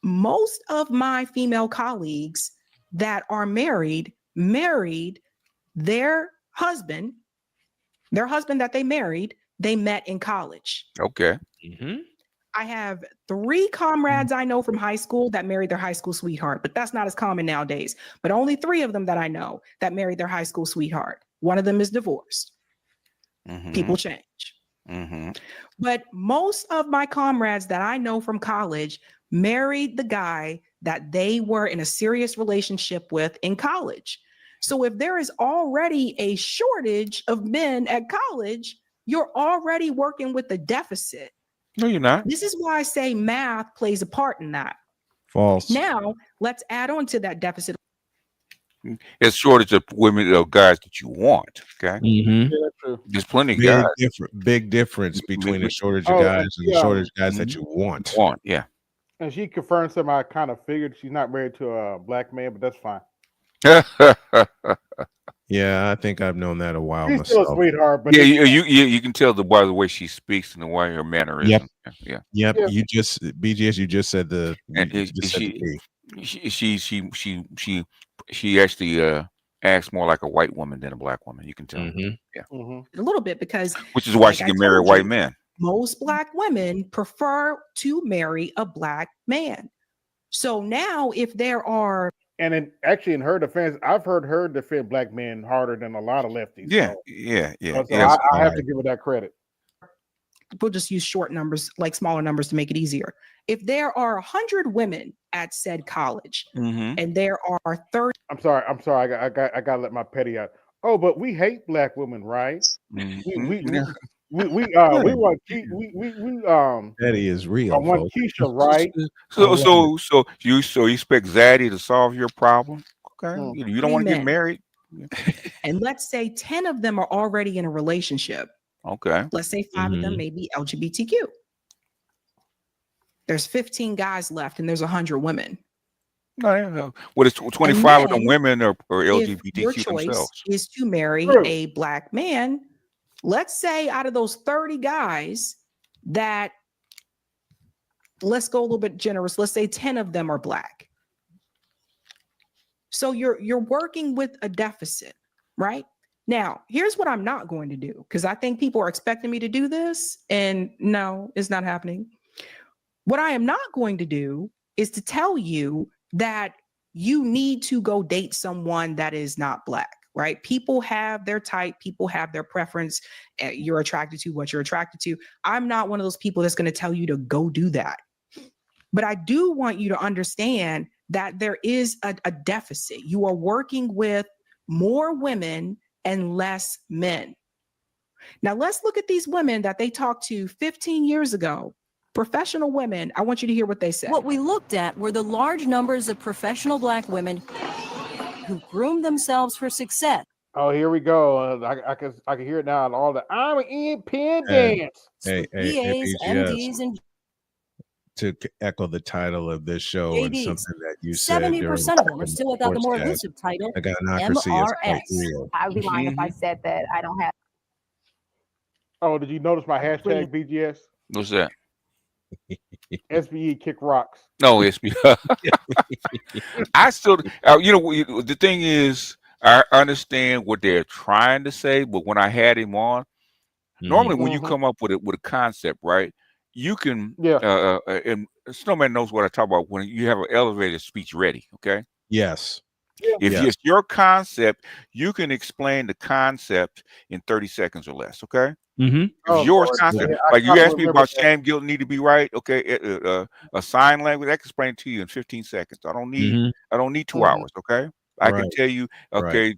most of my female colleagues that are married their husband that they married, they met in college. Okay. I have 3 comrades I know from high school that married their high school sweetheart, but that's not as common nowadays. But only 3 of them that I know that married their high school sweetheart. One of them is divorced. People change. Mm-hmm. But most of my comrades that I know from college married the guy that they were in a serious relationship with in college. So if there is already a shortage of men at college, you're already working with a deficit. No, you're not. This is why I say math plays a part in that. False. Now, let's add on to that deficit. It's shortage of women or guys that you want. Okay. Mm-hmm. Yeah, that's true. There's plenty of guys. Big difference between a shortage of Oh, guys and and she, the shortage of guys that you want. Yeah. And she confirmed something I kind of figured. She's not married to a black man, but that's fine. Yeah, I think I've known that a while She's still a myself. sweetheart, but Yeah, you can tell by the way she speaks and the way her mannerism. Yep. Yeah. Yep. You just BGS. You just said the. And You just said the key. she actually acts more like a white woman than a black woman. You can tell. Mm-hmm. Yeah. A little bit because, Which is why like she I can marry a told white you, man. most black women prefer to marry a black man. So now, if there are, and in her defense, I've heard her defend black men harder than a lot of lefties. Yeah, so, yeah. So I have to give her that credit. we'll just use short numbers, like smaller numbers, to make it easier. If there are 100 women at said college, and there are 30, I'm sorry. I gotta let my petty out. Oh, but we hate black women, right? We want Petty is real. I want Folks. Keisha, right? So you expect Zaddy to solve your problem? Okay, you don't want to get men. married. And let's say 10 of them are already in a relationship. Okay. Let's say 5 of them may be LGBTQ. There's 15 guys left, and there's 100 women. No. What is 25 of them women or If your LGBTQ choice themselves? is to marry a black man, let's say out of those 30 guys that, let's go a little bit generous, let's say 10 of them are black. So you're working with a deficit, right? Now, here's what I'm not going to do, because I think people are expecting me to do this, and no, it's not happening. What I am not going to do is to tell you that you need to go date someone that is not black, right? People have their type, people have their preference. You're attracted to what you're attracted to. I'm not one of those people that's going to tell you to go do that. But I do want you to understand that there is a deficit. You are working with more women and less men. Now, let's look at these women that they talked to 15 years ago. Professional women, I want you to hear what they said. What we looked at were the large numbers of professional black women who groomed themselves for success. Oh, here we go. I can hear it now. And all the I'm independent. Hey, PAs, MDs, and to echo the title of this show and JDs. something that you said 70% of them are still without the more podcast, elusive title, the Gynocracy is quite MRS. real. I would be lying if I said that I don't have. Oh, did you notice my hashtag BGS? What's that? SBE kick rocks. No, it's I still, the thing is, I understand what they're trying to say, but when I had him on, normally when you come up with a concept, right, you can, and Snowman knows what I talk about when you have an elevator speech ready, okay? Yes. If it's your concept, you can explain the concept in 30 seconds or less, okay? If yours concept, like you asked me about shame, guilt, need to be right, okay? A sign language, I can explain it to you in 15 seconds. I don't need 2 hours, okay? I can tell you, okay,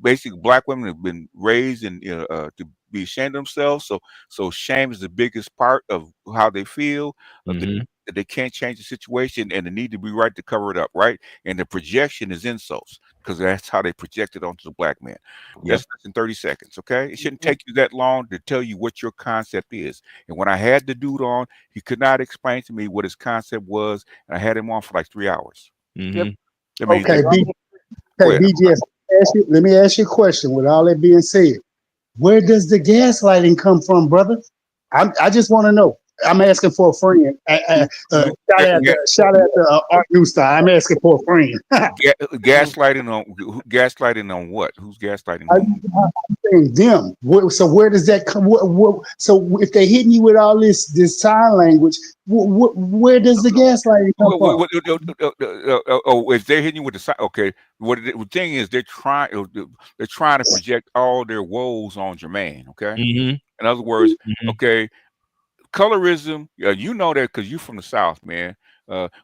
basically black women have been raised and to be ashamed of themselves. So shame is the biggest part of how they feel. That they can't change the situation and the need to be right to cover it up, right? And the projection is insults because that's how they project it onto the black man. That's in 30 seconds, okay? It shouldn't take you that long to tell you what your concept is. And when I had the dude on, he could not explain to me what his concept was, and I had him on for like 3 hours. Okay, BGS, let me ask you a question. With all that being said, where does the gaslighting come from, brother? I just want to know. I'm asking for a friend. Shout out to Art Newstar. I'm asking for a friend. Gaslighting on what? Who's gaslighting on? Them. So where does that come? So if they're hitting you with all this sign language, where does the gaslighting come from? If they're hitting you with the sign, okay. The thing is, they're trying to project all their woes on Jermaine. Okay. In other words, okay, colorism. You know that because you're from the South, man.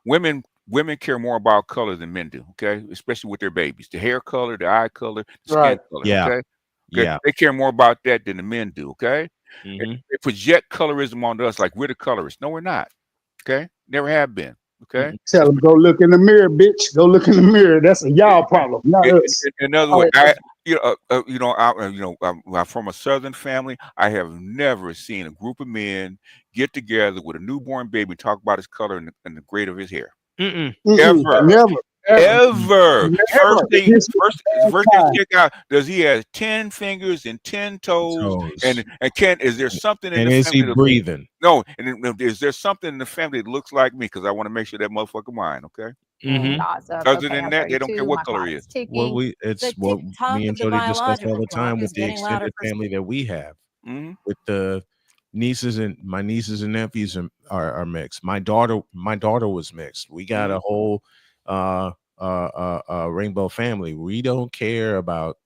Women care more about color than men do. Okay, especially with their babies, the hair color, the eye color, the skin color. Yeah. Okay, Yeah. they care more about that than the men do. Okay, Mhm. and they project colorism onto us like we're the colorists. No, we're not. Okay, never have been. Okay, Tell them go look in the mirror, bitch. Go look in the mirror. That's a y'all problem, not us. in other words, I'm from a Southern family. I have never seen a group of men get together with a newborn baby and talk about his color and the grade of his hair. Ever. Never. First thing Mankind. check out, does he have 10 fingers and 10 toes? And is there something in And the is he family breathing? No, and is there something in the family that looks like me? Because I want to make sure that motherfucker mine, okay? Other than that, they don't care what color he is. Well, it's what me and Jody discuss all the time with the extended family that we have. With the my nieces and nephews are mixed. My daughter was mixed. We got a whole rainbow family. We don't care about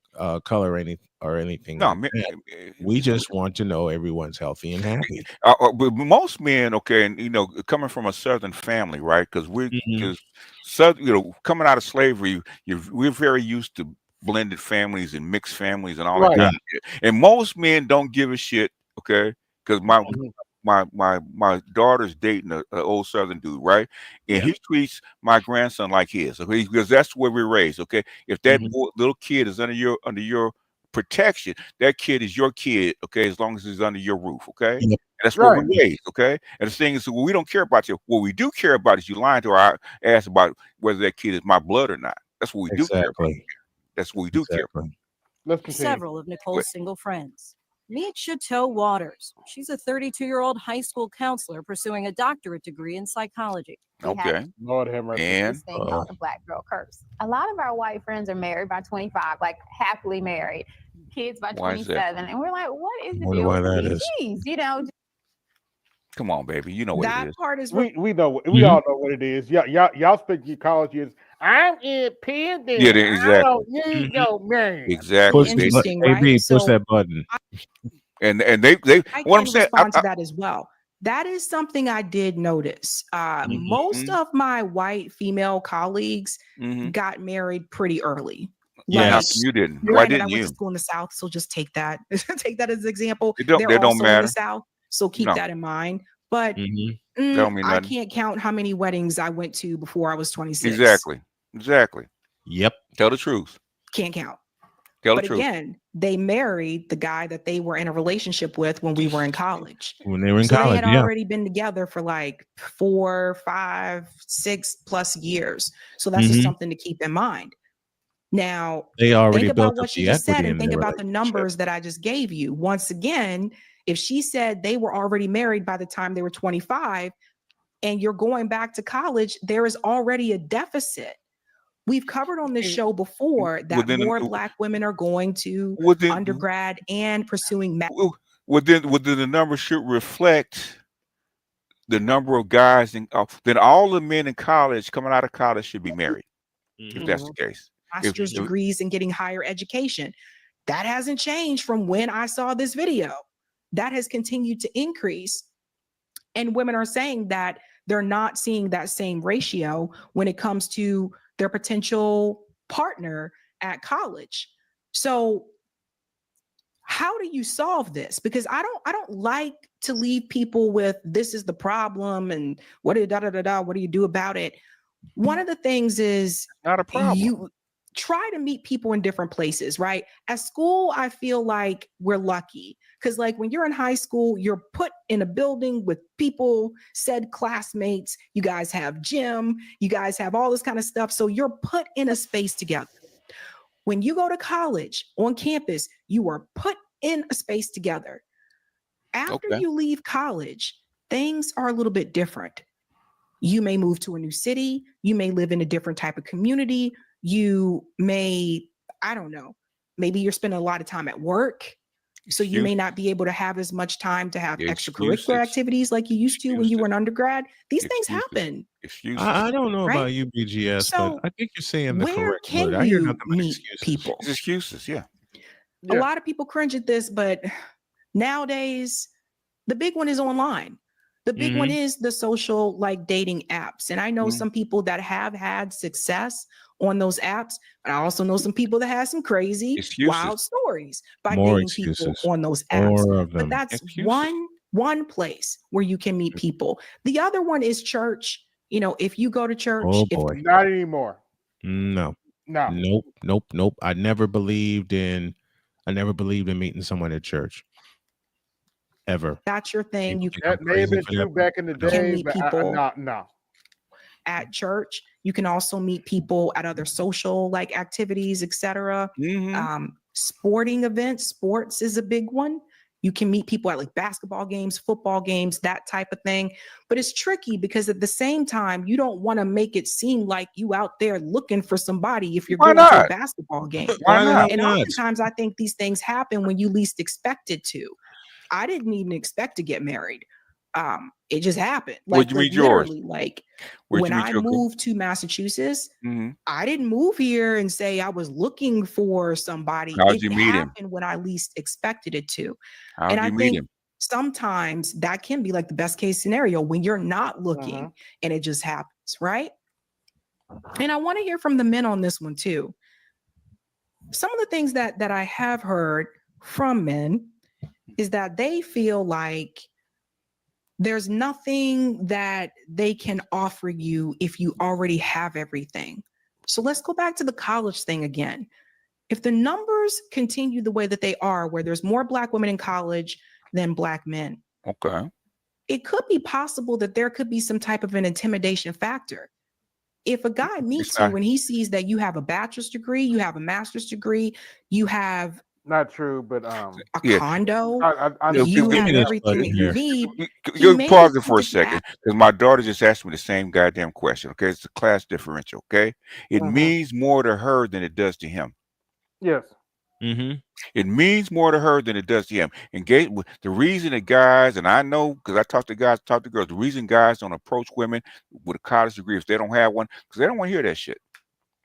color or anything No, like that. We just want to know everyone's healthy and happy. But most men, okay, and coming from a Southern family, right? Because coming out of slavery, we're very used to blended families and mixed families and all that kind of shit. And most men don't give a shit, okay? Because my daughter's dating an old Southern dude, right? And he treats my grandson like his, okay? Because that's where we're raised, okay? If that little kid is under your protection, that kid is your kid, okay? As long as he's under your roof, okay? And that's where we're raised, okay? And the thing is, we don't care about you. What we do care about is you lying to our ass about whether that kid is my blood or not. That's what we do care about. That's what we do care about. Let's continue. Several of Nicole's single friends. Meet Chateau Waters. She's a 32-year-old high school counselor pursuing a doctorate degree in psychology. Okay. Lord have mercy. And This thing called the Black Girl Curse. A lot of our white friends are married by 25, like happily married, kids by Why is that? 27, and we're like, what is the Wonder deal why with that these? is. You know, come on, baby, you know what That it is. part is We know we all know what it is. Y'all speak ecology is I'm independent. Yeah, I exactly. don't need no man. Exactly. Interesting, AB, right? push that button. And they I what I'm can saying. respond to that as well. That is something I did notice. Most of my white female colleagues got married pretty early. Yeah, Like, you didn't. Why granted, didn't I went you? to school in the South, so just take that as an example. It don't They're also in matter. the South, so keep No. that in mind. But That don't mean I nothing. can't count how many weddings I went to before I was 26. Exactly. Yep. Tell the truth. Can't count. Tell the But truth. again, they married the guy that they were in a relationship with when we were in college. When they were in So college, they had yeah. already been together for like 4, 5, 6+ years. So that's just something to keep in mind. Now, They already think about built what up she the just said equity and in think their about the numbers that I just gave you. Once again, if she said they were already married by the time they were 25 and you're going back to college, there is already a deficit. We've covered on this show before that more Black women are going to undergrad and pursuing Within the number should reflect the number of guys then all the men in college coming out of college should be married. If that's the case. master's degrees and getting higher education. That hasn't changed from when I saw this video. That has continued to increase. And women are saying that they're not seeing that same ratio when it comes to their potential partner at college. So how do you solve this? Because I don't like to leave people with this is the problem and what do you do about it? One of the things is not a problem. You try to meet people in different places, right? At school, I feel like we're lucky because like when you're in high school, you're put in a building with people, said classmates, you guys have gym, you guys have all this kind of stuff. So you're put in a space together. When you go to college on campus, you are put in a space together. After you leave college, things are a little bit different. You may move to a new city. You may live in a different type of community. You may, I don't know, maybe you're spending a lot of time at work. So you may not be able to have as much time to have extracurricular activities like you used to when you were an undergrad. These things happen. I don't know about you, BGS, but I think you're saying the correct word. I hear nothing but excuses. People. Excuses, yeah. A lot of people cringe at this, but Nowadays, the big one is online. The big one is the social like dating apps. And I know some people that have had success on those apps, but I also know some people that have some crazy, wild stories by dating people on those apps. More of them. But that's one place where you can meet people. The other one is church. You know, if you go to church, Oh boy. Not anymore. No. No. Nope. I never believed in meeting someone at church. Ever. That's your thing. You That may have been true back in the day, can meet but people no. At church. You can also meet people at other social like activities, etc. Sporting events. Sports is a big one. You can meet people at like basketball games, football games, that type of thing. But it's tricky because at the same time, you don't want to make it seem like you out there looking for somebody if you're going to a basketball game. And oftentimes I think these things happen when you least expect it to. I didn't even expect to get married. It just happened. Where'd you meet yours? Literally, like Where'd when you meet I your moved to Massachusetts, I didn't move here and say I was looking for somebody. How'd you meet him? Happened when I least expected it to. How'd you meet him? Sometimes that can be like the best case scenario when you're not looking and it just happens, right? And I want to hear from the men on this one too. Some of the things that I have heard from men is that they feel like there's nothing that they can offer you if you already have everything. So let's go back to the college thing again. If the numbers continue the way that they are, where there's more Black women in college than Black men, okay, it could be possible that there could be some type of an intimidation factor. If a guy meets you and he sees that you have a bachelor's degree, you have a master's degree, you have not true, but a condo, I you have everything that you need. You pause it for a second because my daughter just asked me the same goddamn question. Okay, it's a class differential. Okay, it means more to her than it does to him. Yes. It means more to her than it does to him. And the reason that guys, and I know because I talk to guys, talk to girls, the reason guys don't approach women with a college degree if they don't have one, because they don't want to hear that shit.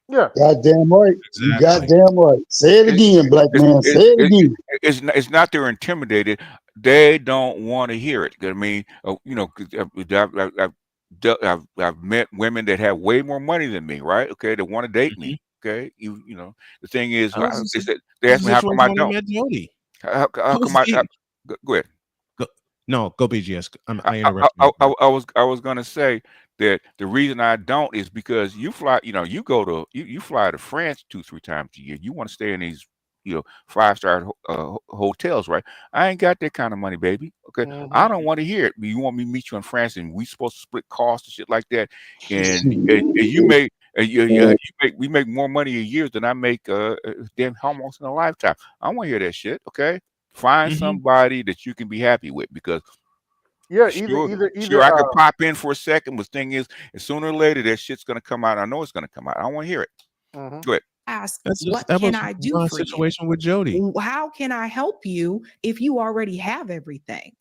Yeah. Goddamn right. You goddamn right. Say it again, black man. Say it again. It's not they're intimidated. They don't want to hear it. I mean, you know, I've met women that have way more money than me, right? Okay, they want to date me. Okay, you know, the thing is, they asked me how come I don't. How come I? Go ahead. No, go BGS. I was gonna say that the reason I don't is because you fly, you know, you fly to France 2-3 times a year. You want to stay in these, you know, 5-star hotels, right? I ain't got that kind of money, baby. Okay, I don't want to hear it. You want me to meet you in France and we supposed to split costs and shit like that, and you make. We make more money a year than I make damn almost in a lifetime. I don't want to hear that shit. Okay, find somebody that you can be happy with because either I could pop in for a second, but the thing is, sooner or later that shit's gonna come out. I know it's gonna come out. I don't want to hear it. Go ahead. Ask what can I do for situation with Jody? How can I help you if you already have everything?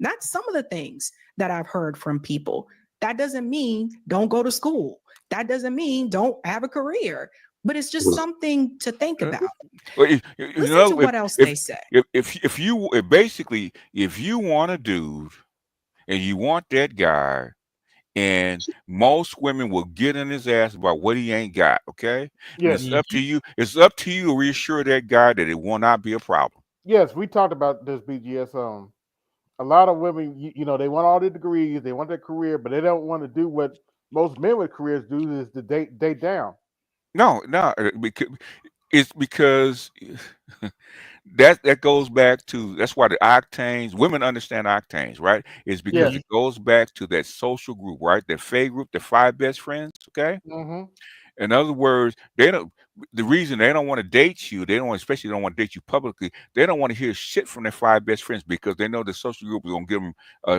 That's some of the things that I've heard from people. That doesn't mean don't go to school. That doesn't mean don't have a career, but it's just something to think about. Well, Listen to what else they say. If you want a dude and you want that guy, and most women will get in his ass about what he ain't got. Okay, yes. It's up to you. It's up to you to reassure that guy that it will not be a problem. Yes, we talked about this, BGS. A lot of women, you know, they want all the degrees, they want their career, but they don't want to do what most men with careers do is to date down. No, it's because that goes back to that's why the octanes, women understand octanes, right? It's because it goes back to that social group, right? That fae group, the 5 best friends, okay? In other words, the reason they don't want to date you, especially don't want to date you publicly, they don't want to hear shit from their 5 best friends because they know the social group is gonna give them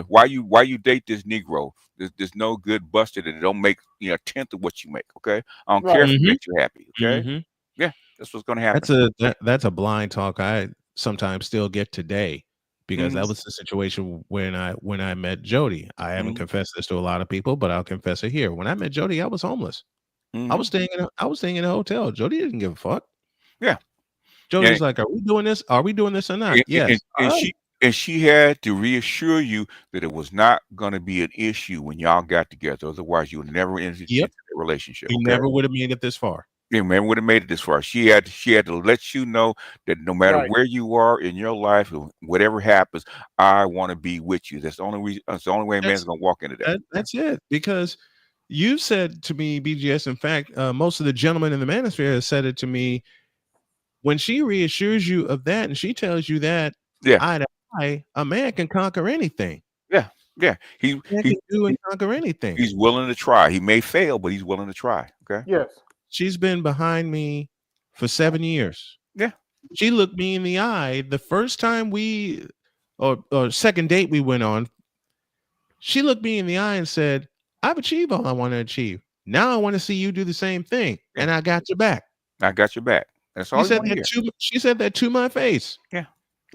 why you date this Negro. There's no good busted that don't make a tenth of what you make. Okay, I don't care if it makes you happy. Okay, yeah, that's what's gonna happen. That's a blind talk I sometimes still get today because that was the situation when I met Jody. I haven't confessed this to a lot of people, but I'll confess it here. When I met Jody, I was homeless. I was staying in a hotel. Jody didn't give a fuck. Yeah. Jody's like, are we doing this? Are we doing this or not? Yes. And she had to reassure you that it was not going to be an issue when y'all got together. Otherwise, you would never enter into Yep. that relationship. We Okay. never would have made it this far. Yeah, man would have made it this far. She had to let you know that no matter Right. where you are in your life, or whatever happens, I want to be with you. That's the only reason. That's the only way a man's gonna walk into that. That's it. Because you said to me, BGS, in fact, most of the gentlemen in the manosphere have said it to me. When she reassures you of that and she tells you that eye to eye, a man can conquer anything. Yeah, yeah. Man can do and conquer anything. He's willing to try. He may fail, but he's willing to try. Okay. Yes. She's been behind me for 7 years. Yeah. She looked me in the eye the first time or second date we went on. She looked me in the eye and said, I've achieved all I want to achieve. Now I want to see you do the same thing. Yeah. And I got your back. I got your back. That's all She said that to my face. Yeah.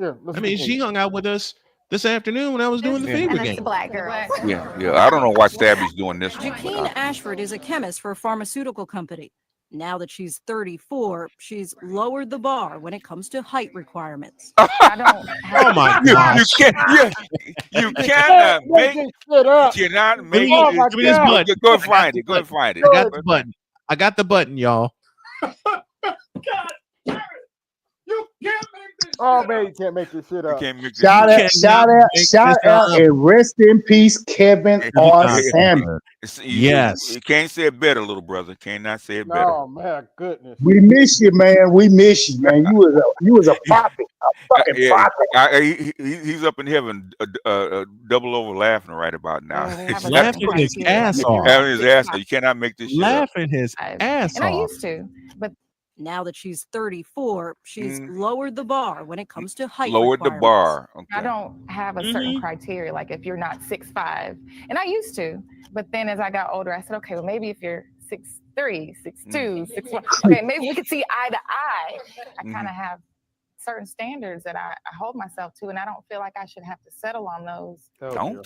Yeah. I mean, she hung out with us this afternoon when I was doing the fever game. Black girls. Yeah. I don't know why Stabby's doing this. Jaquine Ashford is a chemist for a pharmaceutical company. Now that she's 34, she's lowered the bar when it comes to height requirements. I don't. Oh my gosh! You cannot make it. You cannot make Give it. me this button. Go and find it. Go and find it. I got the button. I got the button, y'all. Oh man, you can't make this shit up. Shout out, and rest in peace, Kevin R. Salmon. Yes. You can't say it better, little brother. Cannot say it better. Oh my goodness. We miss you, man. We miss you, man. You was a prophet, a fucking prophet. He's up in heaven, double over laughing right about now. Laughing his ass off. Having his ass off. You cannot make this shit up. Laughing his ass And I off. used to, but Now that she's 34, she's lowered the bar when it comes to height Lowered the requirements. bar. Okay. I don't have a certain criteria. Like if you're not 6'5", and I used to, but then as I got older, I said, okay, well maybe if you're 6'3", 6'2", 6'1", okay, maybe we could see eye to eye. I kind of have certain standards that I hold myself to, and I don't feel like I should have to settle on those. Don't.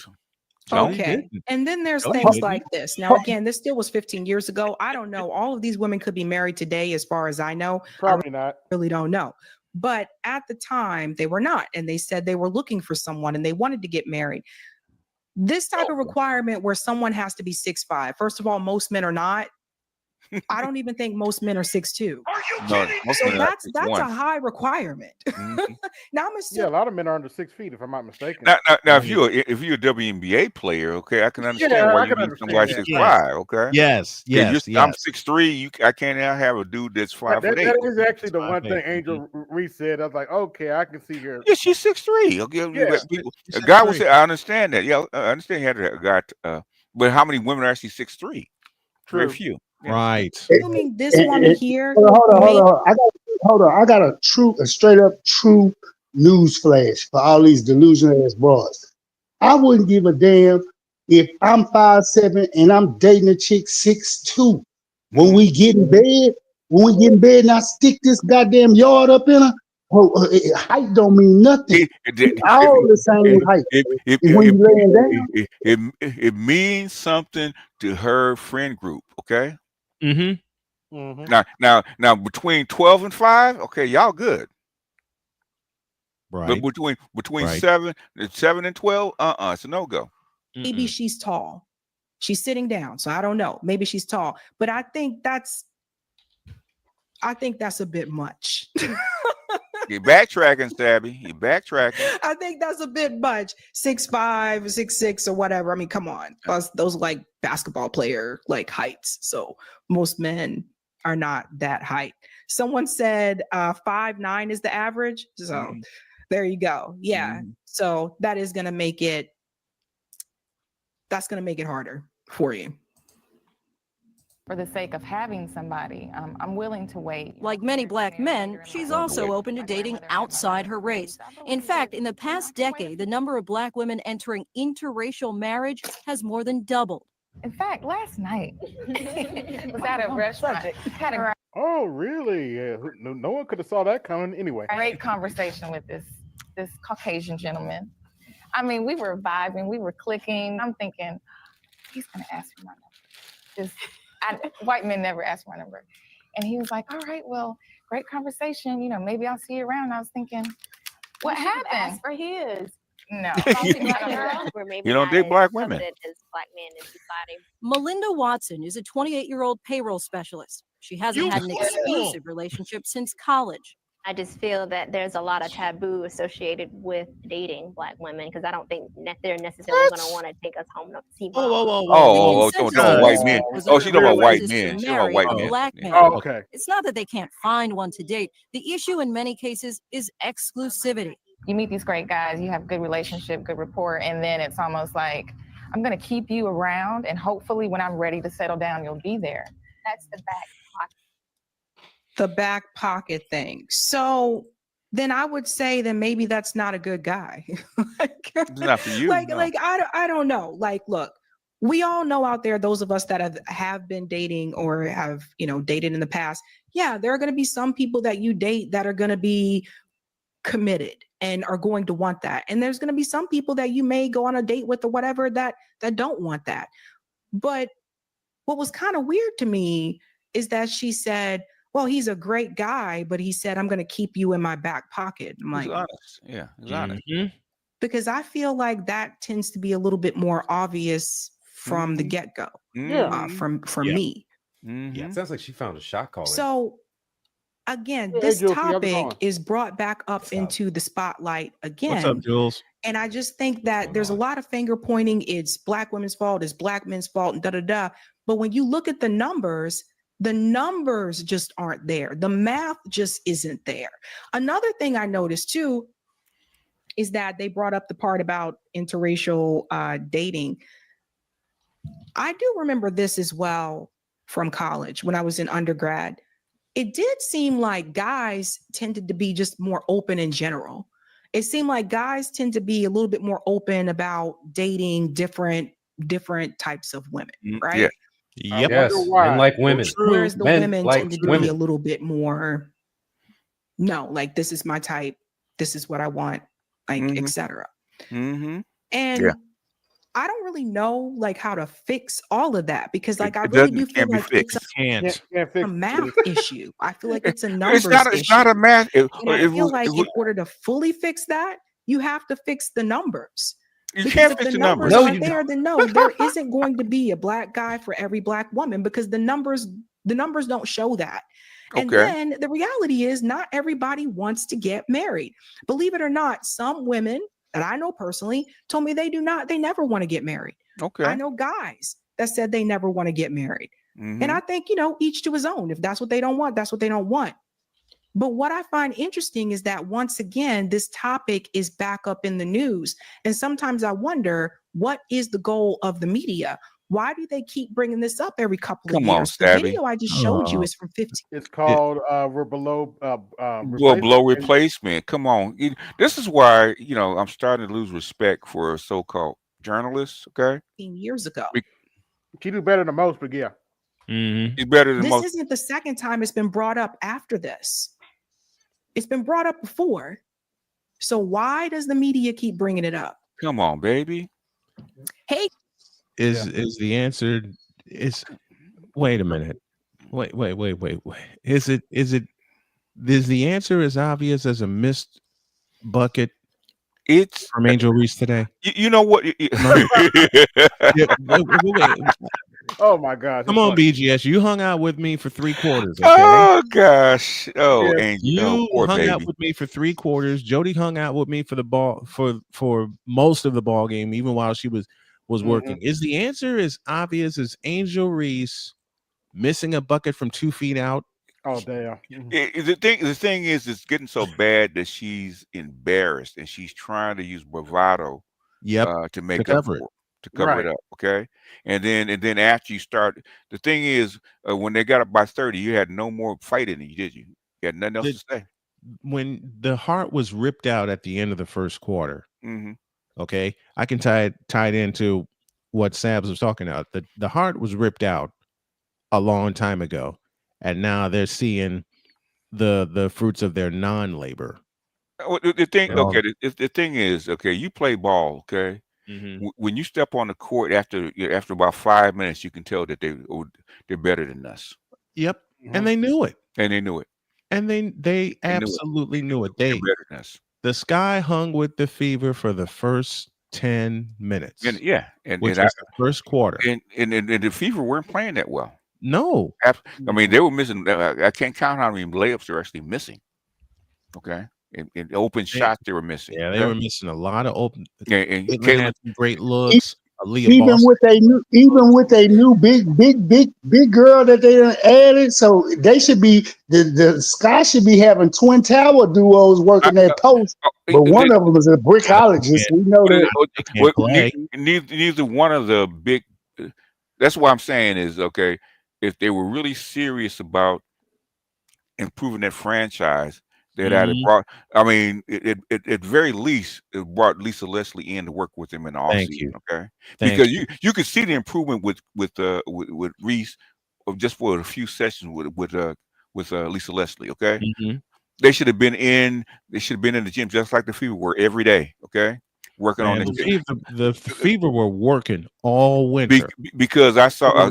Okay. And then there's things like this. Now, again, this deal was 15 years ago. I don't know. All of these women could be married today, as far as I know. Probably not. Really don't know. But at the time, they were not. And they said they were looking for someone and they wanted to get married. This type of requirement where someone has to be 6'5", first of all, most men are not. I don't even think most men are 6'2". No, So that's a high requirement. Now I'm assuming. Yeah, a lot of men are under 6 feet, if I'm not mistaken. Now, if you're a WNBA player, okay, I can understand why you need somebody 6'5", okay? Yes. I'm 6'3". I can't now have a dude that's 5'8". That is actually the one thing Angel Reese said. I was like, okay, I can see her. Yeah, she's 6'3". Okay, a guy would say, I understand that. Yeah, I understand you had a guy, but how many women are actually 6'3"? Very few. Yeah. Right. Assuming this woman here. Hold on. I got a straight up true news flash for all these delusional ass broads. I wouldn't give a damn if I'm 5'7" and I'm dating a chick 6'2". When we get in bed, and I stick this goddamn yard up in her, height don't mean nothing. All the same height. When you laying down, it means something to her friend group. Okay. Now between 12 and 5, okay, y'all good. Right. But between 7 and 12, it's a no-go. Maybe she's tall. She's sitting down, so I don't know. Maybe she's tall, but I think that's a bit much. You're backtracking, Stabby. You're backtracking. I think that's a bit much. 6'5", 6'6", or whatever. I mean, come on. Plus, those are like basketball player like heights. So most men are not that height. Someone said 5'9" is the average. So there you go. Yeah. So that is gonna make it. That's gonna make it harder for you. For the sake of having somebody, I'm willing to wait. Like many black men, she's also open to dating outside her race. In fact, in the past decade, the number of black women entering interracial marriage has more than doubled. In fact, last night was at a restaurant. Had a Oh, really? Yeah. No one could have saw that coming anyway. great conversation with this Caucasian gentleman. I mean, we were vibing, we were clicking. I'm thinking, he's gonna ask for my number. White men never ask for my number. And he was like, all right, well, great conversation. Maybe I'll see you around. I was thinking, What He should've happened? asked for his. No. We're maybe You don't not date as black women. coveted as black men in society. Melinda Watson is a 28-year-old payroll specialist. She hasn't had an exclusive relationship since college. I just feel that there's a lot of taboo associated with dating black women because I don't think they're necessarily going to want to take us home to see mom. Talking about white men. Oh, she's talking about white men. She's talking about white men. Black man. Oh, okay. It's not that they can't find one to date. The issue in many cases is exclusivity. You meet these great guys, you have good relationship, good rapport, and then it's almost like, I'm going to keep you around, and hopefully when I'm ready to settle down, you'll be there. That's the back pocket. The back pocket thing. So then I would say that maybe that's not a good guy. It's not for you. Like, no. I don't know. Like, look, we all know out there, those of us that have been dating or have, dated in the past. Yeah, there are going to be some people that you date that are going to be committed and are going to want that. And there's going to be some people that you may go on a date with or whatever that don't want that. But what was kind of weird to me is that she said, well, he's a great guy, but he said, I'm going to keep you in my back pocket. I'm like, He's honest. Yeah, he's honest. because I feel like that tends to be a little bit more obvious from the get-go. From me. Yeah, it sounds like she found a shot caller. So again, Hey, this Jules, how's it topic going? is brought back up into the spotlight again. What's up, Jules? And I just think that there's a lot of finger pointing. It's black women's fault, it's black men's fault, and da-da-da. But when you look at the numbers just aren't there. The math just isn't there. Another thing I noticed too is that they brought up the part about interracial dating. I do remember this as well from college when I was in undergrad. It did seem like guys tended to be just more open in general. It seemed like guys tend to be a little bit more open about dating different types of women, right? Yeah. Yep. Yes, men like women. Whereas the Men women like tended to women. be a little bit more, no, like this is my type, this is what I want, like etc. Mm-hmm. And I don't really know like how to fix all of that because like I It really doesn't- do it feel can't be like fixed. it's Can't a math issue. I feel like it's a numbers It's not a math. and I feel like in order to fully fix that, you have to fix the numbers. You Because can't if fix the the numbers. numbers No, aren't you there, then no, there isn't going to be a black guy for every black woman because the numbers don't show that. And Okay. then the reality is not everybody wants to get married. Believe it or not, some women that I know personally told me they never want to get married. Okay. I know guys that said they never want to get married. Mhm. And I think, each to his own. If that's what they don't want, that's what they don't want. But what I find interesting is that once again, this topic is back up in the news. And sometimes I wonder, what is the goal of the media? Why do they keep bringing this up every couple of Come on, years? The Stabby. video I just showed you is from 15. It's called we're below Below replacement. Come on. This is why, I'm starting to lose respect for so-called journalists. Okay. 15 years ago. She do better than most, but yeah. He's better than This most. isn't the second time it's been brought up after this. It's been brought up before. So why does the media keep bringing it up? Come on, baby. Hey, Is the answer is wait a minute. Wait. Is the answer as obvious as a missed bucket? It's from Angel Reese today. You know what? Wait. Oh my God! Come on, BGS. You hung out with me for 3/4. Okay? Oh gosh. Oh, Yeah. Angel. You Poor hung baby. out with me for 3/4. Jody hung out with me for the ball for most of the ball game, even while she was working. Is the answer as obvious as Angel Reese missing a bucket from 2 feet out? Oh damn! The thing is, it's getting so bad that she's embarrassed and she's trying to use bravado. Yep. To make To up cover for it. to cover Right. it up. Okay. And then after you start, the thing is, when they got up by 30, you had no more fight in you, did you? You had nothing else to say. When the heart was ripped out at the end of the first quarter, Mm-hmm. okay, I can tie it into what Sabs was talking about. The heart was ripped out a long time ago, and now they're seeing the fruits of their non-labor. Well, the thing, They're all- okay, the thing is, okay, you play ball, okay. Mhm. When you step on the court after about 5 minutes, you can tell that they're better than us, Yep, and they knew it. and they knew it. And they absolutely knew it. They're better than us. The sky hung with the fever for the first 10 minutes. And yeah, and which and was the first quarter. And the Fever weren't playing that well. No. I mean, they were missing. I can't count how many layups they're actually missing. Okay. In open shots, they were missing. Yeah, they were missing a lot of open. And Caitlin Caitlin had some great looks. Aaliyah Even Boston. with a new big girl that they done added, so they should be the Sky should be having twin tower duos working that post, but one of them is a brickologist. We know that. Neither one of the big. That's what I'm saying is okay. If they were really serious about improving that franchise, they'd have brought. I mean, at very least, it brought Lisa Leslie in to work with him in the offseason. Okay, because you could see the improvement with Reese, of just for a few sessions with Lisa Leslie. Okay, they should have been in. They should have been in the gym just like the Fever were every day. Okay, working on this. The Fever were working all winter because I saw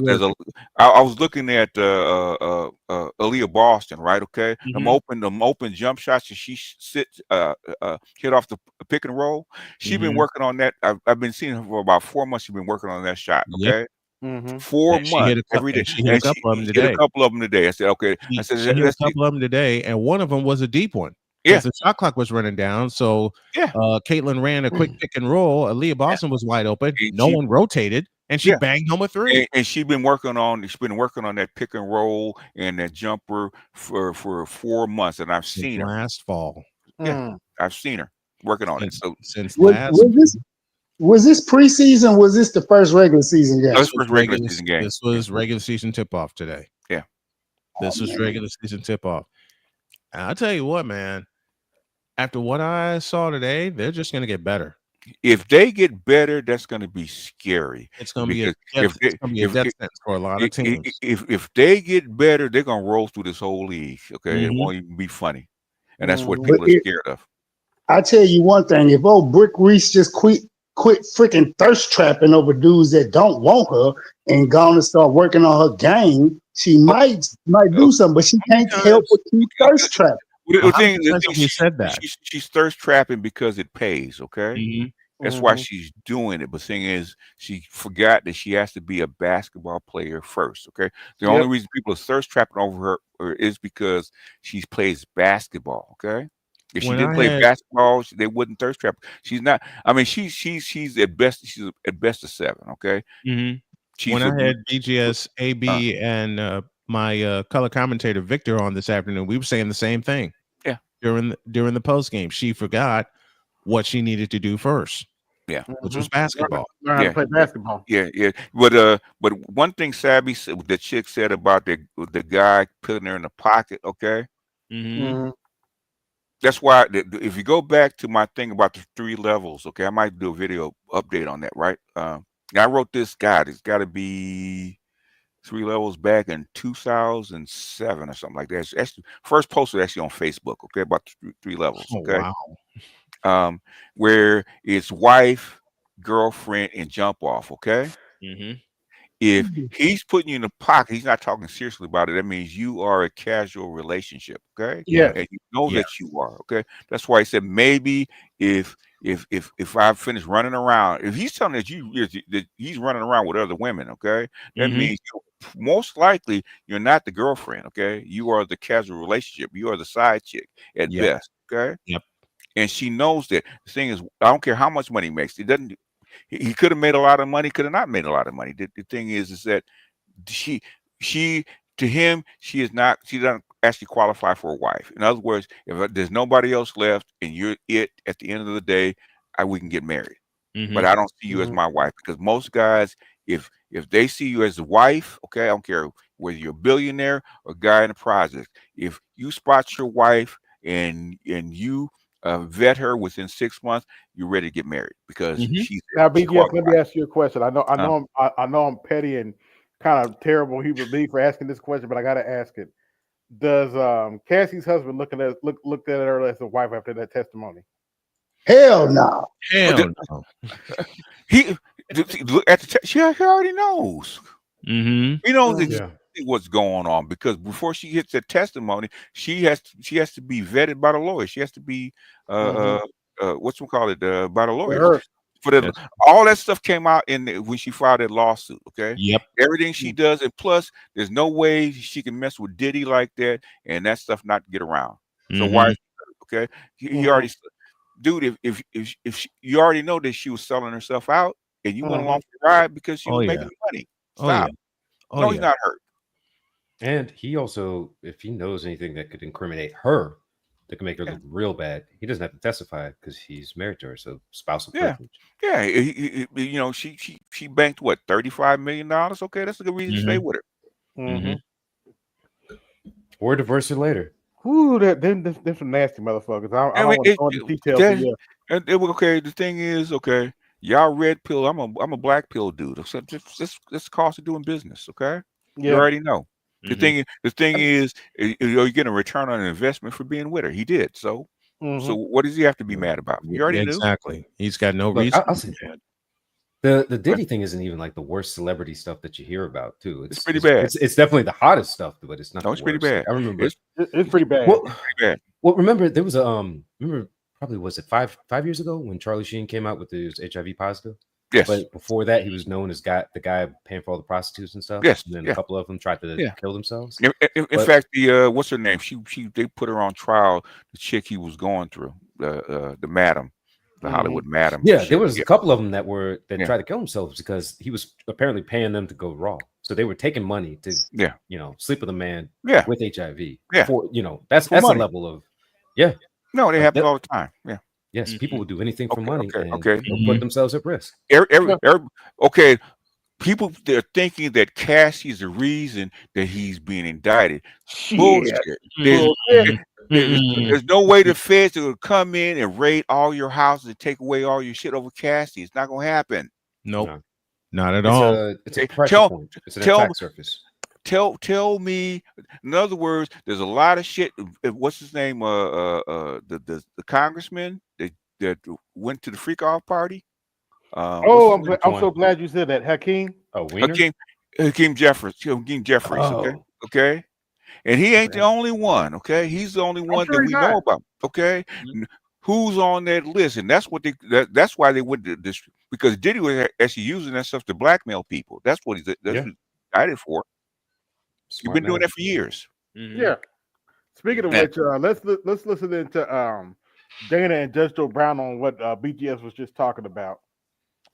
I was looking at Aaliyah Boston, right? Okay, them open jump shots, and she hit off the pick and roll. She's been working on that. I've been seeing her for about 4 months. She's been working on that shot. Okay. 4 months every day. She hit a couple of them today. Hit a couple of them today. I said, okay. She hit a couple of them today, and one of them was a deep one. Because the shot clock was running down. So Caitlin ran a quick pick and roll. Aaliyah Boston was wide open. No one rotated, and she banged home a three. And she's been working on that pick and roll and that jumper for 4 months. And I've seen her last fall. Yeah, I've seen her working on it. So since last. Was this preseason? Was this the first regular season game? This was regular season game. This was regular season tip off today. Yeah, this was regular season tip off. And I'll tell you what, man. After what I saw today, they're just going to get better. If they get better, that's going to be scary. It's going to be a death sentence for a lot of teams. If they get better, they're going to roll through this whole league. Okay, it won't even be funny, and that's what people are scared of. I tell you one thing: if old Brick Reese just quit freaking thirst trapping over dudes that don't want her and gonna start working on her game, she might do something, but she can't help but keep thirst trapping. The thing you said that she's thirst trapping because it pays. Okay, that's why she's doing it. But the thing is, she forgot that she has to be a basketball player first. Okay, the only reason people are thirst trapping over her is because she plays basketball. Okay. If she didn't play basketball, they wouldn't thirst trap. She's not. I mean, she's at best. She's at best a 7. Okay. When I had BGS, AB, and my color commentator Victor on this afternoon, we were saying the same thing. Yeah. During the post game, she forgot what she needed to do first. Yeah, which was basketball. Learn how to play basketball. Yeah. But one thing Sabby said, the chick said about the guy putting her in the pocket. Okay. That's why if you go back to my thing about the 3 levels, okay, I might do a video update on that, right? I wrote this guide. It's got to be 3 levels back in 2007 or something like that. It's actually first posted actually on Facebook, okay, about the 3 levels, okay? Oh, wow. Where it's wife, girlfriend, and jump off, okay? If he's putting you in the pocket, he's not talking seriously about it. That means you are a casual relationship, okay? Yeah, and you know that you are, okay. That's why he said maybe if I finish running around, if he's telling that he's running around with other women, okay, that means most likely you're not the girlfriend, okay. You are the casual relationship. You are the side chick at best, okay. Yep. And she knows that. The thing is, I don't care how much money he makes. It doesn't. He could have made a lot of money, could have not made a lot of money. The thing is that she to him, she doesn't actually qualify for a wife. In other words, if there's nobody else left and you're it at the end of the day, we can get married. But I don't see you as my wife, because most guys, if they see you as a wife, okay, I don't care whether you're a billionaire or a guy in the project. If you spot your wife and you vet her within 6 months, you're ready to get married, because she's now. BGS, let me ask you a question. I know I'm petty and kind of terrible human being for asking this question, but I got to ask it. Does Cassie's husband looked at her as a wife after that testimony? Hell no. Hell no. He already knows. He knows exactly what's going on because before she hits that testimony, she has to be vetted by the lawyer. She has to be what's we call it by the lawyers. For the all that stuff came out when she filed that lawsuit. Okay. Yep. Everything she does, and plus, there's no way she can mess with Diddy like that, and that stuff not get around. So why? Okay. He already, dude. If you already know that she was selling herself out, and you went along for the ride because she was making money. Stop. No, he's not hurt. And he also, if he knows anything that could incriminate her, that can make her look real bad, he doesn't have to testify because he's married to her. So spousal privilege. Yeah. You know, she banked what, $35 million. Okay, that's a good reason to stay with her. Or divorce her later. Ooh, them some nasty motherfuckers. I don't want to go into details. Okay, the thing is, okay, y'all red pill. I'm a black pill dude. So that's the cost of doing business. Okay, you already know. The thing is, you're getting a return on an investment for being with her. He did. So what does he have to be mad about? You already knew. Exactly. He's got no reason. I'll say that. The Diddy thing isn't even like the worst celebrity stuff that you hear about too. It's pretty bad. It's definitely the hottest stuff, but it's not. No, it's pretty bad. I remember it's pretty bad. Well, remember there was a remember probably was it five years ago when Charlie Sheen came out with his HIV positive. Yes. But before that, he was known as the guy paying for all the prostitutes and stuff. Yes. And then a couple of them tried to kill themselves. In fact, the what's her name? They put her on trial. The chick he was going through, the madam, the Hollywood madam. Yeah, there was a couple of them that tried to kill themselves because he was apparently paying them to go raw. So they were taking money to sleep with a man with HIV. For that's a level of No, they happen all the time. Yeah. Yes, people will do anything for money and they'll put themselves at risk. Okay, people they're thinking that Cassie's the reason that he's being indicted. Bullshit. There's no way the feds are gonna come in and raid all your houses and take away all your shit over Cassie. It's not gonna happen. Nope. Not at all. It's a pressure point. It's an attack surface. Tell me. In other words, there's a lot of shit. What's his name? The congressman that went to the freak off party. I'm so glad you said that, Hakeem. Hakeem Jeffries. Okay. And he ain't the only one. Okay, he's the only one that we know about. Okay, who's on that list? And that's what that's why they went to this, because Diddy was actually using that stuff to blackmail people. That's what he's indicted for. You've been doing that for years. Yeah. Speaking of which, let's listen into Dana and Judge Joe Brown on what BGS was just talking about.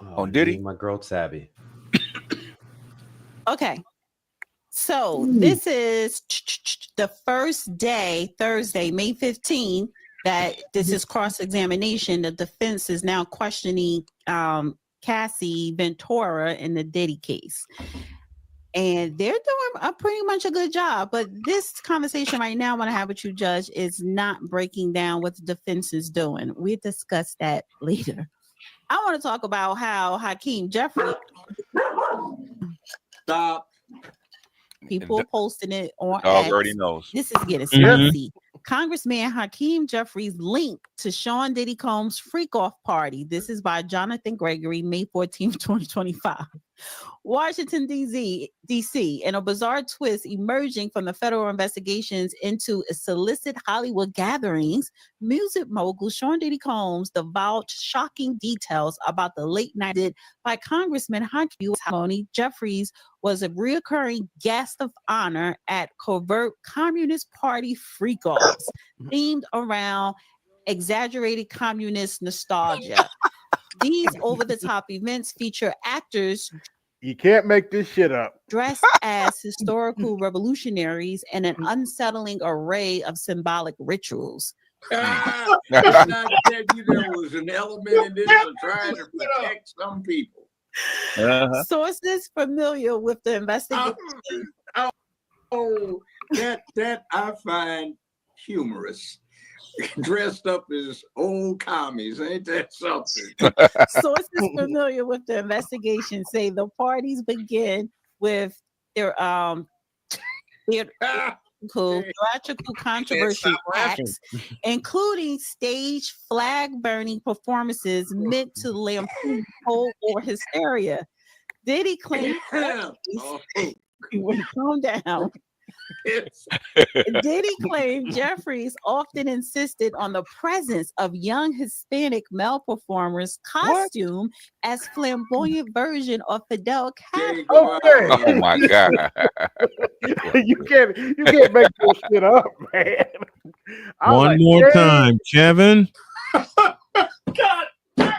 On Diddy, my girl Tabby. Okay. So this is the first day, Thursday, May 15, that this is cross-examination. The defense is now questioning Cassie Ventura in the Diddy case. And they're doing pretty much a good job. But this conversation right now I want to have with you, Judge, is not breaking down what the defense is doing. We'll discuss that later. I want to talk about how Hakeem Jeffries... Stop. People posting it on Dog X. already knows. This is getting spicy. Congressman Hakeem Jeffries linked to Sean Diddy Combs' freak-off party. This is by Jonathan Gregory, May 14th, 2025. Washington, D.C. In a bizarre twist emerging from the federal investigations into illicit Hollywood gatherings, music mogul Sean Diddy Combs divulged shocking details about the late night by Congressman Hakeem ceremony. Jeffries was a reoccurring guest of honor at covert Communist Party freak-offs themed around exaggerated communist nostalgia. These over-the-top events feature actors. You can't make this shit up. Dressed as historical revolutionaries and an unsettling array of symbolic rituals. I tell you, there was an element in this of trying to protect some people. Sources familiar with the investigation. That I find humorous. Dressed up as old commies, ain't that something? Sources familiar with the investigation say the parties begin with their theatrical controversial acts, including stage flag-burning performances meant to lampoon Cold War hysteria. Diddy claimed Calm down. Diddy claimed Jeffries often insisted on the presence of young Hispanic male performers' costume as flamboyant version of Fidel Castro. Oh my God. you can't make this shit up, man. One more time, Kevin. God damn it!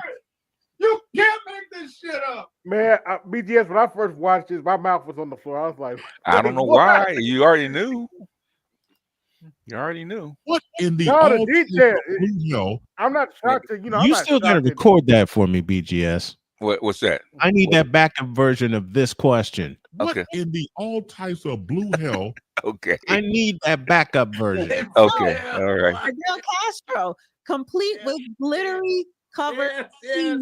You can't make this shit up. Man, BGS, when I first watched this, my mouth was on the floor. I was like, I don't know why. You already knew. You already knew. What in the No, the all detail. I'm not shocked that, I'm You not still got to shocked that- record that for me, BGS. What's that? I need that backup version of this question. What in the all types of blue hell? Okay. I need that backup version. Okay. All right. Fidel Castro, complete with glittery cover. Yes.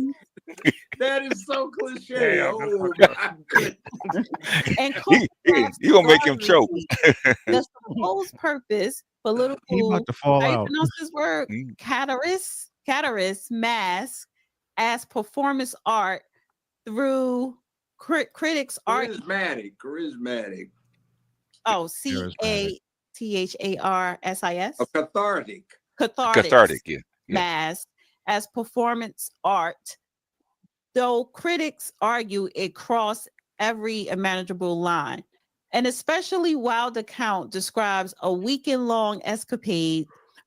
That is so cliche. Damn, Oh my goodness. And you gonna make him choke. the supposed purpose, political. He about to fall how you out. pronounce this word? Cateris mask as performance art through critics art. Charismatic. Oh, CATHARSIS. Cathartic. Cathartic, yeah. Mask as performance art, though critics argue it crossed every imaginable line. An especially wild account describes a weekend-long escapade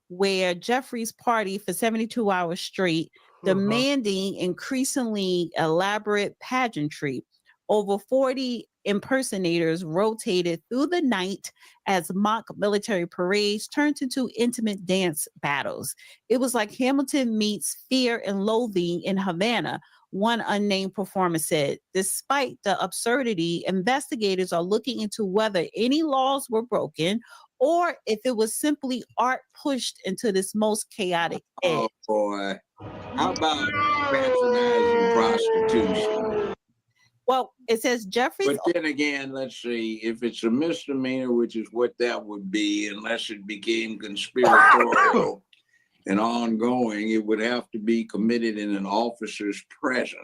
where Jeffries partied for 72 hours straight, demanding increasingly elaborate pageantry. Over 40 impersonators rotated through the night as mock military parades turned into intimate dance battles. It was like Hamilton meets Fear and Loathing in Havana, one unnamed performer said. Despite the absurdity, investigators are looking into whether any laws were broken or if it was simply art pushed into this most chaotic edge. Oh boy. How about patronizing prostitution? Well, it says Jeffries. But then again, let's see, if it's a misdemeanor, which is what that would be, unless it became conspiratorial and ongoing, it would have to be committed in an officer's presence,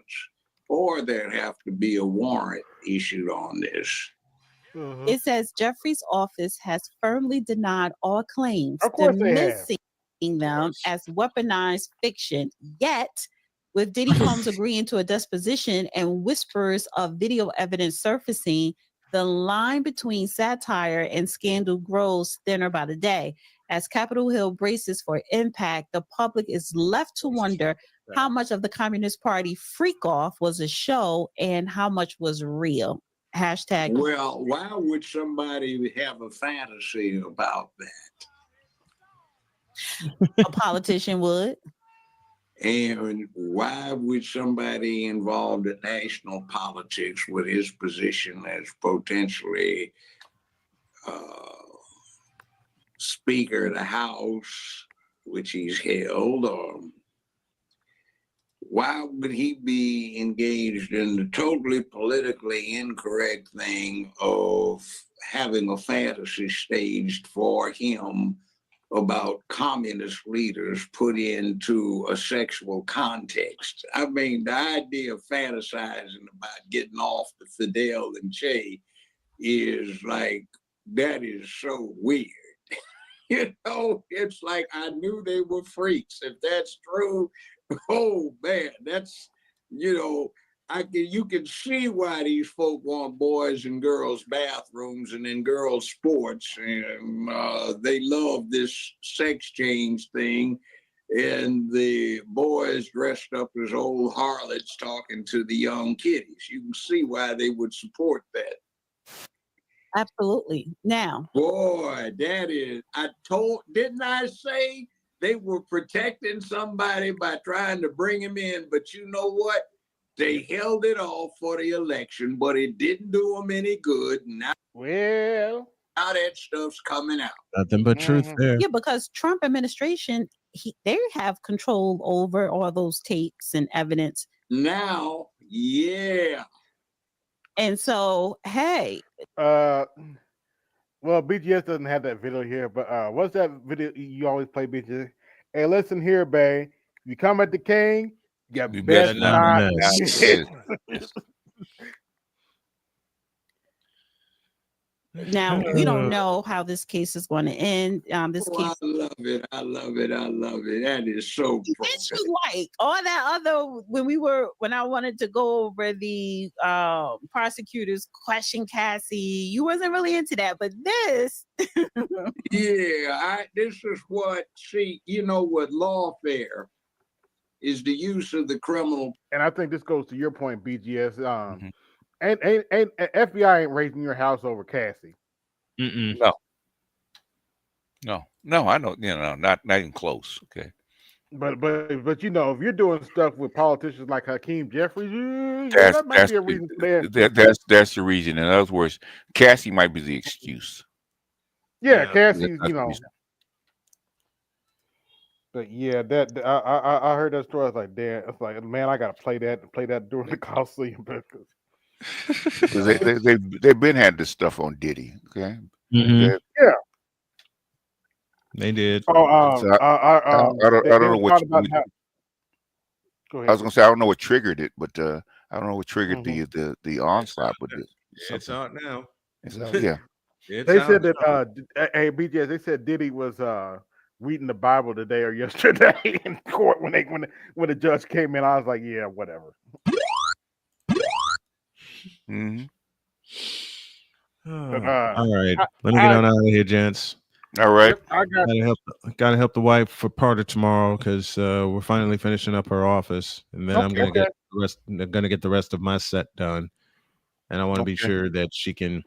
or there'd have to be a warrant issued on this. It says Jeffries' office has firmly denied all claims, Of course they have. dismissing them as weaponized fiction. Yet, with Diddy Combs agreeing to a disposition and whispers of video evidence surfacing, the line between satire and scandal grows thinner by the day. As Capitol Hill braces for impact, the public is left to wonder how much of the Communist Party freak off was a show and how much was real. Hashtag. Well, why would somebody have a fantasy about that? A politician would. And why would somebody involved in national politics with his position as potentially Speaker of the House, which he's held, or why would he be engaged in the totally politically incorrect thing of having a fantasy staged for him about communist leaders put into a sexual context? I mean, the idea of fantasizing about getting off the Fidel and Che is like, that is so weird. You know, it's like, I knew they were freaks. If that's true, oh man, that's, you know, you can see why these folk want boys and girls bathrooms and in girls sports, and they love this sex change thing, and the boys dressed up as old harlots talking to the young kiddies. You can see why they would support that. Absolutely. Now, boy, that is, didn't I say they were protecting somebody by trying to bring him in? But you know what? They held it off for the election, but it didn't do them any good. Now that stuff's coming out. Nothing but truth there. yeah, because Trump administration, they have control over all those tapes and evidence. Now, yeah. And so, hey. Well, BGS doesn't have that video here, but what's that video you always play, BGS? Hey, listen here, babe. You come at the king, you better not miss. Now we don't know how this case is going to end. This Oh, case. I love it. I love it. I love it. That is so Did you like all that other when I wanted to go over the prosecutors question Cassie? You wasn't really into that, but this. Yeah, this is what with lawfare is the use of the criminal. And I think this goes to your point, BGS. Ain't FBI ain't raiding your house over Cassie. No. I know. Not even close. Okay. But if you're doing stuff with politicians like Hakeem Jeffries, that might be a reason for that. That's the reason. In other words, Cassie might be the excuse. Yeah, Cassie, But yeah, that I heard that story. I was like, damn, it's like, man, I gotta play that during the Colosseum. They've been had this stuff on Diddy. Okay. Yeah. They did. I don't know what. Go ahead. I was gonna say I don't know what triggered it, but I don't know what triggered the onslaught. But it's out now. Yeah. They said that hey BJ, they said Diddy was reading the Bible today or yesterday in court when the judge came in. I was like, yeah, whatever. All right, let me get on out of here, gents. All right, I gotta help the wife for part of tomorrow because we're finally finishing up her office, and then I'm gonna get the rest of my set done, and I want to be sure that she can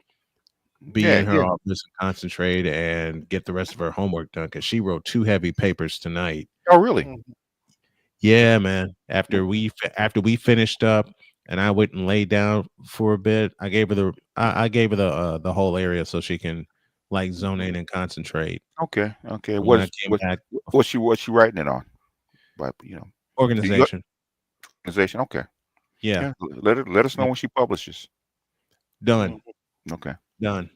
be in her office and concentrate and get the rest of her homework done because she wrote 2 heavy papers tonight. Oh, really? Yeah, man. After we finished up and I went and laid down for a bit, I gave her the whole area so she can like zone in and concentrate. Okay. What's she writing it on? But organization. Organization. Okay. Yeah. Let us know when she publishes. Done. Okay. Done.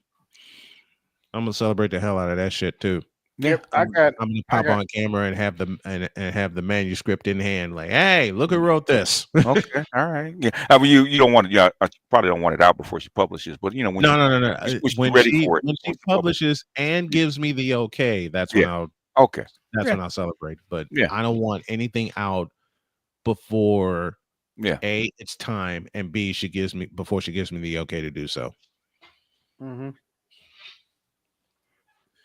I'm gonna celebrate the hell out of that shit too. Yep, I'm gonna pop on camera and have the manuscript in hand. Like, hey, look who wrote this. Okay, all right. Yeah, I mean, you don't want it. Yeah, I probably don't want it out before she publishes. But when no. When she's ready for it, when she publishes and gives me the okay, that's when I'll when I'll celebrate. But I don't want anything out before A, it's time, and B, before she gives me the okay to do so.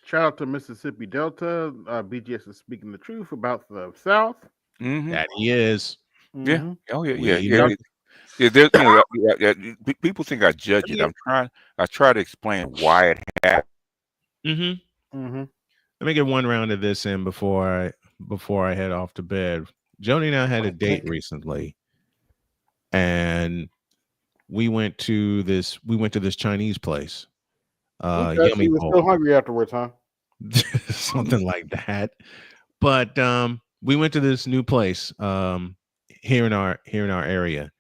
Shout out to Mississippi Delta. BGS is speaking the truth about the South. That he is. Yeah. Oh yeah. There's, people think I judge it. I try to explain why it happened. Let me get one round of this in before I head off to bed. Joni and I had a date recently, and we went to this Chinese place. She was still hungry afterwards, huh? Something like that. But we went to this new place here in our area.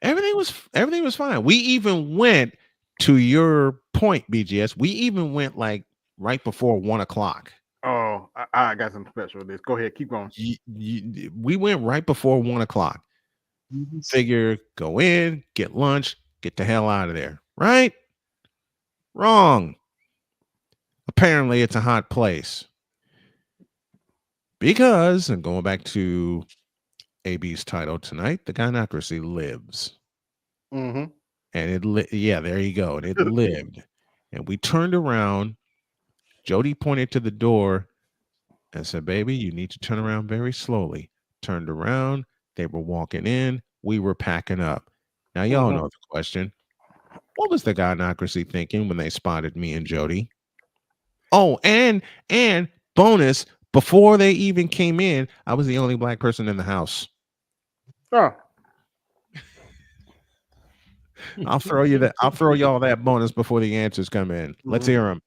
Everything was fine. We even went, to your point, BGS. We even went like right before 1 o'clock. Oh, I got some special with this. Go ahead, keep going. We went right before 1 o'clock. Figure, go in, get lunch, get the hell out of there. Right? Wrong. Apparently, it's a hot place. Because, and going back to AB's title tonight, the Gynocracy lives. And there you go. And it lived. And we turned around. Jody pointed to the door and said, baby, you need to turn around very slowly. Turned around. They were walking in. We were packing up. Now, y'all know the question. What was the Gynocracy thinking when they spotted me and Jody? Oh, and bonus, before they even came in, I was the only black person in the house. Oh. I'll throw y'all that bonus before the answers come in. Let's hear them.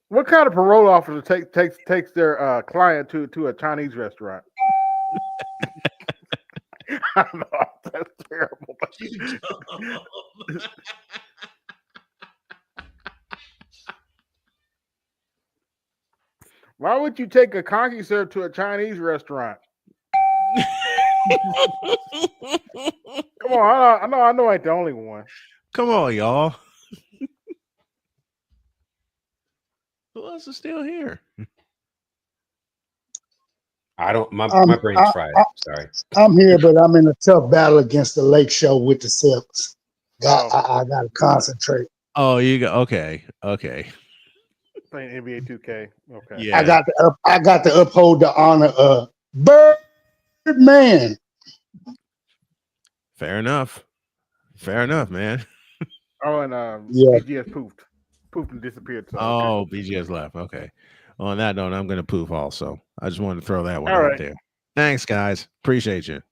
What kind of parole officer takes their client to a Chinese restaurant? I know that's terrible. Why would you take a conky serve to a Chinese restaurant? Come on, I know I ain't the only one. Come on, y'all. Who else is still here? I don't. My I'm brain's fried. Sorry. I'm here, but I'm in a tough battle against the Lake Show with the Celtics. I got to concentrate. Oh, you go. Okay. Playing NBA 2K. Okay. Yeah. I got to uphold the honor of Birdman. Fair enough, man. Oh, and Yeah. BGS poofed and disappeared. So Oh, BGS left. Okay. On that note, I'm gonna poof also. I just wanted to throw that one All out right. there. Thanks, guys. Appreciate you.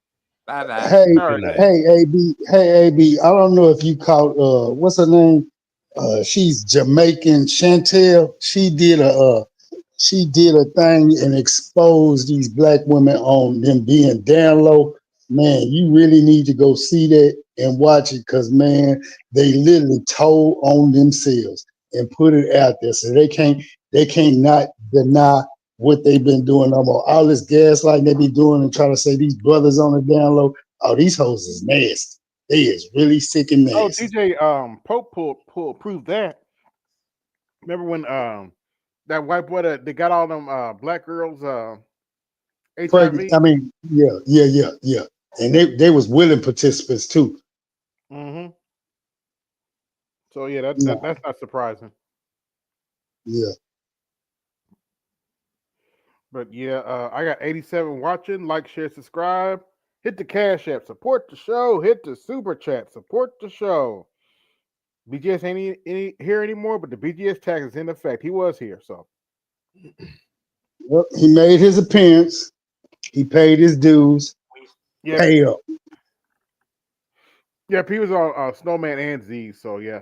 Bye. Hey, All right. hey, AB. I don't know if you caught what's her name? She's Jamaican, Chantel. She did a thing and exposed these black women on them being down low. Man, you really need to go see that and watch it because man, they literally told on themselves and put it out there. So they can't not deny what they've been doing no more. All this gaslighting they be doing and trying to say these brothers on the down low. Oh, these hoes is nasty. They is really sick and Oh, nasty. DJ Pope proved that. Remember when that white boy that they got all them black girls HIV? I mean, yeah. And they was willing participants too. Mm-hmm. So yeah, that's not surprising. Yeah. But yeah, I got 87 watching. Like, share, subscribe. Hit the Cash App. Support the show. Hit the Super Chat. Support the show. BGS ain't any here anymore, but the BGS tax is in effect. He was here, so. Yep, he made his appearance. He paid his dues. Yeah. Pay up. Yeah, he was on Snowman and Z, so yeah.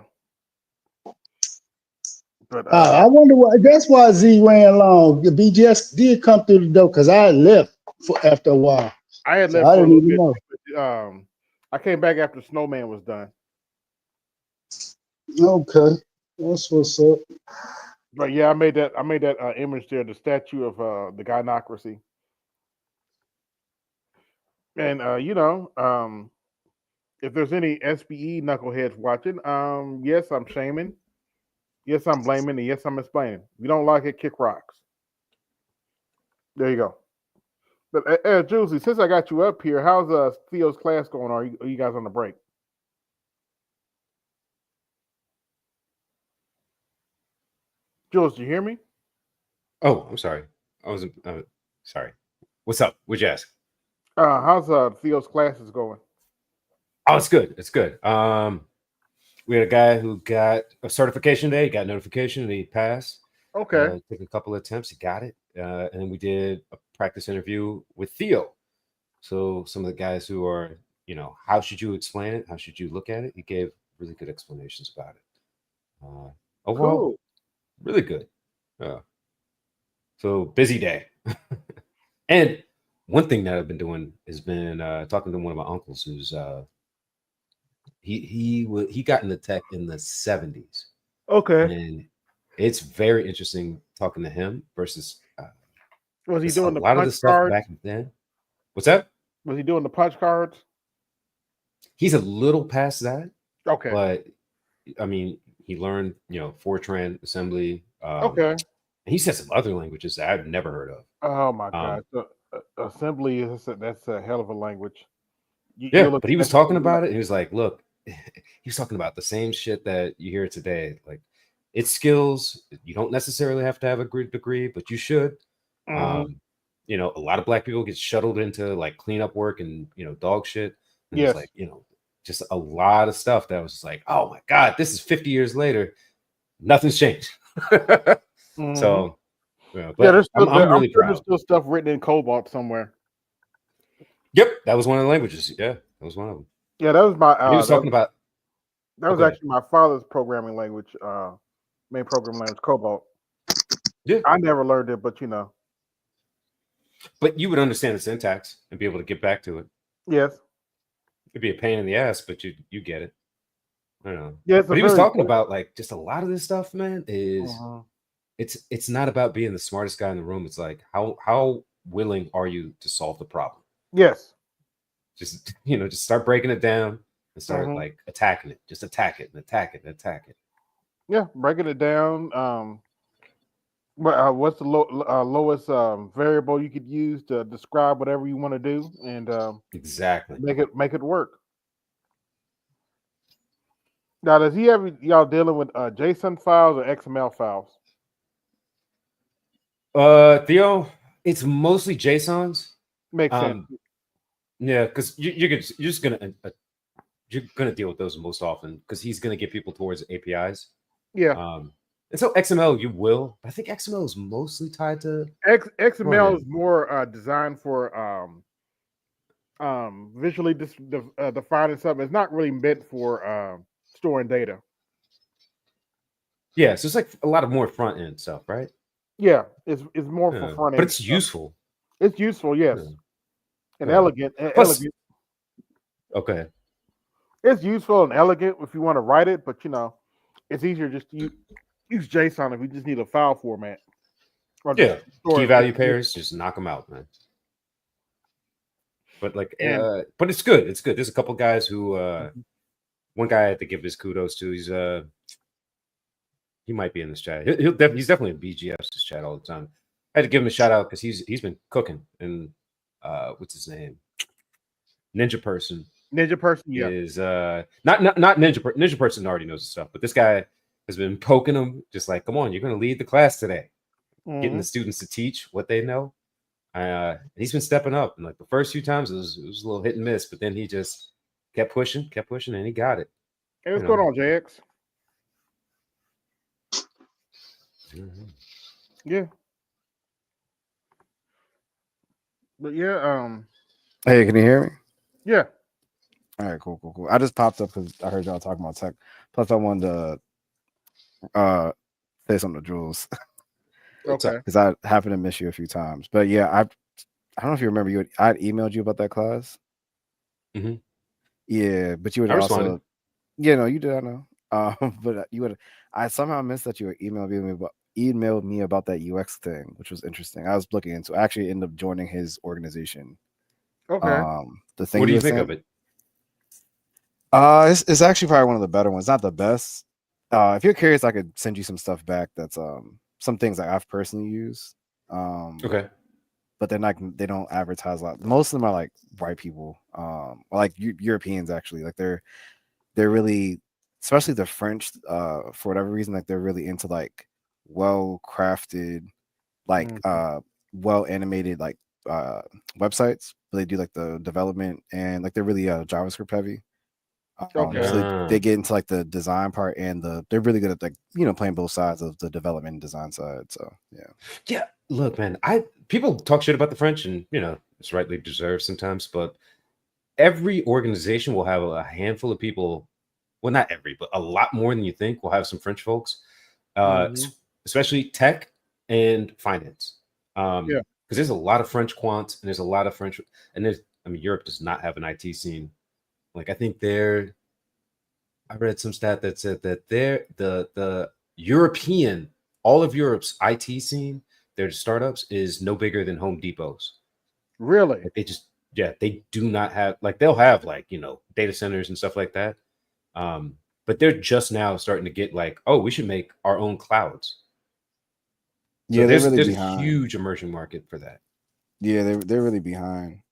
But I wonder why. That's why Z ran long. The BGS did come through the door because I left after a while. I had So left I for a didn't little even bit. know. I came back after Snowman was done. Okay, that's what's up. But yeah, I made that image there, the statue of the Gynocracy. And if there's any SBE knuckleheads watching, yes, I'm shaming. Yes, I'm blaming, and yes, I'm explaining. If you don't like it, kick rocks. There you go. But Juicy, since I got you up here, how's Theo's class going? Are you guys on the break? Jules, do you hear me? Oh, I'm sorry. I wasn't sorry. What's up? What'd you ask? How's Theo's classes going? Oh, it's good. It's good. We had a guy who got a certification today. He got notification and he passed. Okay. Took a couple of attempts. He got it. And then we did a practice interview with Theo. So some of the guys who are, how should you explain it? How should you look at it? He gave really good explanations about it. Overall, Cool. really good. So busy day. And one thing that I've been doing has been talking to one of my uncles who's he got into tech in the 70s. Okay. And it's very interesting talking to him versus was he doing a lot of the stuff cards? back then. What's that? Was he doing the punch cards? He's a little past that. Okay. But I mean, he learned, Fortran assembly. Okay. He said some other languages that I've never heard of. Oh my God! Assembly that's a hell of a language. But he was talking about it. He was like, "Look," he was talking about the same shit that you hear today. Like, it's skills. You don't necessarily have to have a degree, but you should. Mm-hmm. A lot of black people get shuttled into like cleanup work and dog shit. And yes. It's like just a lot of stuff that was like, oh my God, this is 50 years later. Nothing's changed. Mm-hmm. So, but there's still, I'm really proud. There's still stuff written in Cobalt somewhere. Yep, that was one of the languages. Yeah, that was one of them. Yeah, that was my. He was talking about. That was actually my father's programming language. Main programming language, Cobalt. Yeah, I never learned it, but But you would understand the syntax and be able to get back to it. Yes. It'd be a pain in the ass, but you get it. I don't know. Yeah, but he was talking about like just a lot of this stuff, man. Is it's not about being the smartest guy in the room. It's like how willing are you to solve the problem? Yes. Just just start breaking it down and start like attacking it. Just attack it and attack it and attack it. Yeah, breaking it down. What's the lowest variable you could use to describe whatever you want to do, and exactly make it work. Now, does he have y'all dealing with JSON files or XML files? Theo, it's mostly JSONs. Makes sense. Yeah, because you're just gonna deal with those most often because he's gonna get people towards APIs. Yeah. And so XML you will. I think XML is mostly tied to XML is more designed for visually defining something. It's not really meant for storing data. Yeah, so it's like a lot of more front end stuff, right? Yeah, it's more for front end, but it's stuff. useful. It's useful, yes, and elegant. Plus, elegant. Okay. It's useful and elegant if you want to write it, but it's easier just to use JSON if you just need a file format. Or Yeah, key value pairs, pairs, just knock them out, man. But like, And- but it's good. It's good. There's a couple guys who, one guy I had to give his kudos to. He might be in this chat. He's definitely in BGF's chat all the time. I had to give him a shout out because he's been cooking. And what's his name? Ninja Person. Ninja Person, yeah. Is not Ninja Person already knows the stuff, but this guy has been poking him, just like, come on, you're going to lead the class today, getting the students to teach what they know. He's been stepping up, and like the first few times it was a little hit and miss, but then he just kept pushing, and he got it. Hey, what's going on, JX? Yeah. But yeah, Hey, can you hear me? Yeah. All right, cool. I just popped up because I heard y'all talking about tech. Plus, I wanted to say something to Jules. Okay. Because I happened to miss you a few times. But yeah, I don't know if you remember I emailed you about that class. Mm-hmm. Yeah, but you would I also responded. Yeah, no, you did, I know. But you would I somehow missed that you were emailed me about that UX thing, which was interesting. I was looking into I actually ended up joining his organization. Okay. The thing What do you was think sent- of it? It's actually probably one of the better ones. Not the best. If you're curious, I could send you some stuff back. That's some things that I've personally used. Okay. But they don't advertise a lot. Most of them are like white people, or like Europeans actually. Like they're really, especially the French, for whatever reason, like they're really into like well crafted, like well animated like websites. But they do like the development and like they're really JavaScript heavy. So they get into like the design part and they're really good at like playing both sides of the development and design side. So Yeah, look, man, people talk shit about the French, and it's rightly deserved sometimes, but every organization will have a handful of people. Well, not every, but a lot more than you think will have some French folks, especially tech and finance. Because there's a lot of French quants and there's a lot of French, and Europe does not have an IT scene. Like I think I read some stat that said that the European, all of Europe's IT scene, their startups is no bigger than Home Depot's. Really? Like they do not have, like they'll have like, data centers and stuff like that. But they're just now starting to get like, oh, we should make our own clouds. So they're really there's behind. a huge emerging market for that. Yeah, they're really behind.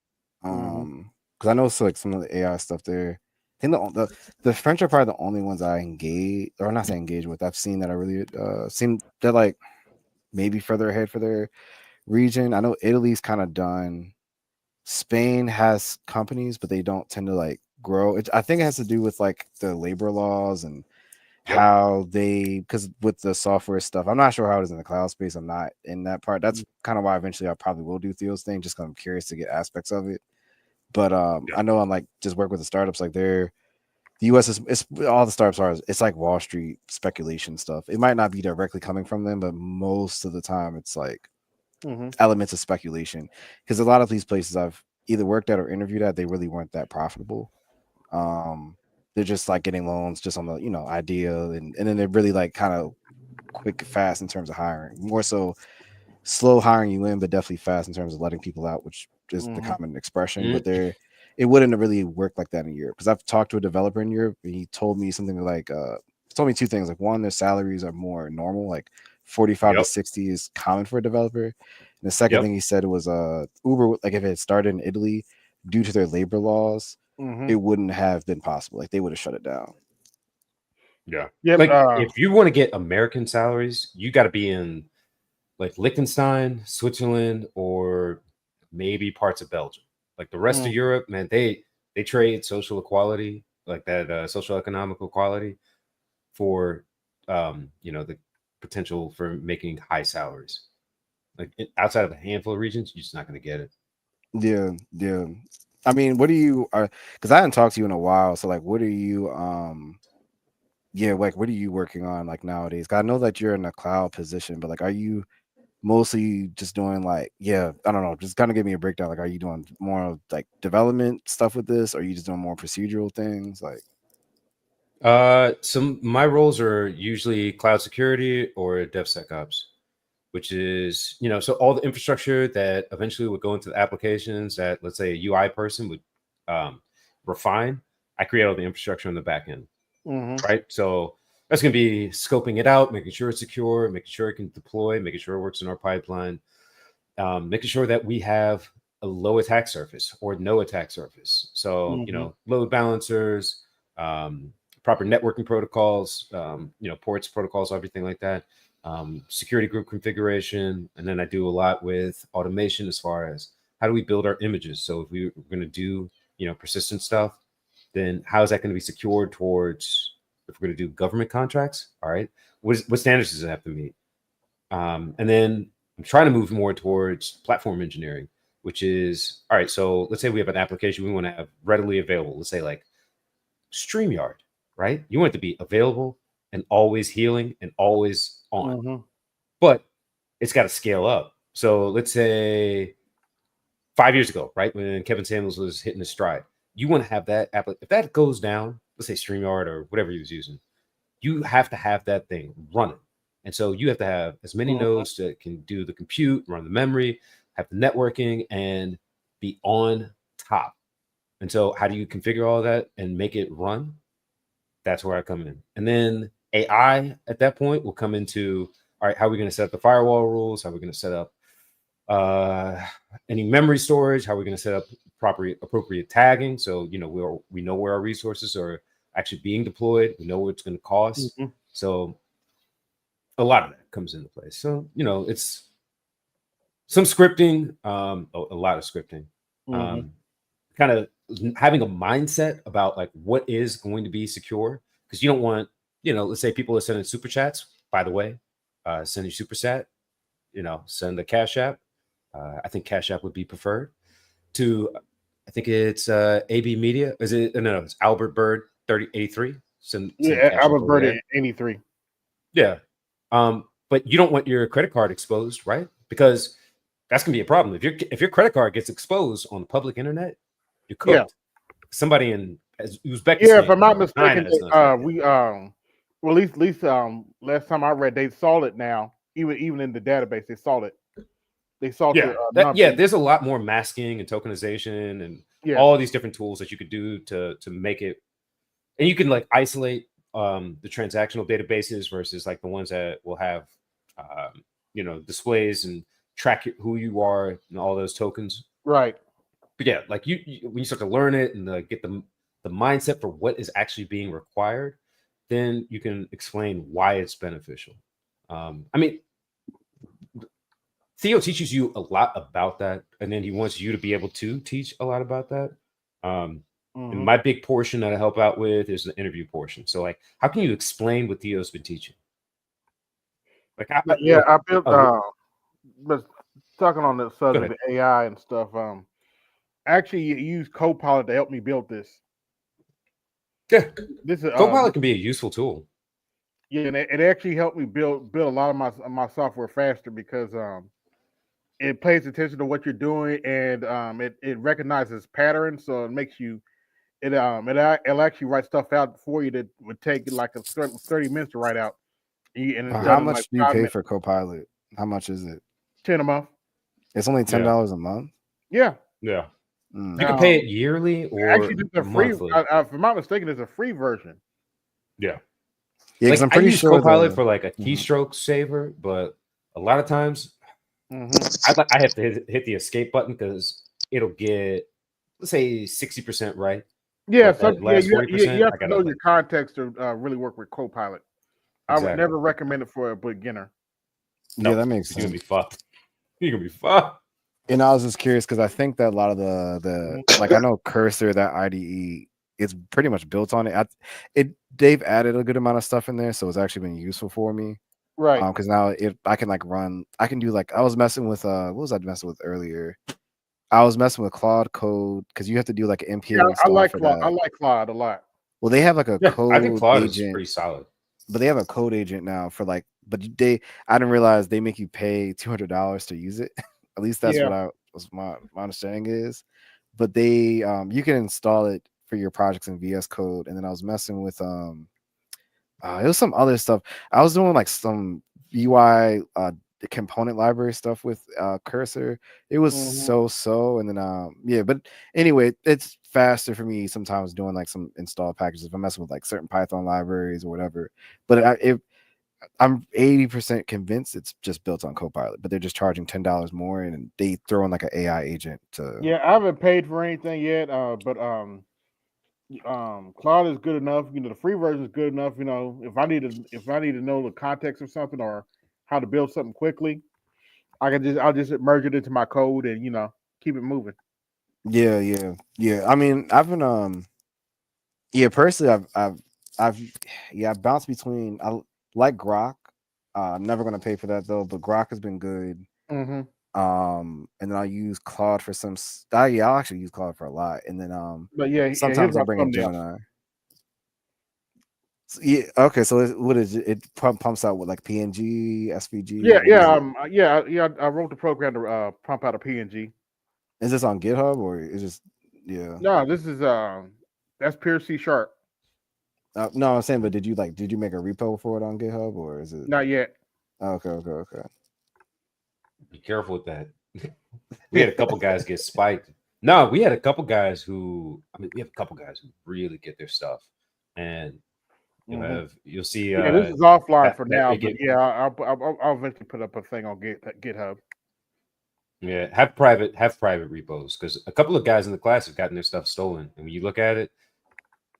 Because I know like some of the AI stuff there. I think the French are probably the only ones I engage, or not say engage with. I've seen that I really seem they're like maybe further ahead for their region. I know Italy's kind of done. Spain has companies, but they don't tend to like grow. I think it has to do with like the labor laws and how because with the software stuff, I'm not sure how it is in the cloud space. I'm not in that part. That's kind of why eventually I probably will do Theo's thing, just because I'm curious to get aspects of it. But I know I'm like just work with the startups, like the US it's all the startups are, it's like Wall Street speculation stuff. It might not be directly coming from them, but most of the time it's like elements of speculation, because a lot of these places I've either worked at or interviewed at, they really weren't that profitable. They're just like getting loans just on the idea, and then they're really like kind of quick fast in terms of hiring, more so slow hiring you in, but definitely fast in terms of letting people out, which is the common expression. But it wouldn't have really worked like that in Europe. Because I've talked to a developer in Europe, and he told me something like, he told me two things. Like one, their salaries are more normal, like 45 to 60 is common for a developer. And the second thing he said was, Uber, like if it had started in Italy, due to their labor laws, Mhm. it wouldn't have been possible. Like they would have shut it down. Yeah. Yep, Like if you want to get American salaries, you got to be in like Liechtenstein, Switzerland, or maybe parts of Belgium. Like the rest of Europe, man, they trade social equality, like that social economic equality, for the potential for making high salaries. Like outside of a handful of regions, you're just not going to get it. Yeah, yeah. I mean, what do you are? Because I haven't talked to you in a while. So like, what are you? Yeah, like what are you working on like nowadays? 'Cause I know that you're in a cloud position, but like, are you mostly just doing like, yeah, I don't know, just kind of give me a breakdown. Like, are you doing more of like development stuff with this? Or are you just doing more procedural things? Like, Some my roles are usually cloud security or DevSecOps, which is so all the infrastructure that eventually would go into the applications that, let's say, a UI person would refine. I create all the infrastructure on the back end, right? So that's going to be scoping it out, making sure it's secure, making sure it can deploy, making sure it works in our pipeline, making sure that we have a low attack surface or no attack surface. So, load balancers, proper networking protocols, ports, protocols, everything like that. Security group configuration. And then I do a lot with automation as far as how do we build our images. So if we're going to do, persistent stuff, then how is that going to be secured towards, if we're going to do government contracts? All right. What standards does it have to meet? And then I'm trying to move more towards platform engineering, which is, all right, so let's say we have an application we want to have readily available. Let's say like StreamYard, right? You want it to be available and always healing and always on. But it's got to scale up. So let's say 5 years ago, right, when Kevin Samuels was hitting his stride, you want to have that app. If that goes down, let's say StreamYard or whatever he was using, you have to have that thing running. And so you have to have as many nodes that can do the compute, run the memory, have the networking, and be on top. And so how do you configure all that and make it run? That's where I come in. And then AI at that point will come into, all right, how are we going to set up the firewall rules? How are we going to set up any memory storage? How are we going to set up appropriate tagging? So, we know where our resources are actually being deployed. We know what it's going to cost. So a lot of that comes into place. So, it's some scripting, a lot of scripting, kind of having a mindset about like what is going to be secure, because you don't want, let's say people are sending super chats, by the way, send your super chat, send a Cash App. I think Cash App would be preferred to, I think it's AB Media. Is it? No, it's Albert Bird 3083. Send Yeah, Cash App Albert over Bird there. 83. Yeah. But you don't want your credit card exposed, right? Because that's gonna be a problem. If your credit card gets exposed on the public internet, you're cooked. Somebody in Uzbekistan. Yeah, if I'm not or China mistaken, has nothing. well, at least last time I read, they saw it now. Even in the database, they saw it. They saw Yeah, there's a lot more masking and tokenization and all these different tools that you could do to make it, and you can like isolate the transactional databases versus like the ones that will have displays and track who you are and all those tokens. Right. But yeah, like you when you start to learn it and get the mindset for what is actually being required, then you can explain why it's beneficial. I mean, Theo teaches you a lot about that, and then he wants you to be able to teach a lot about that. And my big portion that I help out with is the interview portion. So, like, how can you explain what Theo's been teaching? Like, I built. But talking on the subject of AI and stuff, actually use Copilot to help me build this. Yeah, Copilot can be a useful tool. Yeah, and it actually helped me build a lot of my software faster because it pays attention to what you're doing and it recognizes patterns, so it makes you it'll actually write stuff out for you that would take like a 30 minutes to write out. And it's how done in much like do you 5 pay minutes. for Copilot? How much is it? 10 a month. It's only $10 a month. Yeah. Yeah. You can pay it yearly or actually, it's a free. monthly. If I'm not mistaken, it's a free version. Yeah. Yeah, Like I'm I pretty use sure Copilot the for like a keystroke saver, but a lot of times Mm-hmm. I have to hit the escape button because it'll get, let's say, 60% right. Yeah, But that yeah, last you 40%, have I to gotta know your like context to really work with Copilot. I would exactly. never recommend it for a beginner. yeah, No, that makes you're gonna be sense. fucked. You're gonna be fucked. And I was just curious because I think that a lot of the like I know Cursor, that IDE, it's pretty much built on it. They've added a good amount of stuff in there, so it's actually been useful for me. Right. Because now I can like run. I can do like I was messing with what was I messing with earlier? I was messing with Claude Code because you have to do like an Yeah, npm install I like for Claude. that. I like Claude a lot. Well, they have like a Yeah, I think code Claude is agent, pretty solid. but they have a code agent now for like. But I didn't realize they make you pay $200 to use it. At least that's Yeah. what my understanding is. But they you can install it for your projects in VS Code, and then I was messing with it was some other stuff. I was doing like some UI the component library stuff with Cursor. It was so, and then yeah, but anyway, it's faster for me sometimes doing like some install packages if I'm messing with like certain Python libraries or whatever. But I'm 80% convinced it's just built on Copilot, but they're just charging $10 more, and they throw in like an AI agent to. Yeah, I haven't paid for anything yet, but Claude is good enough. You know, the free version is good enough. You know, if I need to know the context of something or how to build something quickly, I'll just merge it into my code and keep it moving. Yeah. I mean, I've been yeah, personally, I've bounced between. I like Grok. I'm never gonna pay for that though, but Grok has been good. Mm-hmm. And then I'll use Claude for some. Yeah, I'll actually use Claude for a lot, and then But yeah, here's sometimes I'll my bring in thumbnail. Gemini. So, yeah, okay. So what is it? It pumps out with like PNG, SVG. Yeah. I wrote the program to pump out a PNG. Is this on GitHub or is just No, this is that's pure C#. No, I'm saying, but did you make a repo for it on GitHub or is it Not yet? Okay. Be careful with that. We had a couple guys get spiked. No, we had a couple guys we have a couple guys who really get their stuff, and you'll see. Yeah, this is offline for now, but yeah, I'll eventually put up a thing on GitHub. Yeah, have private repos because a couple of guys in the class have gotten their stuff stolen, and when you look at it,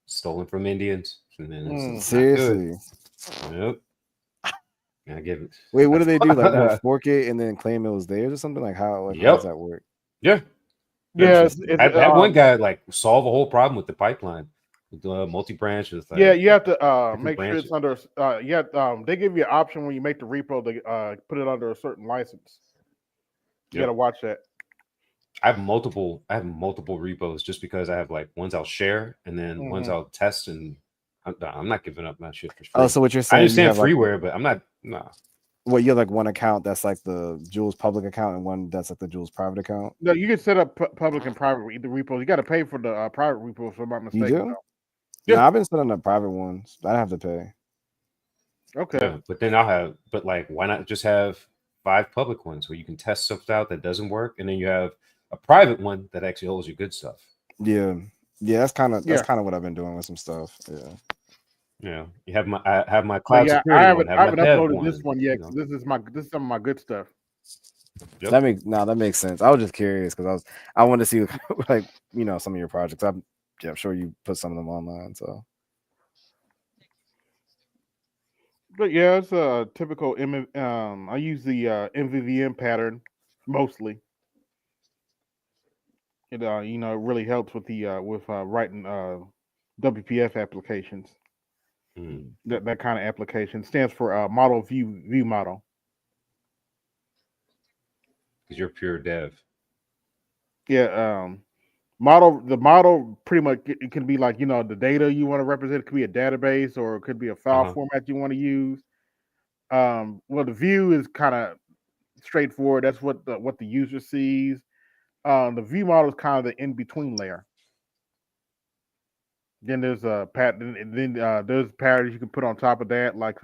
stolen from Indians, and then it's seriously. Yep. I give it. Wait, what do they do? Like, what, fork it and then claim it was theirs or something? Like how? Like, how does that work? Yeah. Yeah, I had one guy like solve a whole problem with the pipeline, with the multi-branch. With yeah, you have to make branches. sure it's under. They give you an option when you make the repo to put it under a certain license. You gotta watch that. I have multiple repos just because I have like ones I'll share and then ones I'll test, and I'm not giving up my shit for free. Oh, so what you're saying? I understand freeware, but I'm not. Nah. Well, you have like one account that's like the Jules public account and one that's like the Jules private account. No, you can set up public and private repos. You got to pay for the private repos, if I'm not mistaken. You do? Yeah, I've been setting up private ones. I don't have to pay. Okay. Yeah, but then like, why not just have 5 public ones where you can test stuff out that doesn't work, and then you have a private one that actually holds your good stuff. Yeah, that's kind of what I've been doing with some stuff. Yeah, you have my cloud security I one. haven't my dev uploaded one, this one yet. This is some of my good stuff. Yep. That makes sense. I was just curious because I wanted to see like some of your projects. I'm sure you put some of them online. So, but yeah, it's a typical. I use the MVVM pattern mostly. It it really helps with the writing WPF applications. That kind of application stands for model view model. Because you're pure dev. Yeah, the model pretty much it can be like the data you want to represent. It could be a database or it could be a file format you want to use. Well, the view is kind of straightforward. That's what the user sees. The view model is kind of the in between layer. Then there's a pattern. Then there's patterns you can put on top of that, like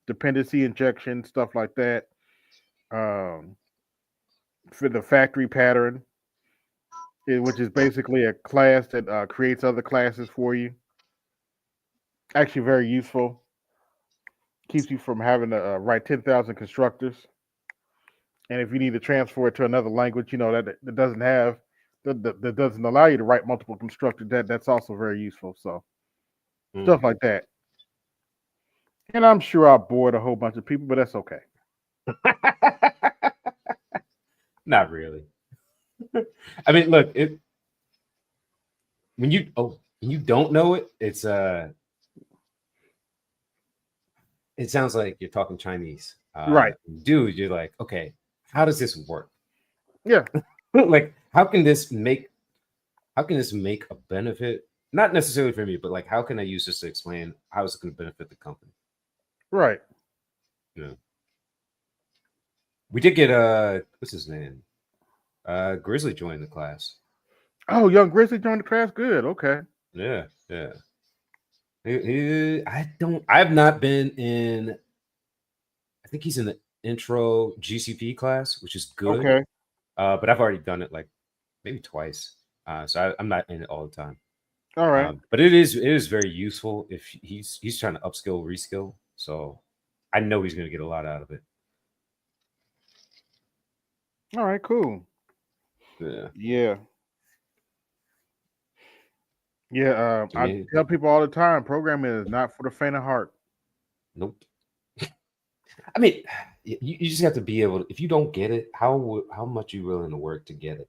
dependency injection, stuff like that. For the factory pattern, which is basically a class that creates other classes for you. Actually, very useful. Keeps you from having to write 10,000 constructors. And if you need to transfer it to another language, that doesn't have that doesn't allow you to write multiple constructors, that's also very useful. So stuff like that. And I'm sure I bored a whole bunch of people, but that's okay. Not really. I mean, look, when you don't know it, it sounds like you're talking Chinese. Right. Dude, you're like, okay, how does this work? Yeah. Like, how can this make a benefit? Not necessarily for me, but like, how can I use this to explain how it's going to benefit the company? Right. Yeah. We did get what's his name? Grizzly joined the class. Oh, young Grizzly joined the class. Good. Okay. Yeah. I've not been in. I think he's in the intro GCP class, which is good. Okay. But I've already done it like maybe twice. So I'm not in it all the time. All right. But it is very useful if he's trying to upskill, reskill. So I know he's going to get a lot out of it. All right. Cool. Yeah. I tell people all the time, programming is not for the faint of heart. Nope. I mean, you just have to be able to, if you don't get it, how much you willing to work to get it?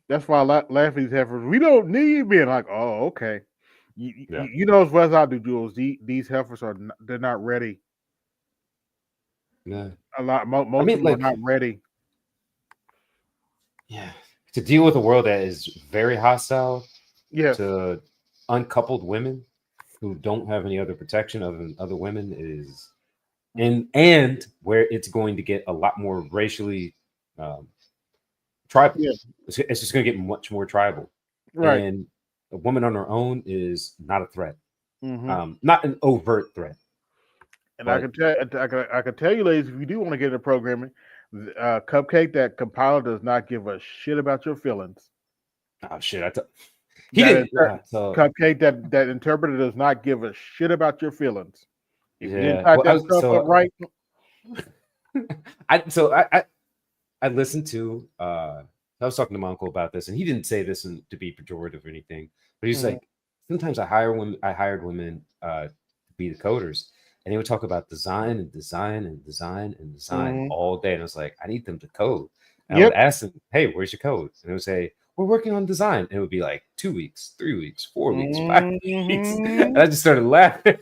That's why I laugh at these heifers. We don't need being like, oh, okay. You know as well as I do, Jules. These heifers they're not ready. Yeah. Most people are not ready. Yeah. To deal with a world that is very hostile to uncoupled women who don't have any other protection other than other women is, and where it's going to get a lot more racially tribal. Yeah. It's just going to get much more tribal. Right. And a woman on her own is not a threat. Mm-hmm. Not an overt threat. And I can tell you, ladies, if you do want to get into programming, Cupcake, that compiler does not give a shit about your feelings. Oh shit! Cupcake, that interpreter does not give a shit about your feelings. If you didn't type that stuff up right. I listened to. I was talking to my uncle about this, and he didn't say this to be pejorative or anything, but he's like, sometimes I hired women to be the coders, and they would talk about design all day, and I was like, I need them to code. And I would ask them, hey, where's your code? And they would say, we're working on design. And it would be like 2 weeks, 3 weeks, 4 weeks, 5 weeks. And I just started laughing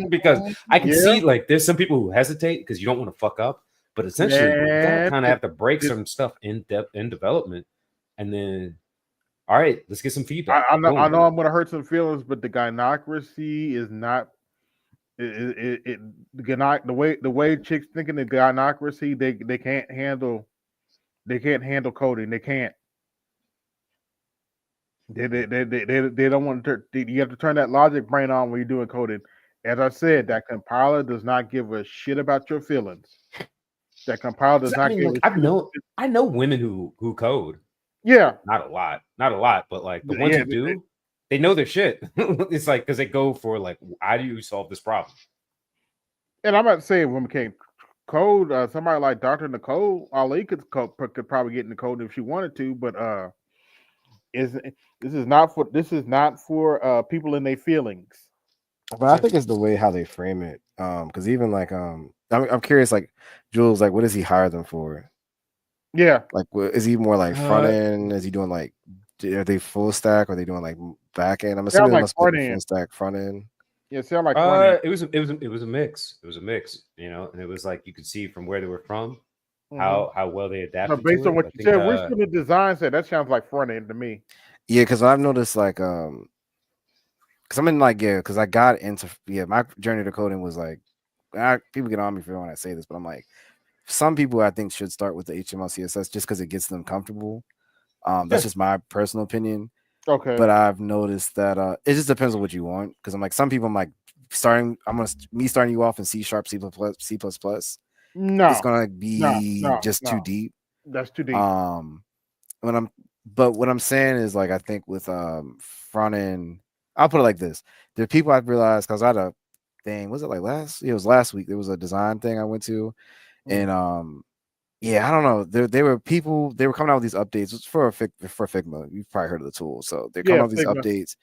because I can see like there's some people who hesitate because you don't want to fuck up. But essentially, you gotta kind of have to break some stuff in development, and then, all right, let's get some feedback. I know I'm going to hurt some feelings, but the Gynocracy is not. The way chicks thinking the Gynocracy, they can't handle coding. They can't. They don't want to. You have to turn that logic brain on when you're doing coding. As I said, that compiler does not give a shit about your feelings. That compiler does not give a shit. I know women who code. Yeah, not a lot, but like the ones who do, they know their shit. It's like because they go for like, how do you solve this problem? And I'm not saying women can't code. Somebody like Dr. Nicole Ali could probably get in the code if she wanted to, but this is not for people in their feelings. But I think it's the way how they frame it. Because even like I'm curious, like Jules, like what does he hire them for? Yeah, like is he more like front end? Is he doing like, are they full stack? Or are they doing like back end? I'm assuming it must be full stack front end. Yeah, sound like it was a mix. It was a mix, and it was like you could see from where they were from, how well they adapted. So based on what you said, we're still the design set. That sounds like front end to me. Yeah, because I've noticed like because I'm in like because I got into my journey to coding was like people get on me for when I say this, but I'm like some people I think should start with the HTML CSS just because it gets them comfortable. That's just my personal opinion. Okay, but I've noticed that it just depends on what you want. Because I'm like some people, I'm like starting you off in C#, C++. No, it's gonna be just too deep. That's too deep. When I'm But what I'm saying is like I think with front end, I'll put it like this: there are people I've realized because I had a thing. Was it like last? It was last week. There was a design thing I went to, and yeah, I don't know. There were people. They were coming out with these updates. It's for Figma. You've probably heard of the tool. So they're coming Yeah, out with these Figma. updates,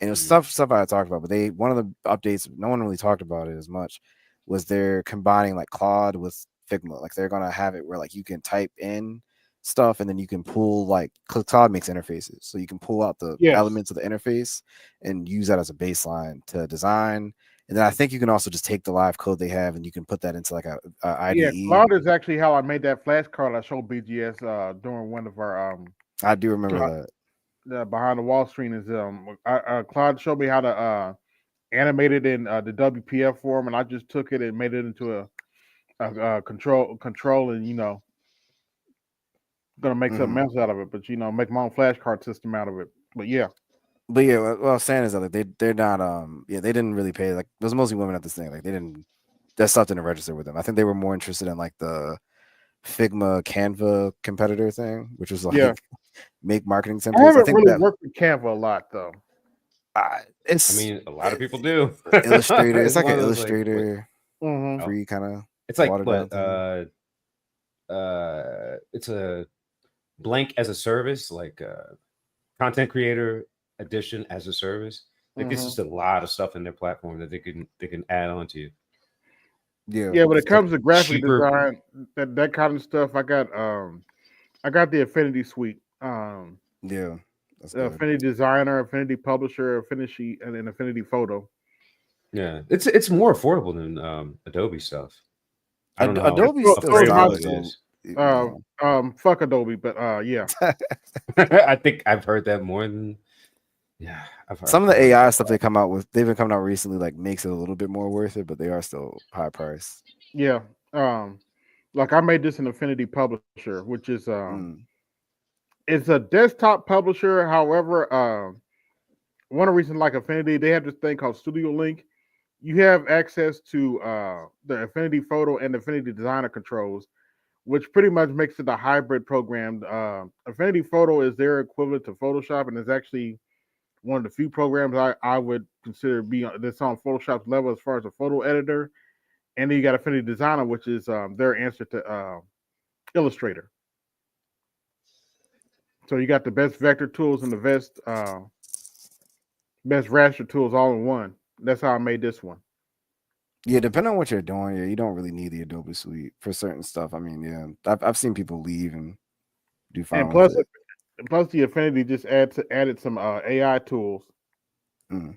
and it was stuff I had talked about. But one of the updates, no one really talked about it as much, was they're combining like Claude with Figma. Like they're gonna have it where like you can type in stuff and then you can pull like Claude makes interfaces, so you can pull out the Yes. elements of the interface and use that as a baseline to design. And then I think you can also just take the live code they have and you can put that into like a IDE. Yeah, Claude is actually how I made that flashcard I showed BGS during one of our I do remember that. The behind the wall screen is Claude showed me how to animate it in the WPF form, and I just took it and made it into a control, and gonna make something else out of it, but make my own flashcard system out of it. But yeah. But yeah, what I'm saying is that like they're not they didn't really pay, like there's mostly women at this thing, like they didn't, that stuff didn't register with them. I think they were more interested in like the Figma Canva competitor thing, which was like make marketing I templates. haven't I think really that worked with Canva a lot though. it's, I mean, a lot of people do. Illustrator. It's like one an of those, like, Illustrator Mhm. free kind of. It's like watered what? down thing. It's a blank as a service, like content creator edition as a service. Like this Mhm. is a lot of stuff in their platform that they can add on to. Yeah, when it It's like comes to graphic cheaper. design, that kind of stuff, I got the Affinity Suite. Yeah, that's good. Affinity Designer, Affinity Publisher, Affinity, and then Affinity Photo. Yeah, it's more affordable than Adobe stuff. I don't know how Adobe So still is affordable sucks. it is. Fuck Adobe, but yeah. I think I've heard that more than Some of I've the heard AI that. stuff they come out with, they've been coming out recently, like makes it a little bit more worth it, but they are still high price. Yeah. Like I made this in Affinity Publisher, which is it's a desktop publisher. However, one of the reasons like Affinity, they have this thing called Studio Link. You have access to the Affinity Photo and Affinity Designer controls, which pretty much makes it a hybrid program. Affinity Photo is their equivalent to Photoshop, and it's actually one of the few programs I would consider that's on Photoshop's level as far as a photo editor. And then you got Affinity Designer, which is their answer to Illustrator. So you got the best vector tools and the best raster tools all in one. That's how I made this one. Yeah, depending on what you're doing, you don't really need the Adobe Suite for certain stuff. I mean, I've seen people leave and do fine And with it. plus the Affinity just added some AI tools. Yeah,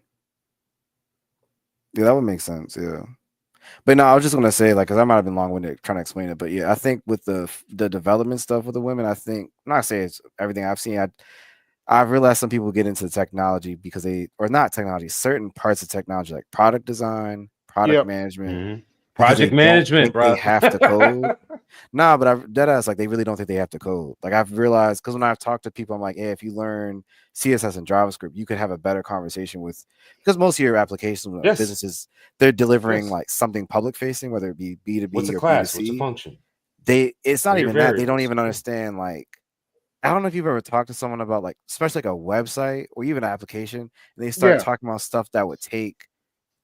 that would make sense. Yeah, but no, I was just gonna say, like, because I might have been long-winded trying to explain it, but yeah, I think with the development stuff with the women, I think, not say it's everything I've seen. I've realized some people get into technology because or not technology, certain parts of technology like product design, product management, project management, bro. They have to code. Nah, but I've deadass, like they really don't think they have to code. Like I've realized, because when I've talked to people, I'm like, hey, if you learn CSS and JavaScript, you could have a better conversation with, because most of your applications, businesses, they're delivering like something public facing, whether it be B2B What's a or class? B2C. What's a function? It's not Or your even that. They don't variables, even understand, like, I don't know if you've ever talked to someone about, like, especially like a website or even an application, and they start talking about stuff that would take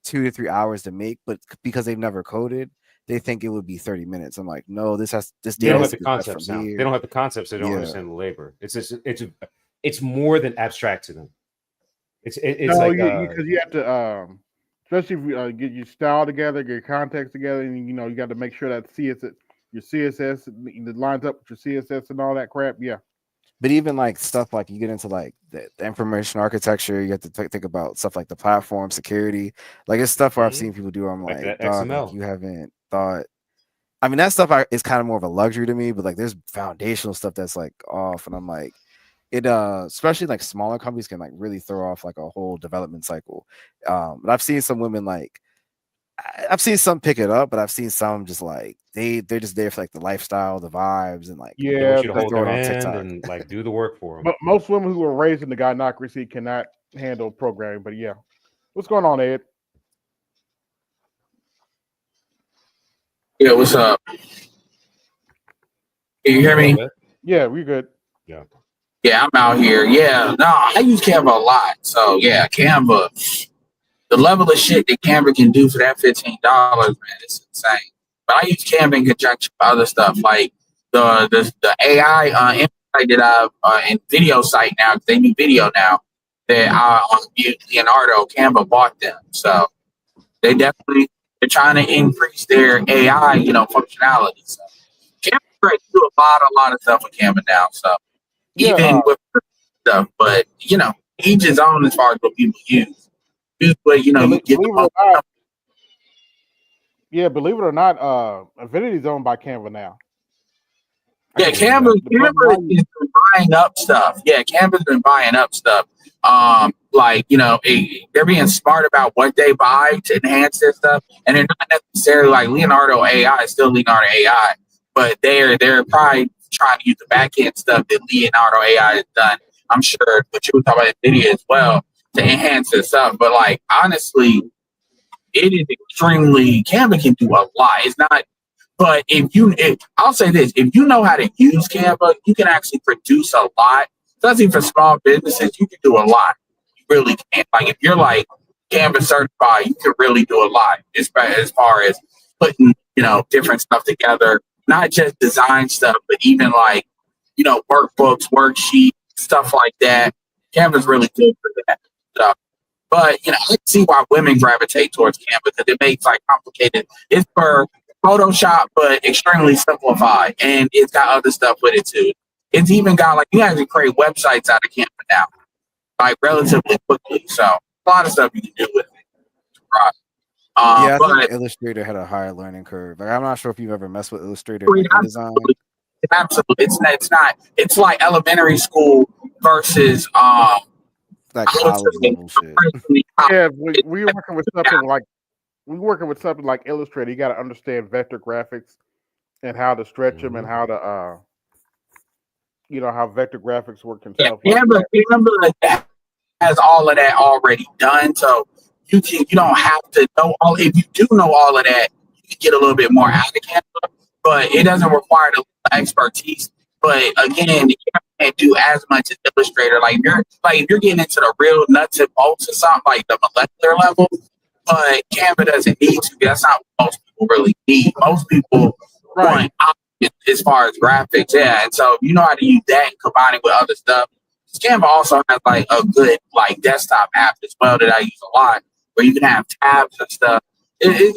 2 to 3 hours to make, but because they've never coded, they think it would be 30 minutes. I'm like, no, this They data don't has have to the be fetched concepts from now. here. They don't have the concepts. They don't understand the labor. It's more than abstract to them. It's No, like because you have to, especially if you get your style together, get your context together, and you got to make sure that your CSS lines up with your CSS and all that crap. Yeah. But even like stuff like you get into like the information architecture, you have to think about stuff like the platform security. Like it's stuff where I've seen people do. I'm Like like, that dog, like XML. you haven't thought. I mean, that stuff is kind of more of a luxury to me, but like there's foundational stuff that's like off, and I'm like, especially like smaller companies can like really throw off like a whole development cycle. But I've seen some women like, I've seen some pick it up, but I've seen some just like they're just there for like the lifestyle, the vibes, and like They want you to hold throw their it on hand TikTok. and like do the work for them. But most women who were raised in the Gynocracy cannot handle programming. But yeah, what's going on, Ed? Yeah, what's up? Can you hear me? Yeah, we good. Yeah. Yeah, I'm out here. Yeah, no, I use Canva a lot. So yeah, Canva. The level of shit that Canva can do for that $15, man, it's insane. But I use Canva in conjunction with other stuff like the AI insight that in video site now. 'Cause they do video now. That Leonardo Canva bought them, so they're trying to increase their AI, functionality. So Canva do a lot of stuff with Canva now. So even with stuff, but each his own as far as what people use. But you get the most. Believe it or not, Affinity is owned by Canva now. Yeah, Canva is buying up stuff. Yeah, Canva's been buying up stuff. They're being smart about what they buy to enhance their stuff, and they're not necessarily like Leonardo AI is still Leonardo AI, but they're probably trying to use the back end stuff that Leonardo AI has done. I'm sure, but you were talking about NVIDIA as well to enhance their stuff. But like honestly, it is extremely Canva can do a lot. It's not. But I'll say this, if you know how to use Canva, you can actually produce a lot. Especially for small businesses, you can do a lot. You really can. Like if you're like Canva certified, you can really do a lot as far as putting, different stuff together. Not just design stuff, but even like, workbooks, worksheets, stuff like that. Canva's really good for that stuff. But I can see why women gravitate towards Canva because it makes like complicated. It's for Photoshop, but extremely simplified, and it's got other stuff with it too. It's even got like you have to create websites out of Canva now, like relatively quickly. So a lot of stuff you can do with it. Right. I think Illustrator had a higher learning curve. Like, I'm not sure if you've ever messed with Illustrator in InDesign. Absolutely, it's not. It's like elementary school versus like college level shit. Yeah, we're working with something like Illustrator. You got to understand vector graphics and how to stretch them and how to how vector graphics work and stuff like that. Canva has all of that already done, so you don't have to know all. If you do know all of that, you can get a little bit more out of Canva, but it doesn't require the expertise. But again, you can't do as much as Illustrator. Like if you're getting into the real nuts and bolts or something like the molecular level, but Canva doesn't need to. That's not what most people really need. Most people want as far as graphics, yeah. And so you know how to use that and combine it with other stuff. Canva also has like a good like desktop app as well that I use a lot, where you can have tabs and stuff. They've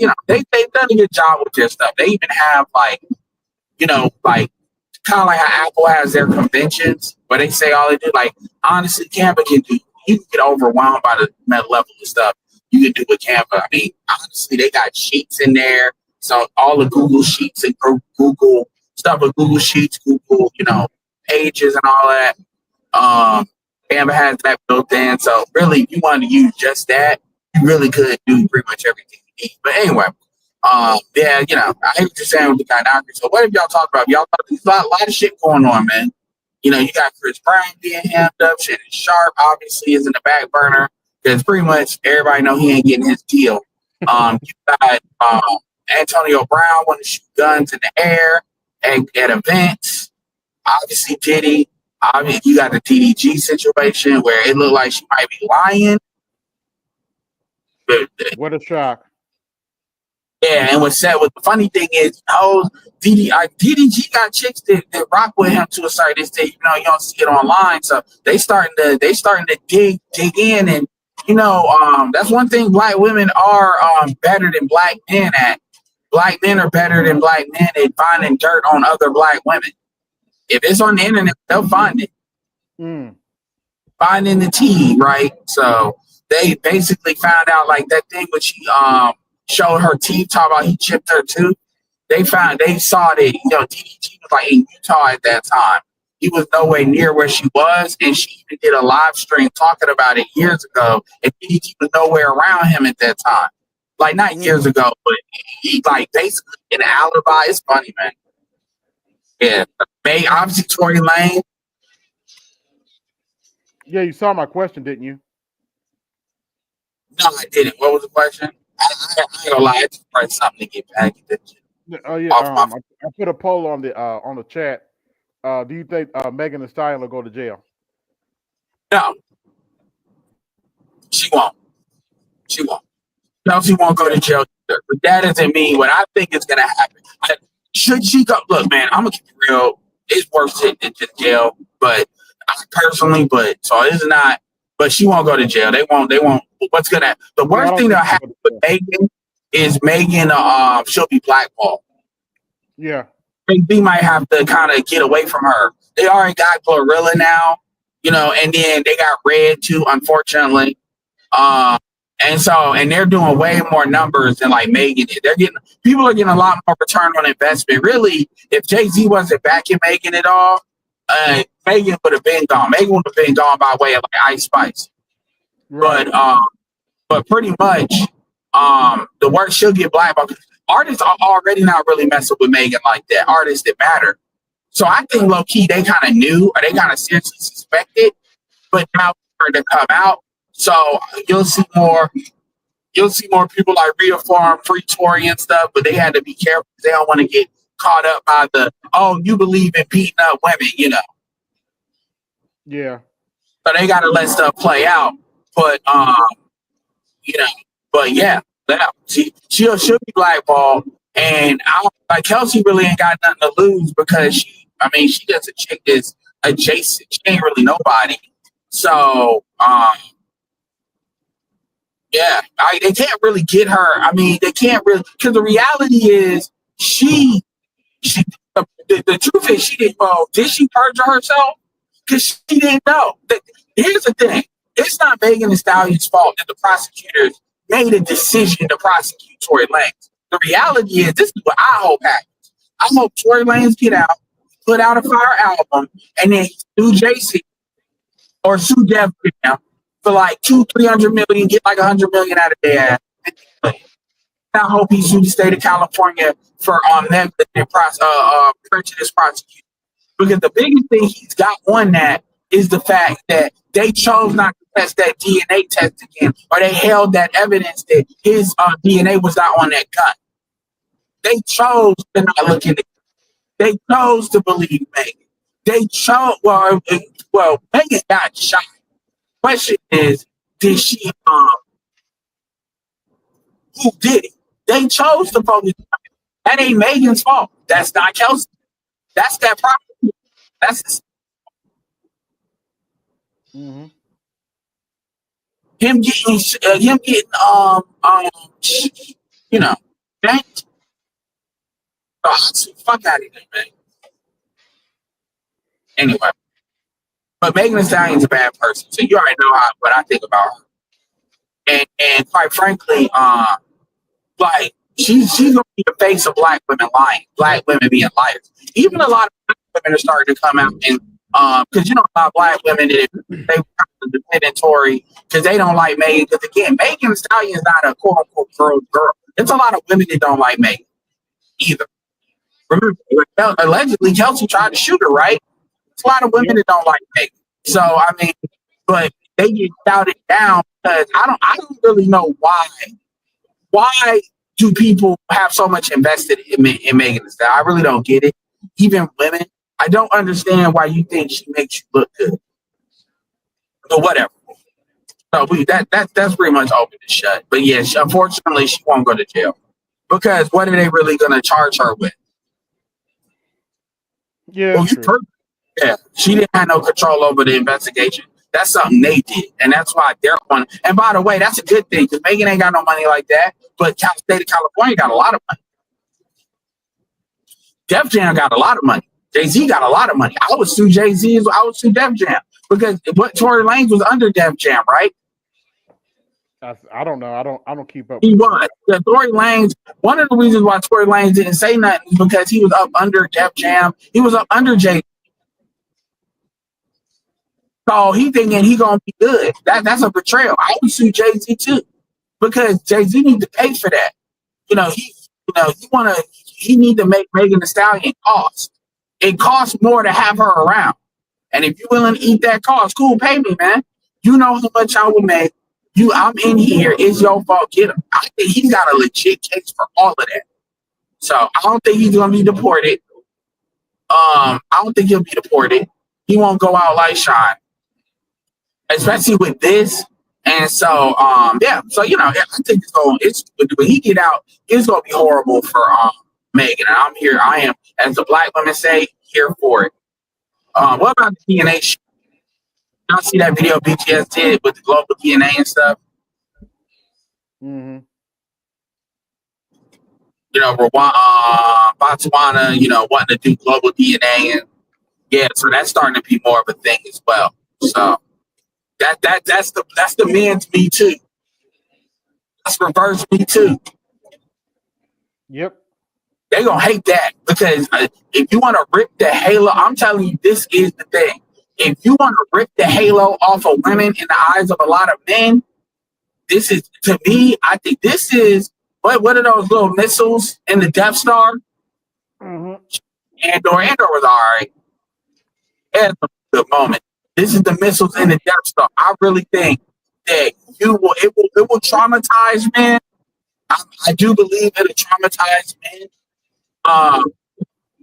done a good job with their stuff. They even have like kind of like how Apple has their conventions where they say all they do. Like honestly, Canva can do. You can get overwhelmed by the level of stuff you can do with Canva. I mean, honestly, they got sheets in there. So all the Google Sheets and Google stuff with Google Sheets, Google, Pages and all that. Canva has that built in. So really, if you wanted to use just that, you really could do pretty much everything you need. But anyway, I hate what you're saying with the Gynocracy. So what have y'all talked about? Y'all talked there's a lot of shit going on, man. You got Chris Brown being hammed up. Shit is Sharp obviously is in the back burner because pretty much everybody know he ain't getting his deal. You got Antonio Brown wanting to shoot guns in the air at events. Obviously, Diddy. You got the TDG situation where it looked like she might be lying. What a shock. Yeah, and what's sad, the funny thing is, DDG got chicks that rock with him to a certain extent. You don't see it online, so they starting to dig in, and that's one thing black women are better than black men at. Black men are better than black men at finding dirt on other black women. If it's on the internet, they'll find it. Finding the tea, right? So they basically found out like that thing when she showed her teeth, talking about he chipped her tooth. They saw that DDG was like in Utah at that time. He was nowhere near where she was, and she even did a live stream talking about it years ago. And DDG was nowhere around him at that time. Like not years ago, but he like basically an alibi. It's funny, man. Yeah, obviously Tory Lane. Yeah, you saw my question, didn't you? No, I didn't. What was the question? I ain't gonna lie, I just pressed something to get back. Oh yeah, I put a poll on the chat. Do you think Megan Thee Stallion will go to jail? No, she won't. She won't. Chelsea won't go to jail either. But that doesn't mean what I think is going to happen. Should she go? Look, man, I'm going to keep it real. It's worse than just jail, but personally, but so it's not. But she won't go to jail. They won't. What's going to, the worst thing that'll happen with Megan is Megan, she'll be blackballed. Yeah. They might have to kind of get away from her. They already got Glorilla now, you know, and then they got Red too, unfortunately. And they're doing way more numbers than like Megan did. People are getting a lot more return on investment. Really, if Jay-Z wasn't backing Megan at all, Megan would have been gone. Megan would have been gone by way of like Ice Spice. Right. But pretty much, the work she'll get blackballed. Artists are already not really messing with Megan like that. Artists that matter. So I think low key they kind of knew or they kind of seriously suspected, but now for her to come out. So you'll see more people like Rhea Farm, Free Tory and stuff, but they had to be careful because they don't want to get caught up by you believe in beating up women, you know. Yeah. So they gotta let stuff play out. But you know, but yeah, she'll be blackballed. And like Kelsey really ain't got nothing to lose because she does a chick that's adjacent. She ain't really nobody. So yeah, they can't really get her. I mean, they can't really, because the reality is the truth is she didn't know. Did she perjure herself? Because she didn't know. Here's the thing. It's not Megan Thee Stallion's fault that the prosecutors made a decision to prosecute Tory Lanez. The reality is, this is what I hope happens. I hope Tory Lanez get out, put out a fire album, and then sue Jay-Z or sue Def Jam for like $200-300 million, get like $100 million out of their ass. I hope he sued the state of California for prejudice prosecution. Because the biggest thing he's got on that is the fact that they chose not to test that DNA test again, or they held that evidence that his DNA was not on that gun. They chose to not look at it. They chose to believe Megan. They chose, well, Megan got shot. Question is, did she, who did it? They chose to focus on it. That ain't Megan's fault. That's not Kelsey. That's that property. That's him getting you know, banked. Oh, fuck out of here, man. Anyway, but Megan Thee Stallion's a bad person, so you already know what I think about her. And quite frankly, like she's gonna be the face of black women lying, black women being liars. Even a lot of black women are starting to come out and because you know a lot of black women they defending Tory because they don't like Megan. Because again, Megan Thee Stallion is not a quote unquote girl. It's a lot of women that don't like Megan either. Remember, allegedly Kelsey tried to shoot her, right? It's a lot of women that don't like Megan. So I mean, but they get shouted down because I don't really know why. Why do people have so much invested in Megan Thee Stallion? I really don't get it. Even women, I don't understand why you think she makes you look good. But whatever. So that's pretty much open and shut. But yeah, unfortunately, she won't go to jail because what are they really going to charge her with? Yeah, well, yeah, she didn't have no control over the investigation. That's something they did, and that's why they're on. And by the way, that's a good thing because Megan ain't got no money like that, but state of California got a lot of money. Def Jam got a lot of money. Jay-Z got a lot of money. I would sue Jay-Z. I would sue Def Jam because what Tory Lanez was under Def Jam, right? I don't know. I don't keep up. He was. The Tory Lanez. One of the reasons why Tory Lanez didn't say nothing is because he was up under Def Jam. He was up under Jay. So he thinking he gonna be good. That's a betrayal. I would sue Jay-Z too, because Jay-Z need to pay for that. He need to make Megan Thee Stallion cost. It costs more to have her around. And if you're willing to eat that cost, cool, pay me, man. You know how much I would make. I'm in here. It's your fault. Get him. I think he's got a legit case for all of that. So I don't think he's gonna be deported. I don't think he'll be deported. He won't go out like Sean. especially with this. And so, yeah. So I think when he get out, it's gonna be horrible for Megan. And I'm here. I am, as the black women say, here for it. What about the DNA? Y'all see that video BTS did with the global DNA and stuff? Mm-hmm. Botswana, wanting to do global DNA, and so that's starting to be more of a thing as well. So that's the men's Me Too. That's reverse Me Too. Yep. They're gonna hate that because if you want to rip the halo, I'm telling you, this is the thing. If you want to rip the halo off of women in the eyes of a lot of men, this is, to me, I think this is what are those little missiles in the Death Star? Mm-hmm. Andor was all right. At the moment, this is the missiles in the Death Star. I really think that it will traumatize men. I do believe it'll traumatize men.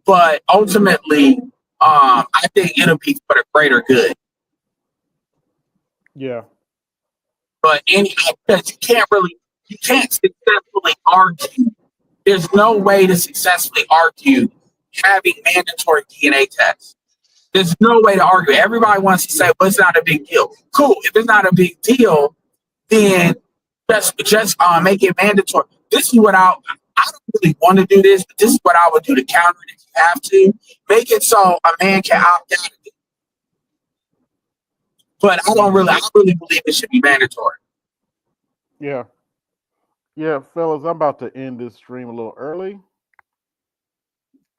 But ultimately, I think it'll be for the greater good. Yeah. But because you can't successfully argue. There's no way to successfully argue having mandatory DNA tests. There's no way to argue. Everybody wants to say, well, it's not a big deal. Cool. If it's not a big deal, then just make it mandatory. This is what I don't really want to do this, but this is what I would do to counter it if you have to. Make it so a man can opt out of it. But I really believe it should be mandatory. Yeah. Yeah, fellas, I'm about to end this stream a little early.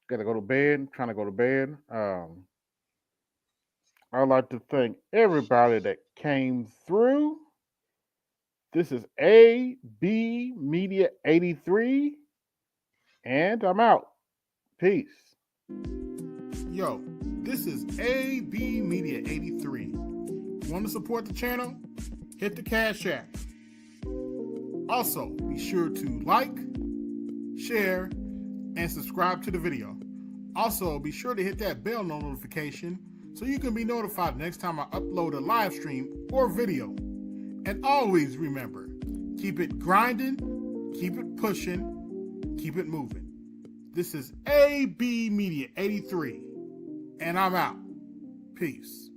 Gotta go to bed, trying to go to bed. I'd like to thank everybody that came through. This is AB Media 83, and I'm out. Peace. Yo, this is AB Media 83. Want to support the channel? Hit the Cash App. Also, be sure to like, share, and subscribe to the video. Also, be sure to hit that bell notification so you can be notified next time I upload a live stream or video. And always remember, keep it grinding, keep it pushing, keep it moving. This is AB Media 83, and I'm out. Peace.